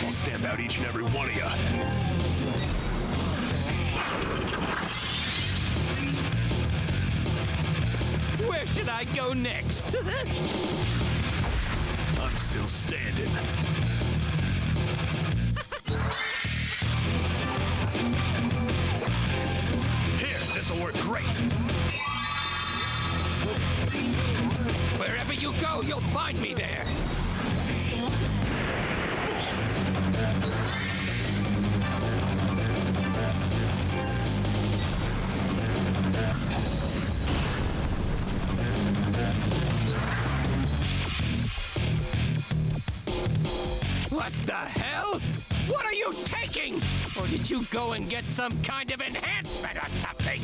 I'll stamp out each and every one of you. Where should I go next? I'm still standing. know you'll find me there. What the hell? What are you taking? Or did you go and get some kind of enhancement or something?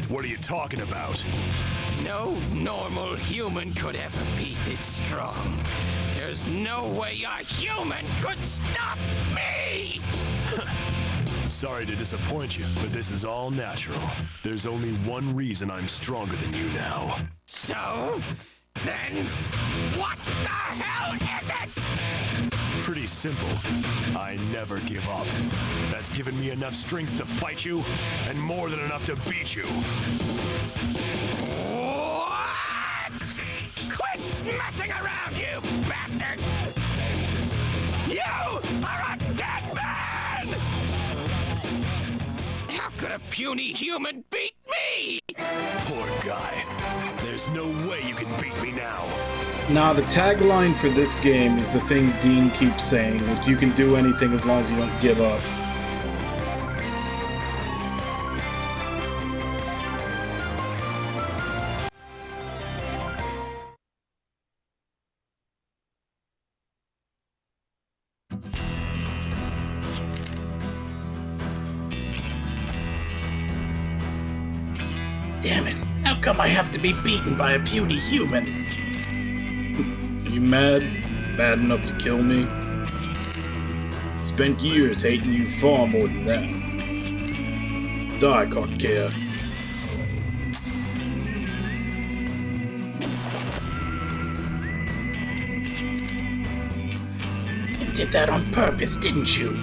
What are you talking about? No normal human could ever be this strong. There's no way a human could stop me! Sorry to disappoint you, but this is all natural. There's only one reason I'm stronger than you now. So? Then, what the hell is it? Pretty simple. I never give up. That's given me enough strength to fight you, and more than enough to beat you. What? Quit messing around, you bastard! You are a dead man! How could a puny human beat me? Poor guy. There's no way you can beat me now. Nah, the tagline for this game is the thing Dean keeps saying, that you can do anything as long as you don't give up. Damn it. How come I have to be beaten by a puny human? Are you mad? Mad enough to kill me? Spent years hating you far more than that. Die, Cartkia. You did that on purpose, didn't you?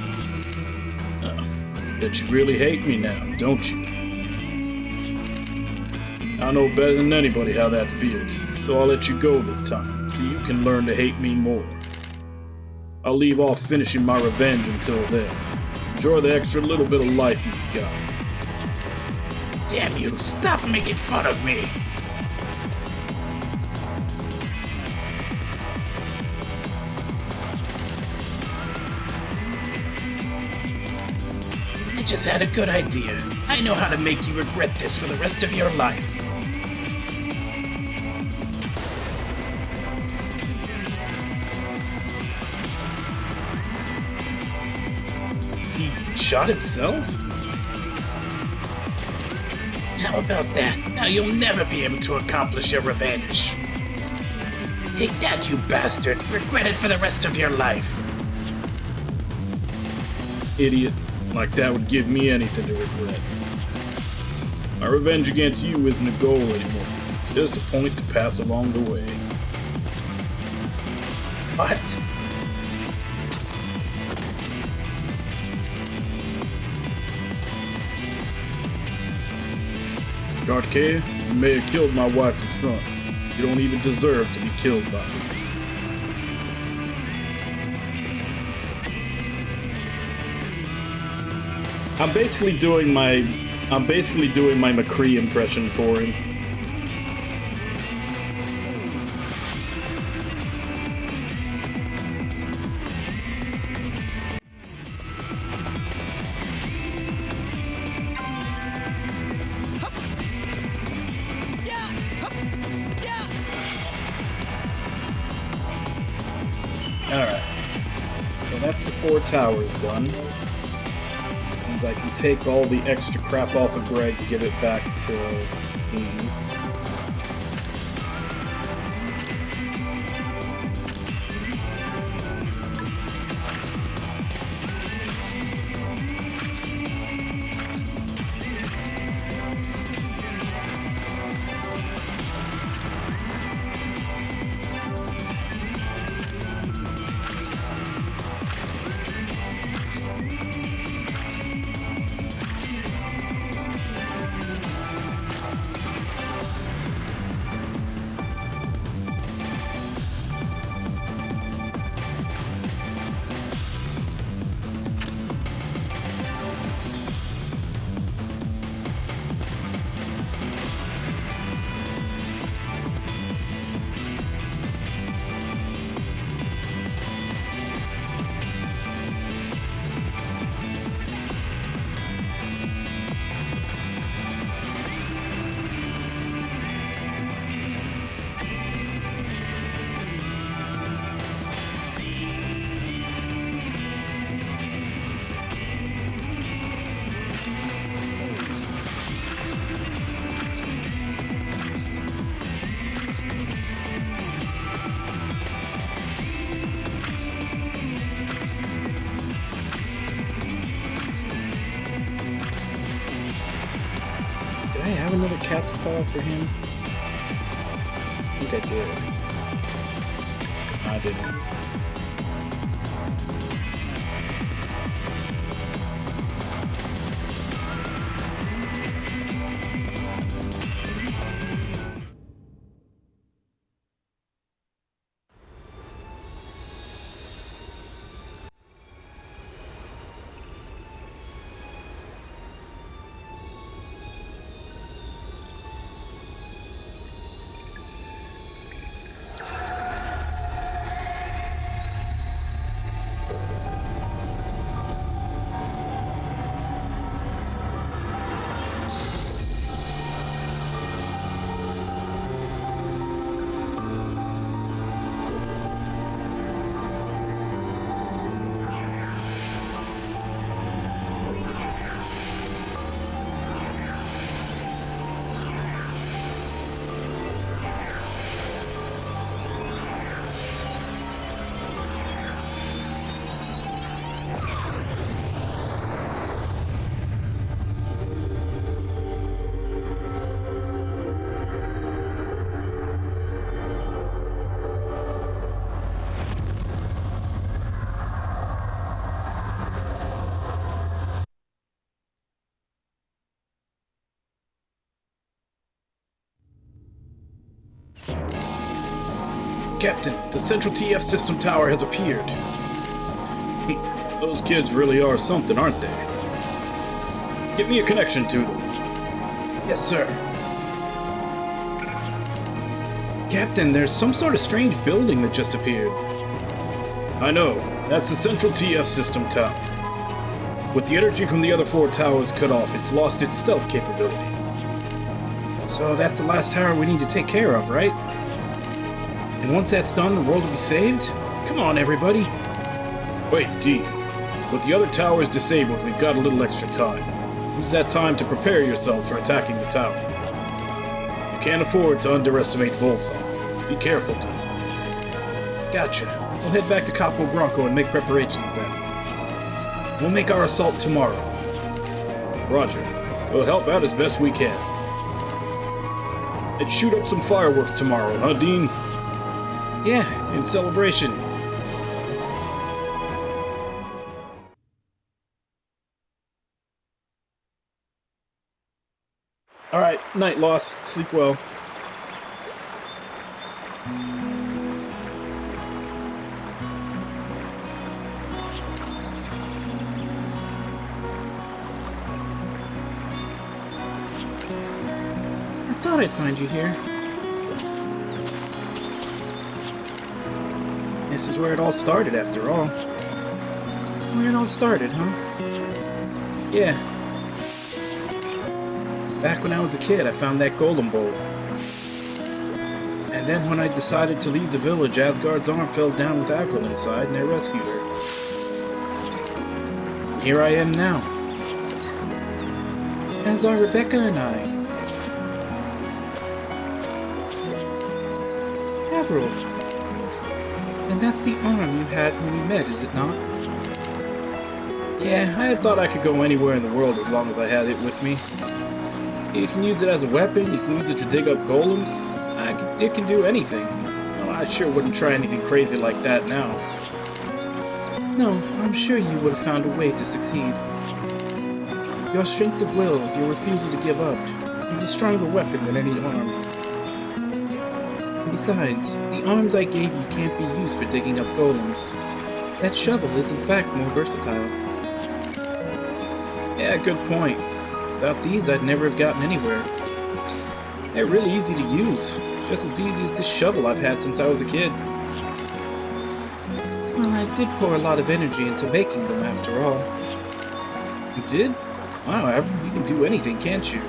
Bet you really hate me now, don't you? I know better than anybody how that feels, so I'll let you go this time, so you can learn to hate me more. I'll leave off finishing my revenge until then. Enjoy the extra little bit of life you've got. Damn you, stop making fun of me! I just had a good idea. I know how to make you regret this for the rest of your life. He shot himself? How about that? Now you'll never be able to accomplish your revenge. Take that, you bastard. Regret it for the rest of your life. Idiot. Like that would give me anything to regret. My revenge against you isn't a goal anymore. Just a point to pass along the way. What? Cartkia, you may have killed my wife and son. You don't even deserve to be killed by me. I'm basically doing my McCree impression for him. Alright. So that's the 4 towers done. I can take all the extra crap off of Greg to give it back to Dean. another cat's paw for him? I think I did. I didn't. Captain, the central TF system tower has appeared. Those kids really are something, aren't they? Get me a connection to them. Yes, sir. Captain, there's some sort of strange building that just appeared. I know. That's the central TF system tower. With the energy from the other 4 towers cut off, it's lost its stealth capability. So that's the last tower we need to take care of, right? And once that's done, the world will be saved? Come on, everybody. Wait, D. With the other towers disabled, we've got a little extra time. Use that time to prepare yourselves for attacking the tower. You can't afford to underestimate Volsong. Be careful, D. Gotcha. We'll head back to Capo Bronco and make preparations then. We'll make our assault tomorrow. Roger. We'll help out as best we can. And shoot up some fireworks tomorrow, huh, Dean? Yeah, in celebration. Alright, night, Loss. Sleep well. I thought I'd find you here. This is where it all started, after all. Where it all started, huh? Yeah. Back when I was a kid, I found that golem bowl. And then when I decided to leave the village, Asgard's arm fell down with Avril inside, and I rescued her. And here I am now. As are Rebecca and I. Avril. And that's the arm you had when we met, is it not? Yeah, I had thought I could go anywhere in the world as long as I had it with me. You can use it as a weapon, you can use it to dig up golems. It can do anything. Well, I sure wouldn't try anything crazy like that now. No, I'm sure you would have found a way to succeed. Your strength of will, your refusal to give up, is a stronger weapon than any arm. Besides, the arms I gave you can't be used for digging up golems. That shovel is in fact more versatile. Yeah, good point. Without these, I'd never have gotten anywhere. They're really easy to use. Just as easy as this shovel I've had since I was a kid. Well, I did pour a lot of energy into making them, after all. You did? Wow, Avril, you can do anything, can't you?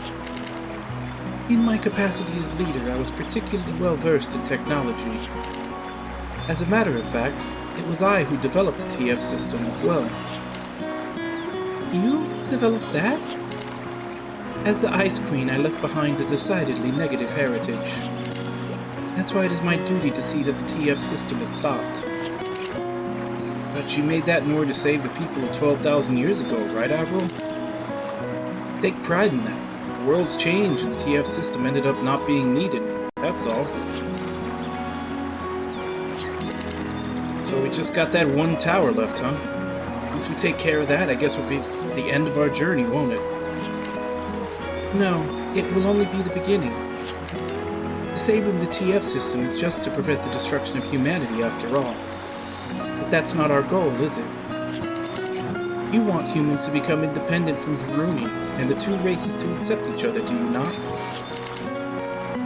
In my capacity as leader, I was particularly well versed in technology. As a matter of fact, it was I who developed the TF system as well. You developed that? As the Ice Queen, I left behind a decidedly negative heritage. That's why it is my duty to see that the TF system is stopped. But you made that in order to save the people of 12,000 years ago, right, Avril? Take pride in that. world's changed and the TF system ended up not being needed. That's all. So we just got that one tower left, huh? Once we take care of that, I guess it'll be the end of our journey, won't it? No, it will only be the beginning. Disabling the TF system is just to prevent the destruction of humanity after all. But that's not our goal, is it? You want humans to become independent from Varuni, and the two races to accept each other, do you not?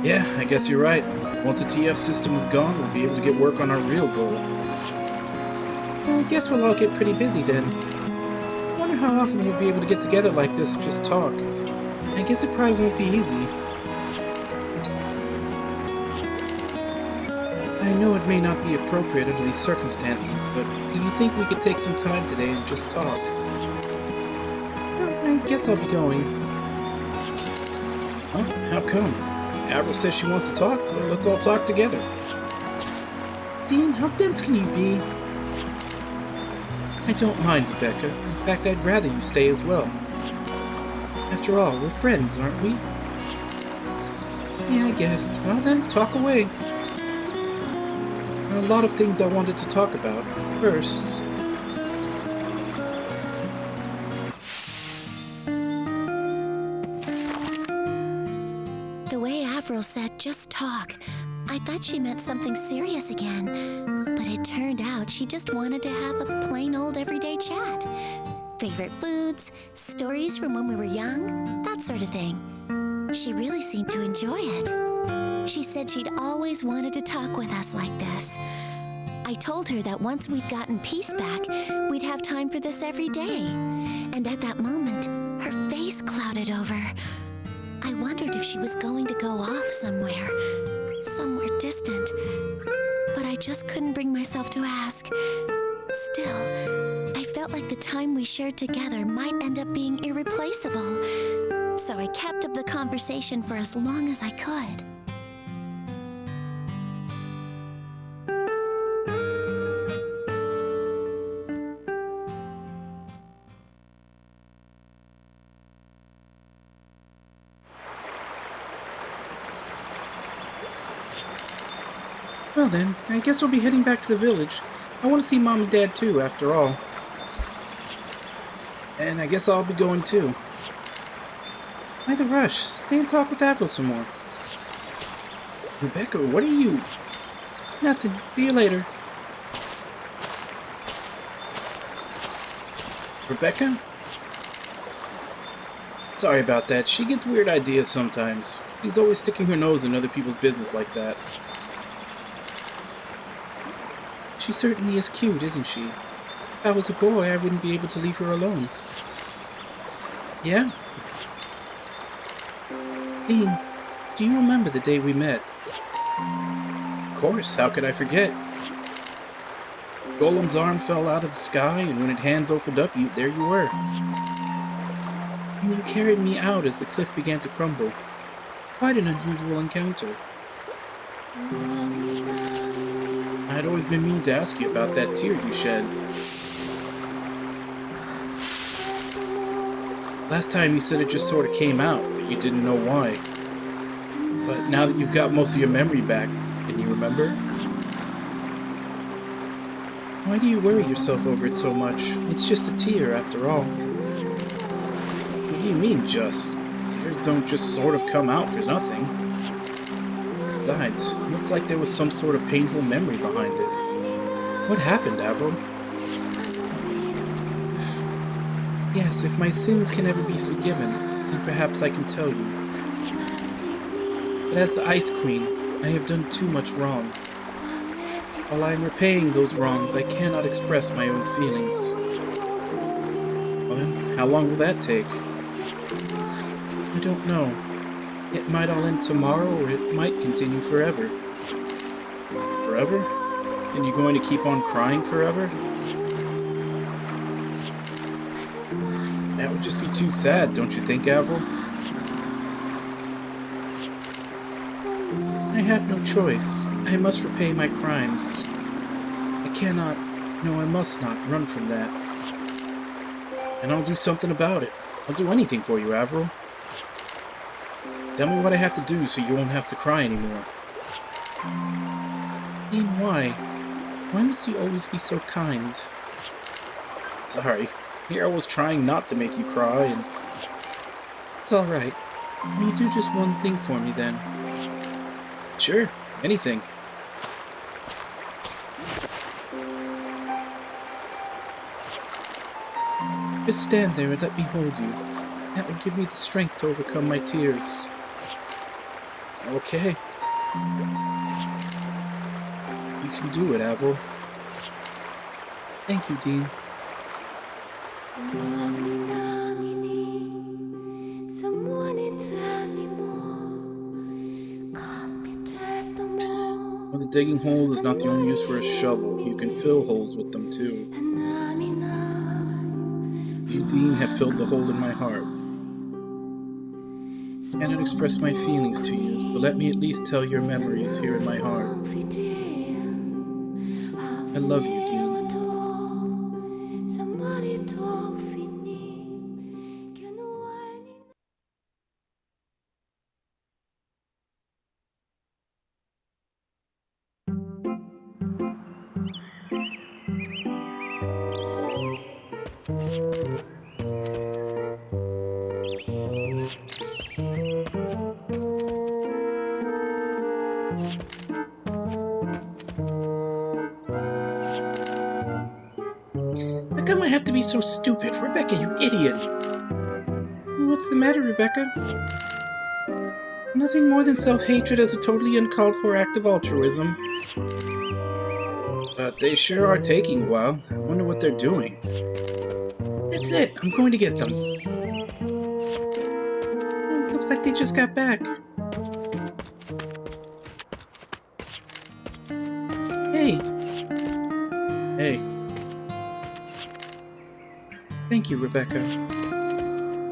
Yeah, I guess you're right. Once the TF system is gone, we'll be able to get work on our real goal. Well, I guess we'll all get pretty busy then. I wonder how often we'll be able to get together like this and just talk. I guess it probably won't be easy. I know it may not be appropriate under these circumstances, but do you think we could take some time today and just talk? Well, I guess I'll be going. Huh? How come? Avril says she wants to talk, so let's all talk together. Dean, how dense can you be? I don't mind, Rebecca. In fact, I'd rather you stay as well. After all, we're friends, aren't we? Yeah, I guess. Well then, talk away. There are a lot of things I wanted to talk about. First... The way Avril said, just talk, I thought she meant something serious again. But it turned out she just wanted to have a plain old everyday chat. Favorite foods, stories from when we were young, that sort of thing. She really seemed to enjoy it. She said she'd always wanted to talk with us like this. I told her that once we'd gotten peace back, we'd have time for this every day. And at that moment, her face clouded over. I wondered if she was going to go off somewhere distant. But I just couldn't bring myself to ask. Still, I felt like the time we shared together might end up being irreplaceable. So I kept up the conversation for as long as I could. Well then, I guess we'll be heading back to the village. I want to see Mom and Dad too, after all. And I guess I'll be going too. Why the rush? Stay and talk with Avril some more. Rebecca, what are you... Nothing. See you later. Rebecca? Sorry about that. She gets weird ideas sometimes. She's always sticking her nose in other people's business like that. She certainly is cute, isn't she? If I was a boy, I wouldn't be able to leave her alone. Yeah? Dean, do you remember the day we met? Of course, how could I forget? Golem's arm fell out of the sky, and when its hands opened up, there you were. And you carried me out as the cliff began to crumble. Quite an unusual encounter. I'd always been meaning to ask you about that tear you shed. Last time you said it just sort of came out, but you didn't know why. But now that you've got most of your memory back, can you remember? Why do you worry yourself over it so much? It's just a tear, after all. What do you mean, just? Tears don't just sort of come out for nothing. Besides, it looked like there was some sort of painful memory behind it. What happened, Avril? Yes, if my sins can ever be forgiven, then perhaps I can tell you. But as the Ice Queen, I have done too much wrong. While I am repaying those wrongs, I cannot express my own feelings. Well, how long will that take? I don't know. It might all end tomorrow, or it might continue forever. Forever? And you're going to keep on crying forever? That would just be too sad, don't you think, Avril? I have no choice. I must repay my crimes. I cannot, no, I must not run from that. And I'll do something about it. I'll do anything for you, Avril. Tell me what I have to do so you won't have to cry anymore. Dean, why? Why must you always be so kind? Sorry. Here I was trying not to make you cry and... It's alright. Will you do just one thing for me then? Sure, anything. Just stand there and let me hold you. That will give me the strength to overcome my tears. Okay. You can do it, Avril. Thank you, Dean. Well, the digging holes is not the only use for a shovel. You can fill holes with them too. You, Dean, have filled the hole in my heart. I cannot express my feelings to you, so let me at least tell your memories here in my heart. I love you, Dean. How come I have to be so stupid? Rebecca, you idiot! What's the matter, Rebecca? Nothing more than self-hatred as a totally uncalled for act of altruism. But they sure are taking a while. I wonder what they're doing. That's it! I'm going to get them. Looks like they just got back. Hey! Hey. Thank you, Rebecca.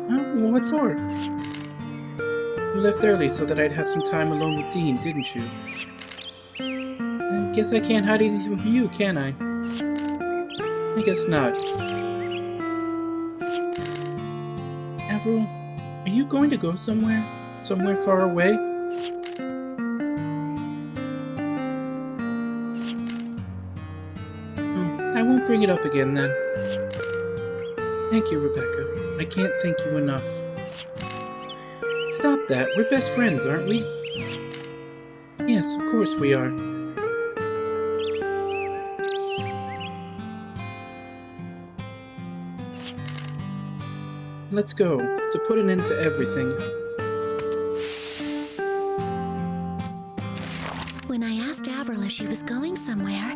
Huh? What for? You left early so that I'd have some time alone with Dean, didn't you? I guess I can't hide anything from you, can I? I guess not. Avril, are you going to go somewhere? Somewhere far away? I won't bring it up again then. Thank you, Rebecca. I can't thank you enough. Stop that. We're best friends, aren't we? Yes, of course we are. Let's go, to put an end to everything. When I asked Avril if she was going somewhere,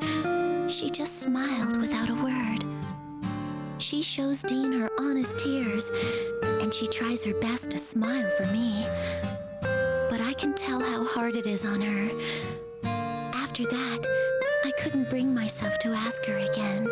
she just smiled without a word. She shows Dean her honest tears, and she tries her best to smile for me. But I can tell how hard it is on her. After that, I couldn't bring myself to ask her again.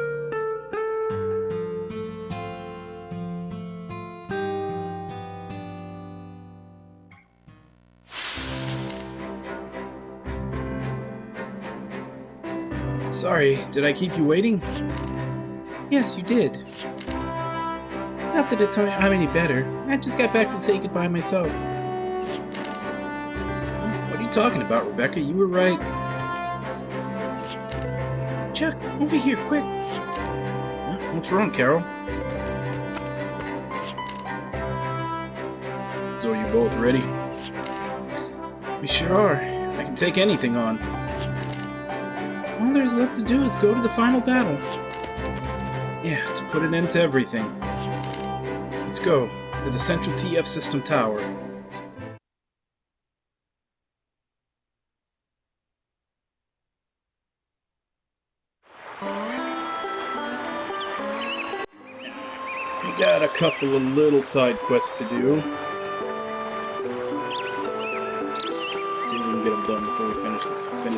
Sorry, did I keep you waiting? Yes, you did. Not that I'm any better. I just got back from saying goodbye myself. What are you talking about, Rebecca? You were right. Chuck, over here, quick. What's wrong, Carol? So are you both ready? We sure are. I can take anything on. All there's left to do is go to the final battle. Yeah, to put an end to everything. Let's go to the Central TF System Tower. We got a couple of little side quests to do. See if we can get them done before we finish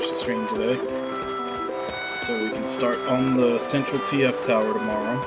the stream today. So we can start on the Central TF Tower tomorrow.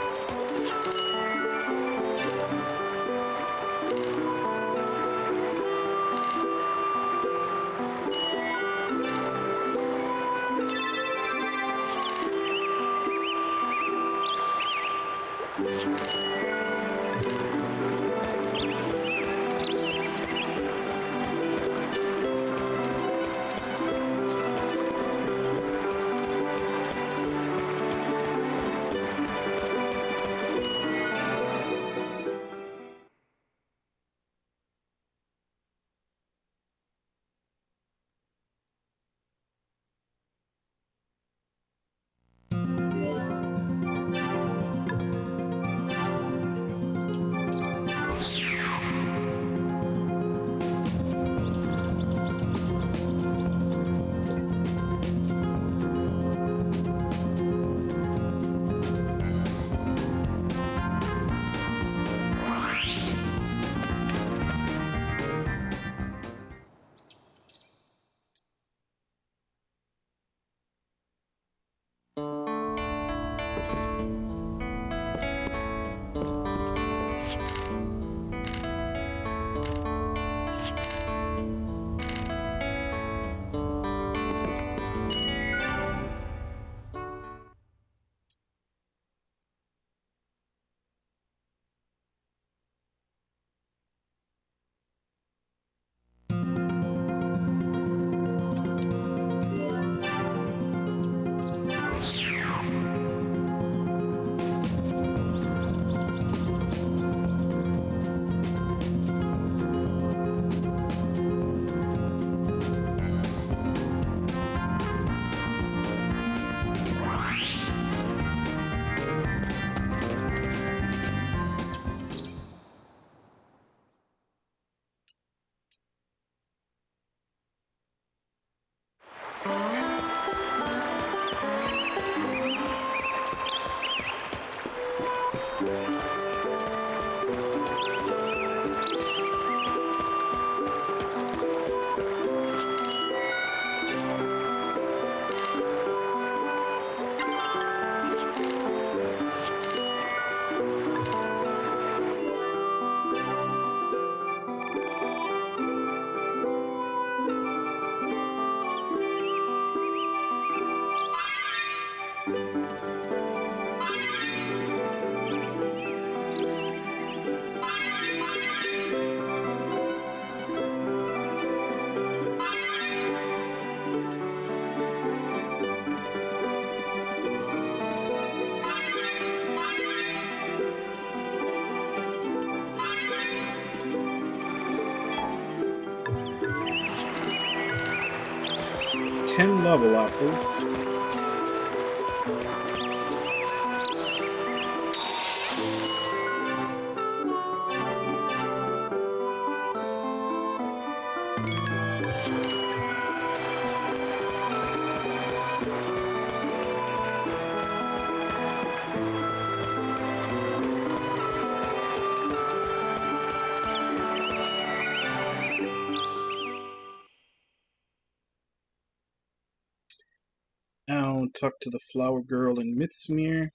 10 level apples. Now talk to the flower girl in Mythsmere.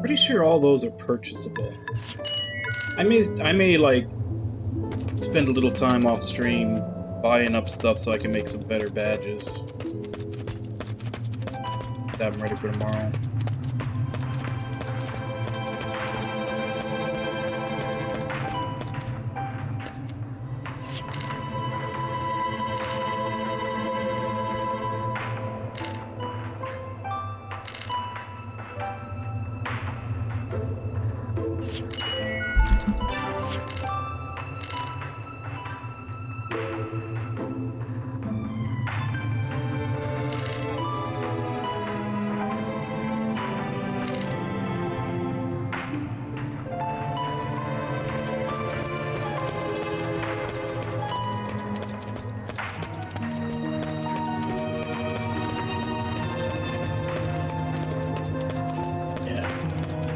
Pretty sure all those are purchasable. I may like spend a little time off stream buying up stuff so I can make some better badges. Have them ready for tomorrow.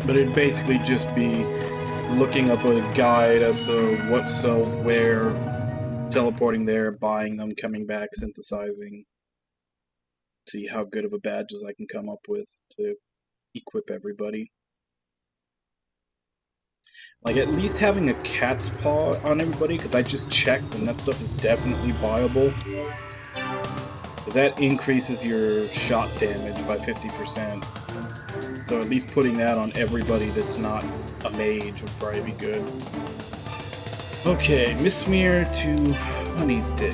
But it'd basically just be looking up a guide as to what sells where, teleporting there, buying them, coming back, synthesizing. See how good of a badges I can come up with to equip everybody. Like, at least having a cat's paw on everybody, because I just checked and that stuff is definitely buyable. Because that increases your shot damage by 50%. So at least putting that on everybody that's not a mage would probably be good. Okay, Mistmere to Honey's Day.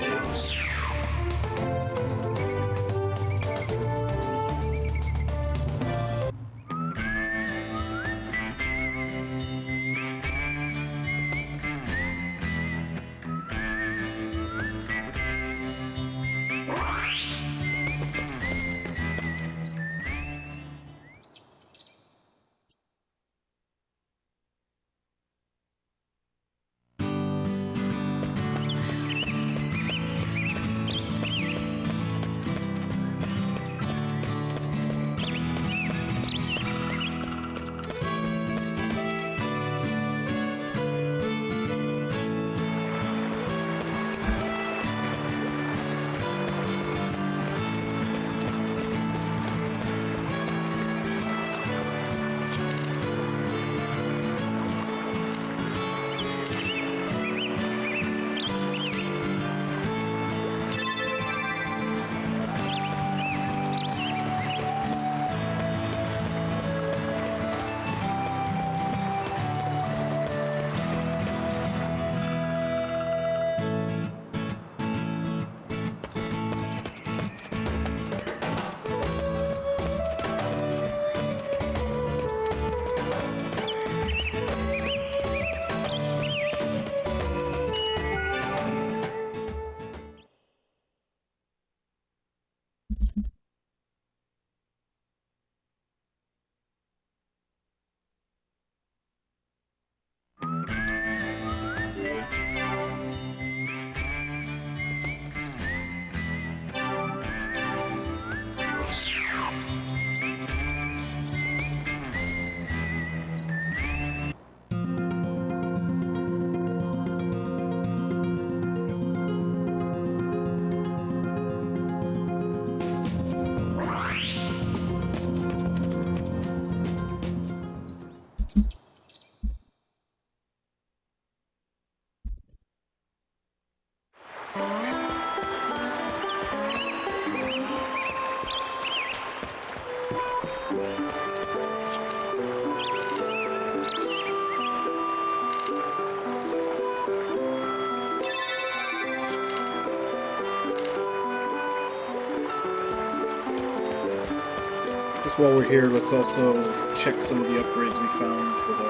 Just while we're here, let's also check some of the upgrades we found for the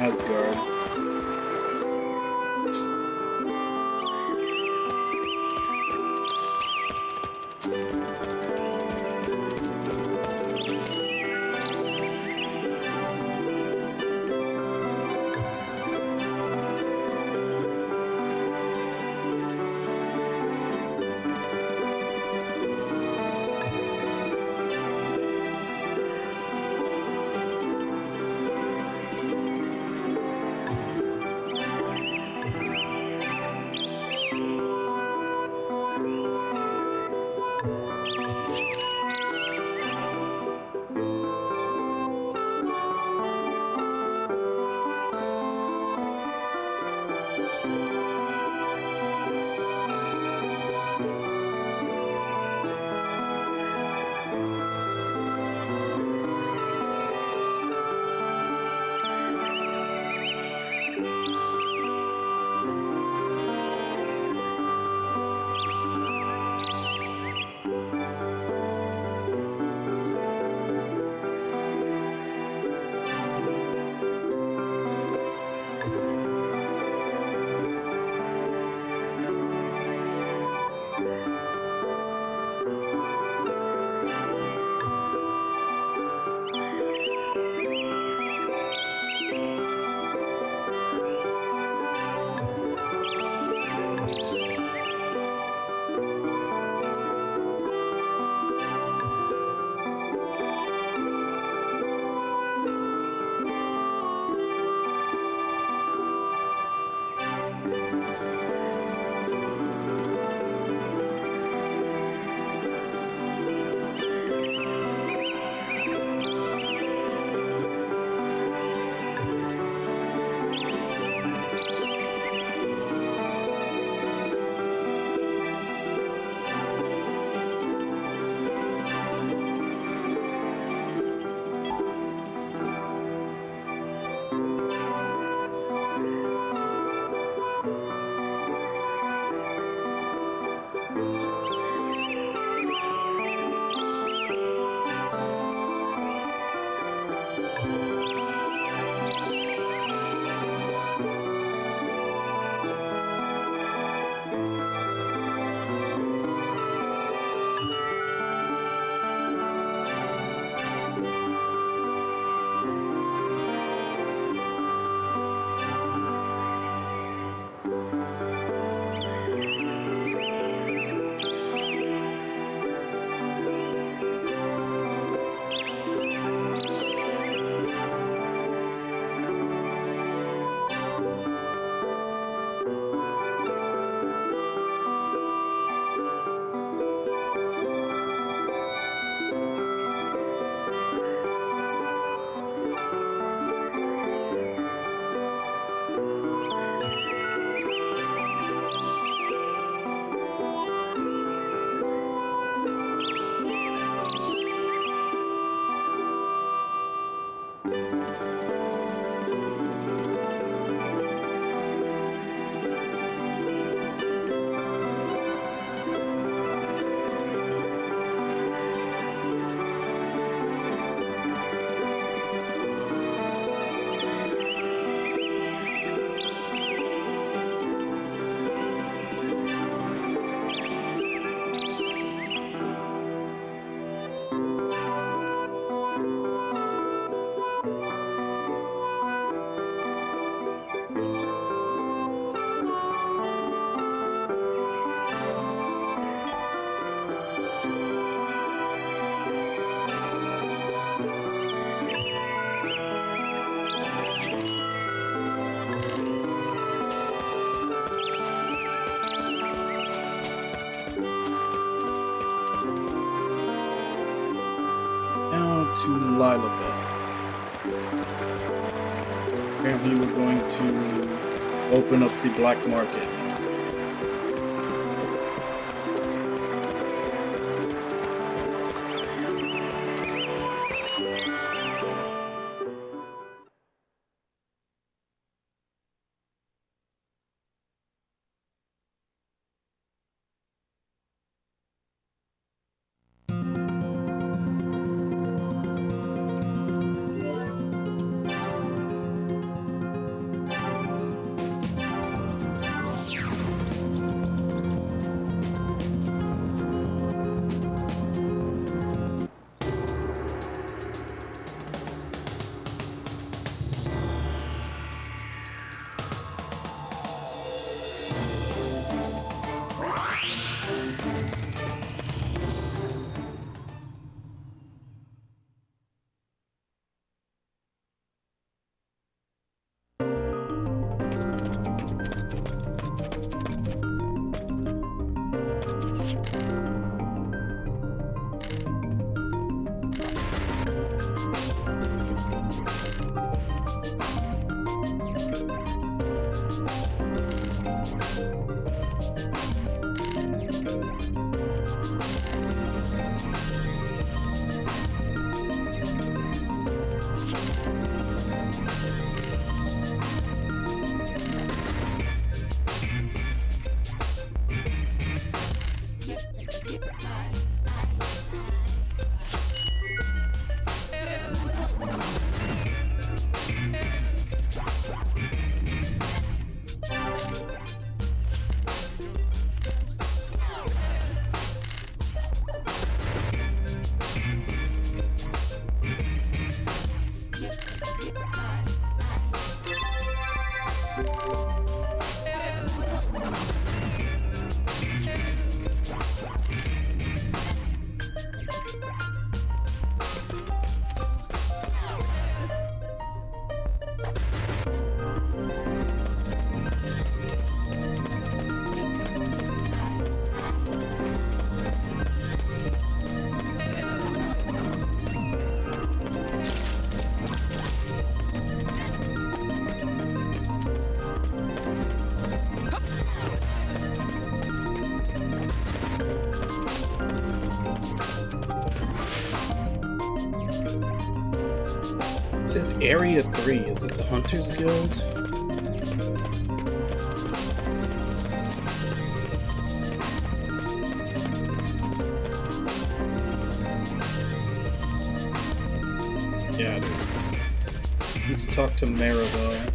Asgard. to Lilabelle. Apparently we're going to open up the black market. It says Area 3. Is it the Hunters Guild? Yeah, it is. Need to talk to Maribel.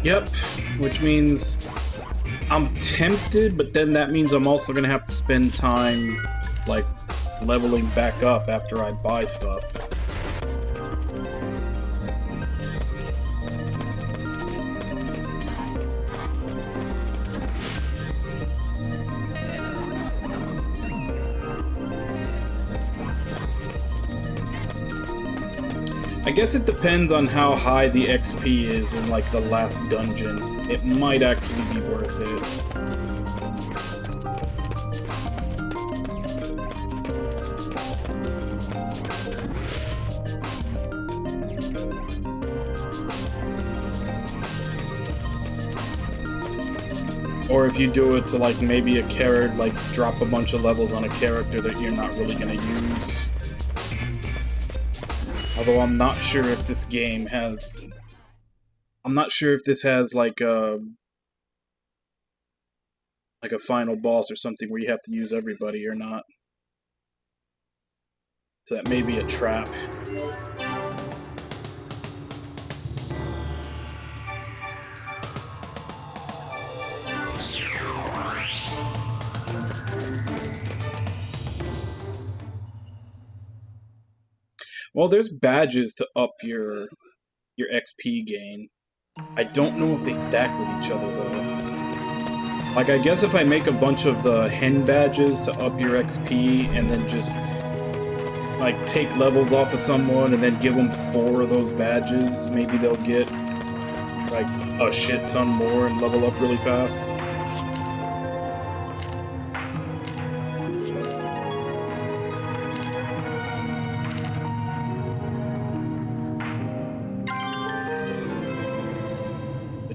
Yep, which means I'm tempted, but then that means I'm also gonna have to spend time, like, leveling back up after I buy stuff. I guess it depends on how high the XP is in, like, the last dungeon. It might actually be worth it. Or if you do it to, like, maybe a character, like, drop a bunch of levels on a character that you're not really gonna use. Although I'm not sure if this game has... I'm not sure if this has, like a final boss or something where you have to use everybody or not. So that may be a trap. Well, there's badges to up your XP gain. I don't know if they stack with each other, though. Like, I guess if I make a bunch of the hen badges to up your XP, and then just, like, take levels off of someone, and then give them 4 of those badges, maybe they'll get, like, a shit ton more and level up really fast.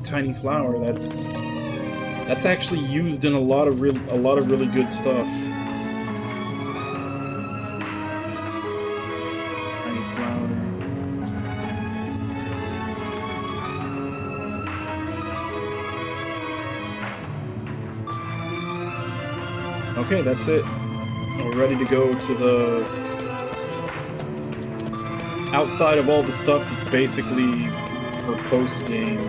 Tiny flower, that's actually used in a lot of really good stuff. Tiny flower. Okay, that's it. We're ready to go to the outside of all the stuff that's basically for post-game.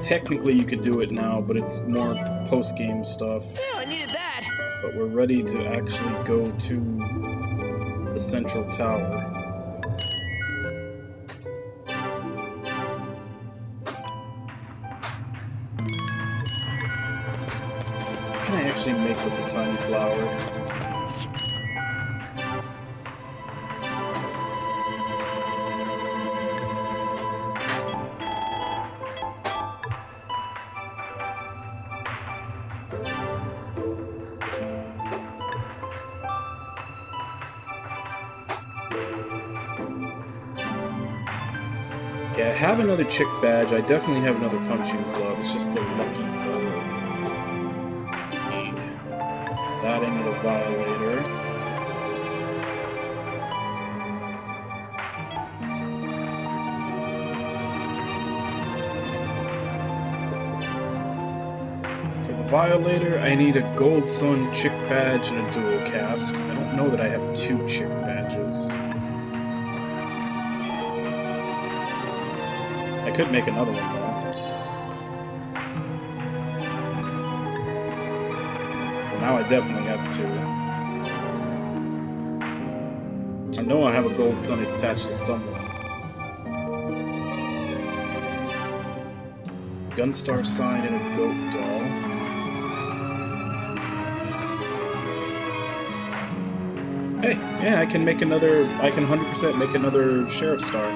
Technically, you could do it now, but it's more post-game stuff. Oh, I needed that. But we're ready to actually go to the central tower. What can I actually make with the tiny flower? Okay, I have another chick badge. I definitely have another punching glove. It's just the lucky glove. That I need a violator. For the violator, I need a Gold Sun chick badge and a dual cast. I don't know that I have 2 chick badges. I could make another one, though. Well, now I definitely have 2. I know I have a Gold Sun attached to someone. Gunstar sign and a goat doll. Hey, yeah, I can 100% make another Sheriff Star.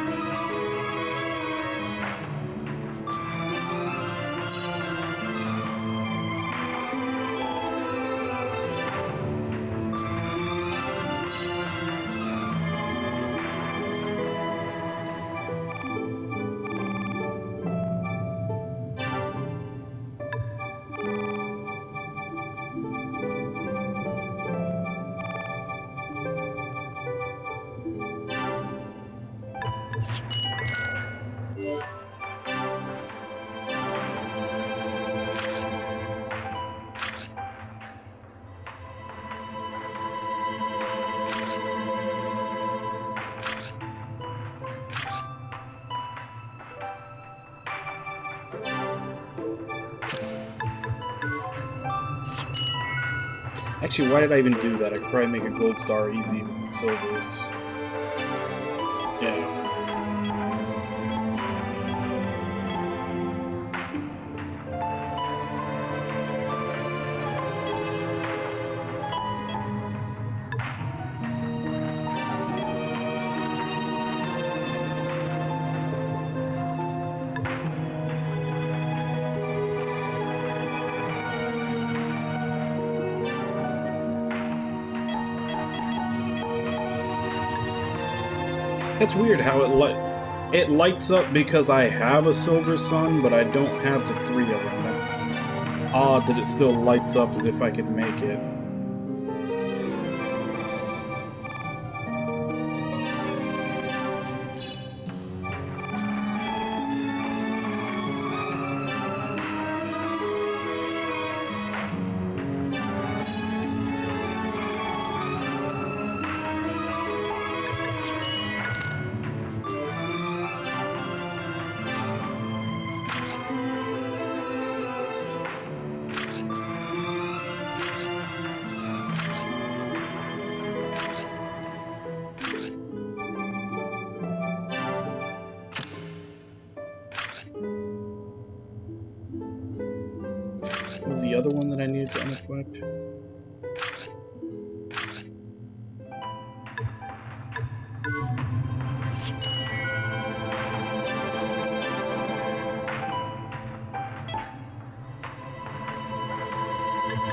Actually, why did I even do that? I could probably make a gold star easy with silvers. Yeah. It's weird how it lights up because I have a silver sun, but I don't have the 3 of them. That's odd that it still lights up as if I could make it. What was the other one that I needed to unequip?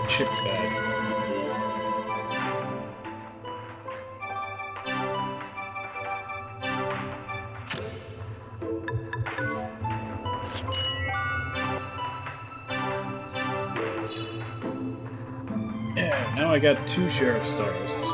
Chip bag. Yeah, now I got 2 sheriff stars.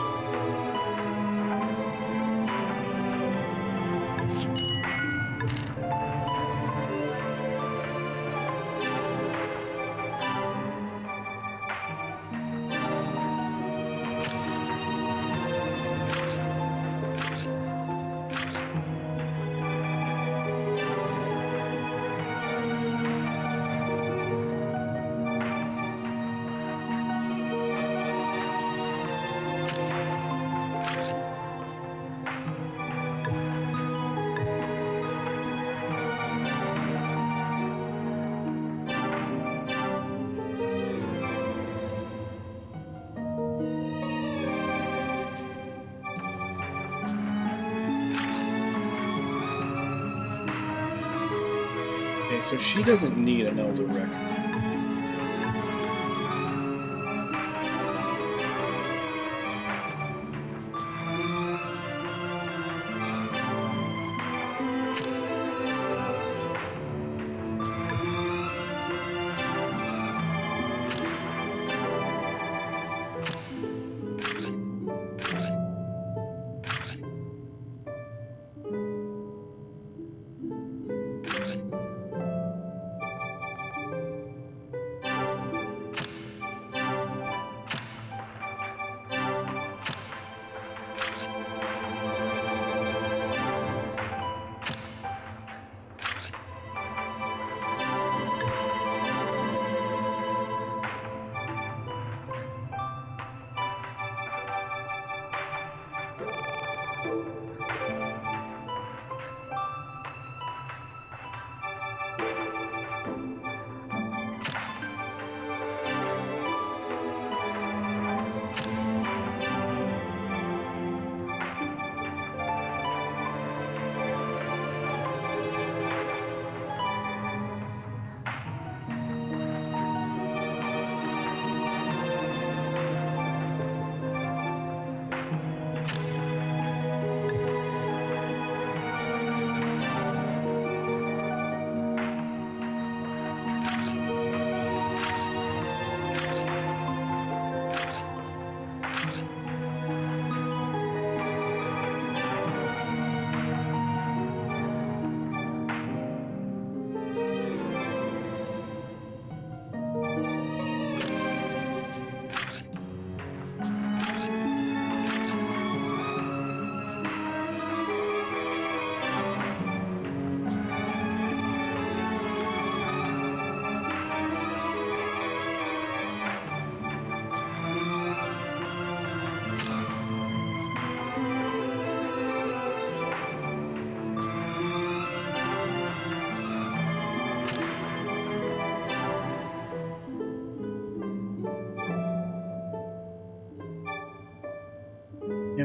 Okay, so she doesn't need an elder record.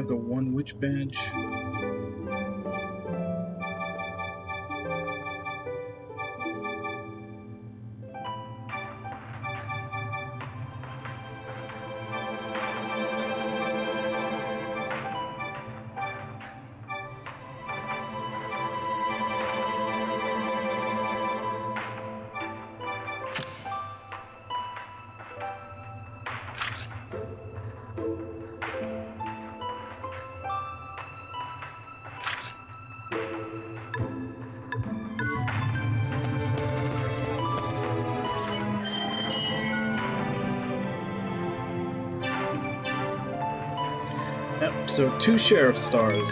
the one witch badge. Yep, so 2 sheriff stars.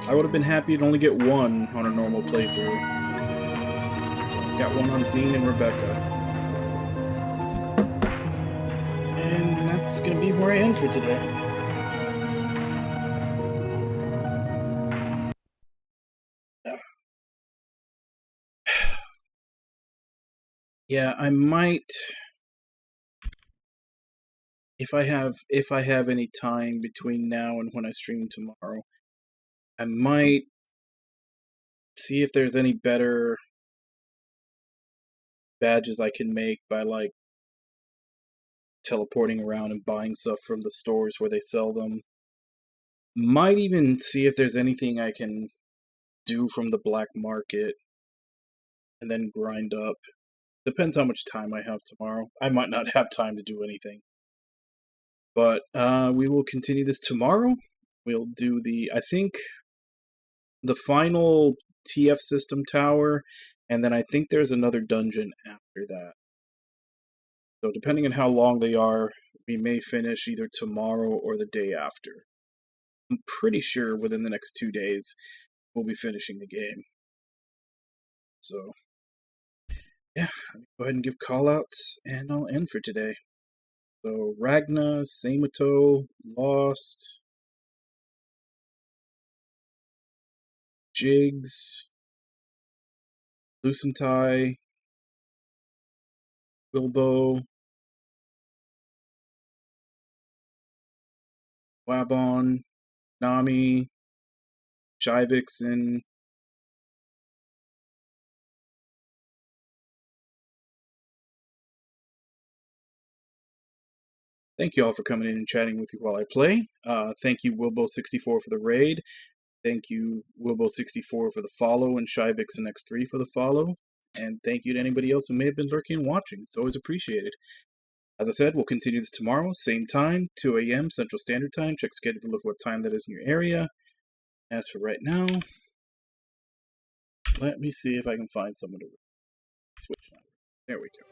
I would have been happy to only get 1 on a normal playthrough. So I got 1 on Dean and Rebecca. And that's gonna be where I end for today. Yeah, I might, if I have any time between now and when I stream tomorrow, I might see if there's any better badges I can make by, like, teleporting around and buying stuff from the stores where they sell them. Might even see if there's anything I can do from the black market and then grind up. Depends how much time I have tomorrow. I might not have time to do anything. But we will continue this tomorrow. We'll do I think, the final TF system tower, and then I think there's another dungeon after that. So depending on how long they are, we may finish either tomorrow or the day after. I'm pretty sure within the next 2 days, we'll be finishing the game. So, yeah, I'll go ahead and give callouts, and I'll end for today. So, Ragna, Samato, Lost, Jigs, Lucentai, Wilbo, Wabon, Nami, Shyvixen, thank you all for coming in and chatting with you while I play. Thank you, Wilbo64, for the raid. Thank you, Wilbo64, for the follow, and ShyVixenX3 for the follow. And thank you to anybody else who may have been lurking and watching. It's always appreciated. As I said, we'll continue this tomorrow, same time, 2 a.m. Central Standard Time. Check schedule of what time that is in your area. As for right now, let me see if I can find someone to switch on. There we go.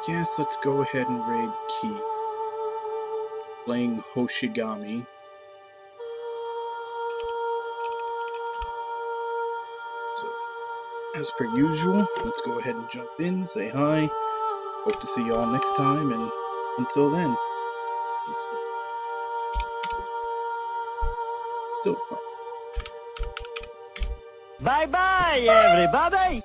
Yes, let's go ahead and raid Key. Playing Hoshigami. So, as per usual, let's go ahead and jump in, say hi. Hope to see you all next time, and until then, still fun. Bye-bye, everybody!